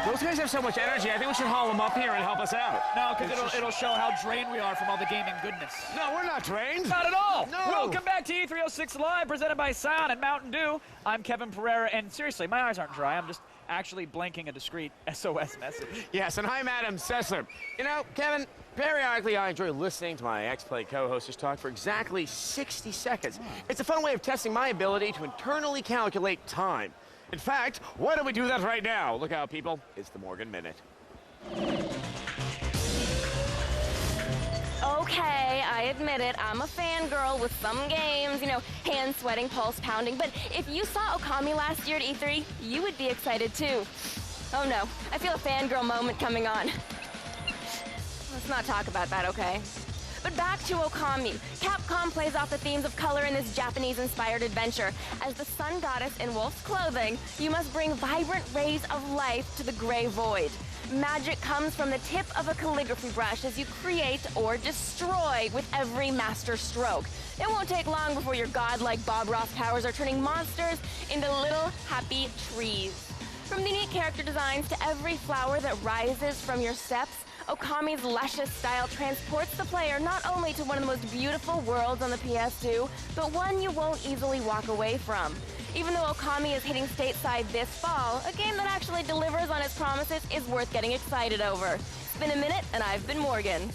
Those guys have so much energy. I think we should haul them up here and help us out. No, because it'll show how drained we are from all the gaming goodness. No, we're not drained. Not at all. No. Welcome back to E306 Live, presented by Scion and Mountain Dew. I'm Kevin Pereira, and seriously, my eyes aren't dry. I'm just actually blinking a discreet SOS message. Yes, and I'm Adam Sessler. You know, Kevin, periodically I enjoy listening to my X-Play co-hosters talk for exactly 60 seconds. It's a fun way of testing my ability to internally calculate time. In fact, why don't we do that right now? Look out, people. It's the Morgan Minute. Okay, I admit it. I'm a fangirl with some games, you know, hand sweating, pulse pounding. But if you saw Okami last year at E3, you would be excited too. Oh no, I feel a fangirl moment coming on. Let's not talk about that, okay? But back to Okami. Capcom plays off the themes of color in this Japanese-inspired adventure. As the sun goddess in wolf's clothing, you must bring vibrant rays of life to the gray void. Magic comes from the tip of a calligraphy brush as you create or destroy with every master stroke. It won't take long before your godlike Bob Ross powers are turning monsters into little happy trees. From the neat character designs to every flower that rises from your steps, Okami's luscious style transports the player not only to one of the most beautiful worlds on the PS2, but one you won't easily walk away from. Even though Okami is hitting stateside this fall, a game that actually delivers on its promises is worth getting excited over. It's been a minute, and I've been Morgan.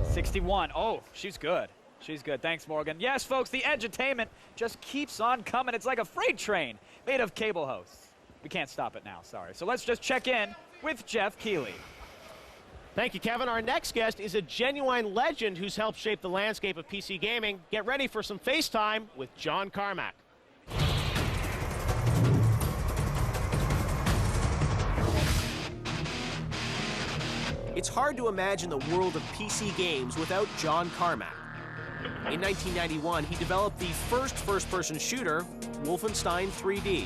61. Oh, she's good. She's good. Thanks, Morgan. Yes, folks, the edutainment just keeps on coming. It's like a freight train made of cable hosts. We can't stop it now, sorry. So let's just check in with Jeff Keighley. Thank you, Kevin. Our next guest is a genuine legend who's helped shape the landscape of PC gaming. Get ready for some FaceTime with John Carmack. It's hard to imagine the world of PC games without John Carmack. In 1991, he developed the first-person shooter, Wolfenstein 3D.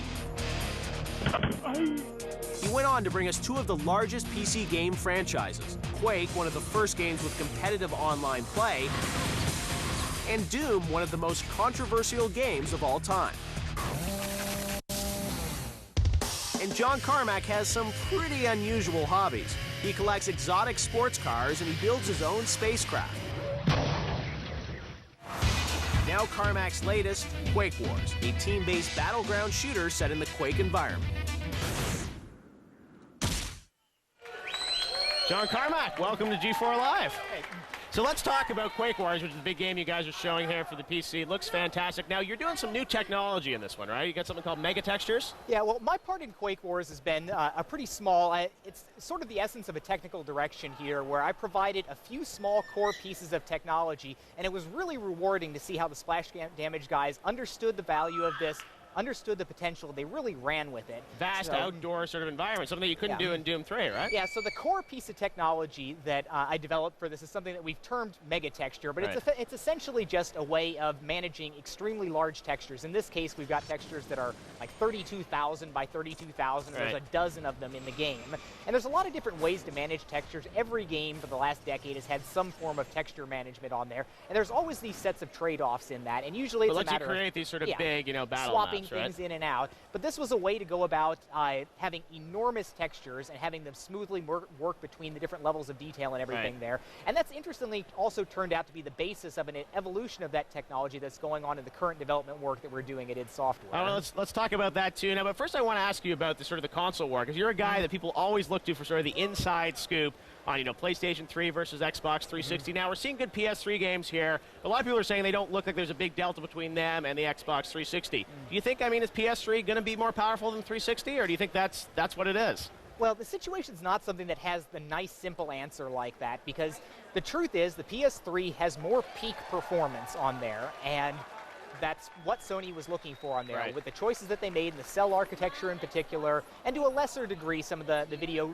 He went on to bring us two of the largest PC game franchises, Quake, one of the first games with competitive online play, and Doom, one of the most controversial games of all time. And John Carmack has some pretty unusual hobbies. He collects exotic sports cars and he builds his own spacecraft. Now Carmack's latest, Quake Wars, a team-based battleground shooter set in the Quake environment. John Carmack, welcome to G4 Live. Hey, So let's talk about Quake Wars, which is the big game you guys are showing here for the PC. It looks fantastic. Now, you're doing some new technology in this one, right? You got something called Mega Textures? Yeah, well, my part in Quake Wars has been a pretty small, it's sort of the essence of a technical direction here, where I provided a few small core pieces of technology, and it was really rewarding to see how the splash damage guys understood the value of this, understood the potential. They really ran with it. Vast outdoor sort of environment, something that you couldn't do in Doom 3, right? Yeah, so the core piece of technology that I developed for this is something that we've termed Mega Texture, but it's essentially just a way of managing extremely large textures. In this case, we've got textures that are like 32,000 by 32,000. There's a dozen of them in the game. And there's a lot of different ways to manage textures. Every game for the last decade has had some form of texture management on there. And there's always these sets of trade-offs in that. And usually it's a matter of create these sort of big, battle swapping maps, things in and out. But this was a way to go about having enormous textures and having them smoothly work between the different levels of detail and everything there. And that's interestingly also turned out to be the basis of an evolution of that technology that's going on in the current development work that we're doing at id Software. Well, let's talk about that too now. But first I want to ask you about the console war, because you're a guy that people always look to for sort of the inside scoop on, PlayStation 3 versus Xbox 360. Now, we're seeing good PS3 games here. A lot of people are saying they don't look like there's a big delta between them and the Xbox 360. Do you think, is PS3 going to be more powerful than 360, or do you think that's what it is? Well, the situation's not something that has the nice, simple answer like that, because the truth is the PS3 has more peak performance on there, and that's what Sony was looking for on there, with the choices that they made in the cell architecture in particular, and to a lesser degree some of the video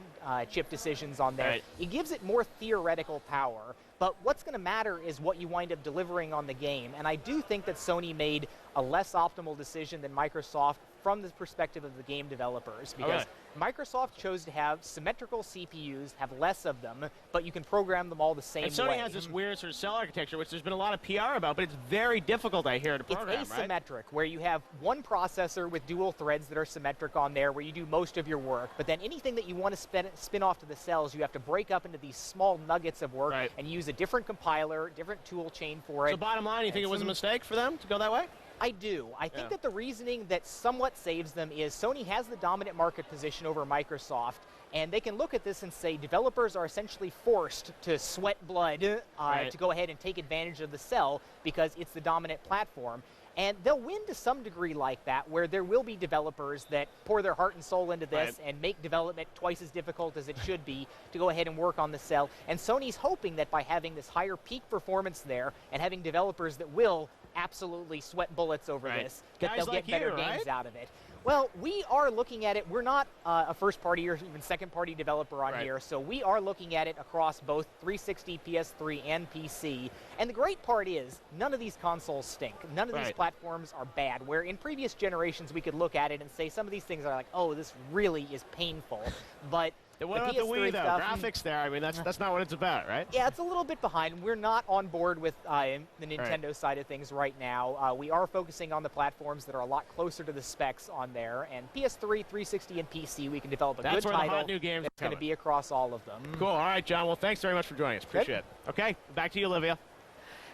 chip decisions on there. It gives it more theoretical power, but what's going to matter is what you wind up delivering on the game. And I do think that Sony made a less optimal decision than Microsoft from the perspective of the game developers, because Microsoft chose to have symmetrical CPUs, have less of them, but you can program them all the same way. And Sony has this weird sort of cell architecture, which there's been a lot of PR about, but it's very difficult, I hear, to program, It's asymmetric, where you have one processor with dual threads that are symmetric on there, where you do most of your work, but then anything that you want to spin off to the cells, you have to break up into these small nuggets of work and use a different compiler, different tool chain for it. So bottom line, you think it was a mistake for them to go that way? I do. I think that the reasoning that somewhat saves them is Sony has the dominant market position over Microsoft, and they can look at this and say developers are essentially forced to sweat blood to go ahead and take advantage of the cell because it's the dominant platform. And they'll win to some degree like that, where there will be developers that pour their heart and soul into this and make development twice as difficult as it should be to go ahead and work on the cell. And Sony's hoping that by having this higher peak performance there and having developers that will absolutely sweat bullets over this, that they'll get better games out of it. Well, we are looking at it. We're not a first-party or even second-party developer on here, so we are looking at it across both 360, PS3, and PC. And the great part is, none of these consoles stink. None of these platforms are bad, where in previous generations we could look at it and say some of these things are like, oh, this really is painful. But what about the Wii, though? Graphics there, that's not what it's about, right? Yeah, it's a little bit behind. We're not on board with the Nintendo side of things right now. We are focusing on the platforms that are a lot closer to the specs on there. And PS3, 360, and PC, we can develop a good title hot new games that's going to be across all of them. Cool. All right, John. Well, thanks very much for joining us. Appreciate it. Okay, back to you, Olivia.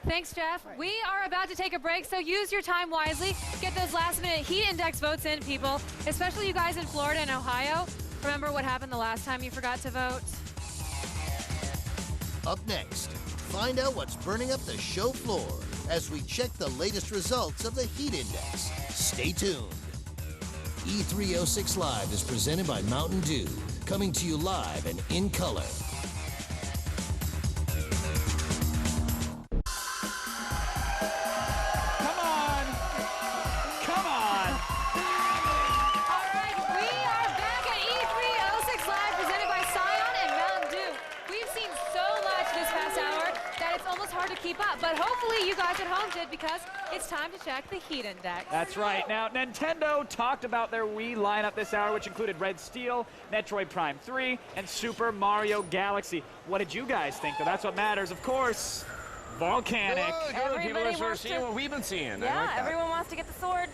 Thanks, Jeff. We are about to take a break, so use your time wisely. Get those last-minute heat index votes in, people, especially you guys in Florida and Ohio. Remember what happened the last time you forgot to vote? Up next, find out what's burning up the show floor as we check the latest results of the heat index. Stay tuned. E306 Live is presented by Mountain Dew, coming to you live and in color. Keep up, but hopefully you guys at home did, because it's time to check the heat index. That's right. Now, Nintendo talked about their Wii lineup this hour, which included Red Steel, Metroid Prime 3, and Super Mario Galaxy. What did you guys think? Though that's what matters, of course. Volcanic. Everybody People are seeing what we've been seeing. Yeah, everyone wants to get the sword.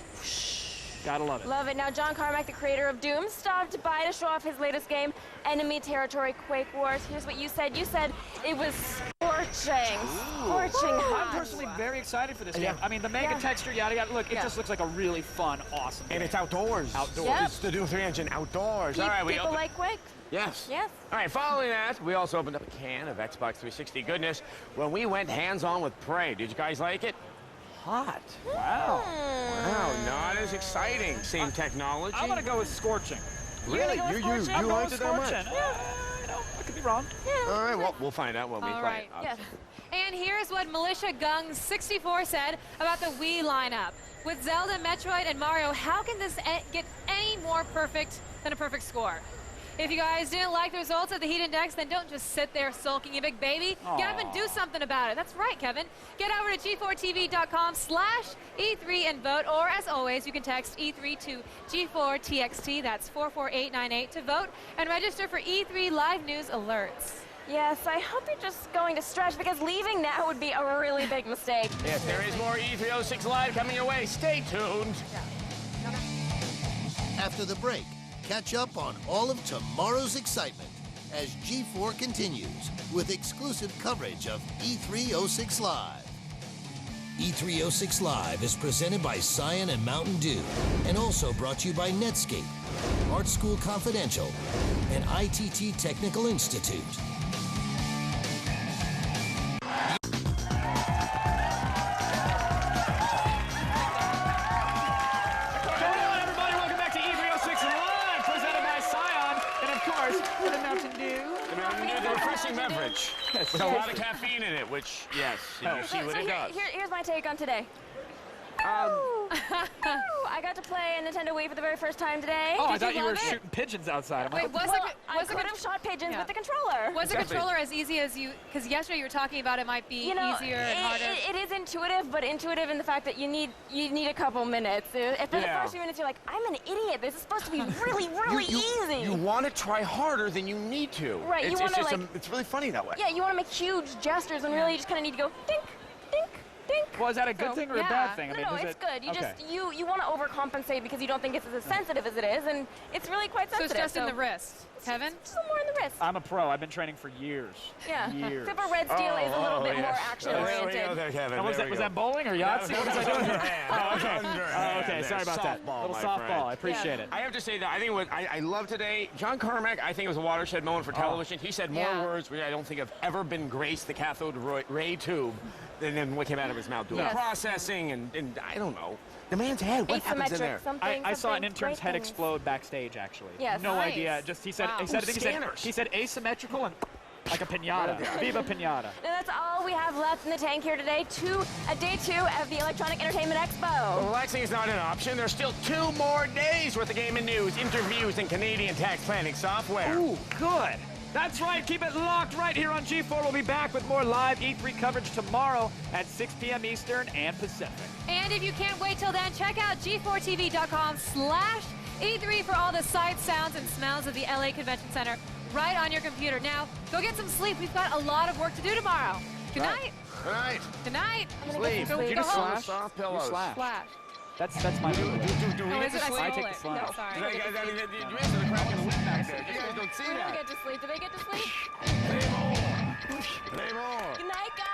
Gotta love it. Love it. Now, John Carmack, the creator of Doom, stopped by to show off his latest game, Enemy Territory Quake Wars. Here's what you said. You said it was scorching. Scorching hot. I'm personally very excited for this game. I mean, the mega texture, yada yada. Look, it just looks like a really fun, awesome game. And it's outdoors. Outdoors. Yep. It's the Doom 3 engine outdoors. All right, People like Quake? Yes. Yes. All right, following that, we also opened up a can of Xbox 360 goodness when we went hands-on with Prey. Did you guys like it? Hot. Wow. Wow, not as exciting. Same technology. I'm gonna go with Scorching. Really? You're You gonna go with Scorching? liked it that much? I could be wrong. All right, well, we'll find out when we All play right. it. Yes. And here's what Militia Gung 64 said about the Wii lineup. With Zelda, Metroid, and Mario, how can this get any more perfect than a perfect score? If you guys didn't like the results of the Heat Index, then don't just sit there sulking, you big baby. Get up and do something about it. That's right, Kevin. Get over to g4tv.com/E3 and vote, or as always, you can text E3 to G4TXT, that's 44898 to vote, and register for E3 live news alerts. Yes, I hope you're just going to stretch, because leaving now would be a really big mistake. Yes, there is more E306 Live coming your way. Stay tuned. After the break, catch up on all of tomorrow's excitement as G4 continues with exclusive coverage of E306 Live. E306 Live is presented by Cyan and Mountain Dew, and also brought to you by Netscape, Art School Confidential, and ITT Technical Institute. Beverage with a lot of caffeine in it, which, yes, you see what it does. Here's my take on today. I got to play a Nintendo Wii for the very first time today. Oh, I thought you were shooting pigeons outside. Wait, I could have shot pigeons with the controller. Was the controller as easy as you, because yesterday you were talking about it might be easier and harder? It is intuitive, but intuitive in the fact that you need a couple minutes. After the first few minutes, you're like, I'm an idiot. This is supposed to be really, really easy. You want to try harder than you need to. Right, it's really funny that way. Yeah, you want to make huge gestures when really you just kind of need to go dink, dink, dink. Well, is that a good thing or a bad thing? No, it's good. You want to overcompensate because you don't think it's as sensitive as it is, and it's really quite sensitive. So it's just in the wrist. Kevin? Just a little more in the wrist. I'm a pro. I've been training for years. Yeah. Years. Except for Red Steel is a little bit more action-oriented. Was that bowling or Yahtzee? What was I doing? Okay. Sorry about that. Little softball. I appreciate it. I have to say that I think what I love today, John Carmack, I think it was a watershed moment for television. He said more words which I don't think have ever been graced the cathode ray tube than what came out of his mouth. Doing processing and I don't know. The man's head, what happens in there? I saw an intern's head explode backstage, actually. Yes. No idea. Just he said asymmetrical and like a piñata. Viva piñata. And that's all we have left in the tank here today. Day two of the Electronic Entertainment Expo. Well, relaxing is not an option. There's still 2 more days worth of gaming news, interviews, and Canadian tax planning software. Ooh, good. That's right. Keep it locked right here on G4. We'll be back with more live E3 coverage tomorrow at 6 p.m. Eastern and Pacific. And if you can't wait till then, check out g4tv.com/E3 for all the sights, sounds, and smells of the LA Convention Center right on your computer. Now, go get some sleep. We've got a lot of work to do tomorrow. Good night. Good night. Good night. Sleep. Go You home. Soft pillows. Slash. That's my do Oh, is it? I I stole take it. the slash. No, sorry. You answered the crack of the whip back there. You guys don't see Did that. they get to sleep? Play more. Good night, guys.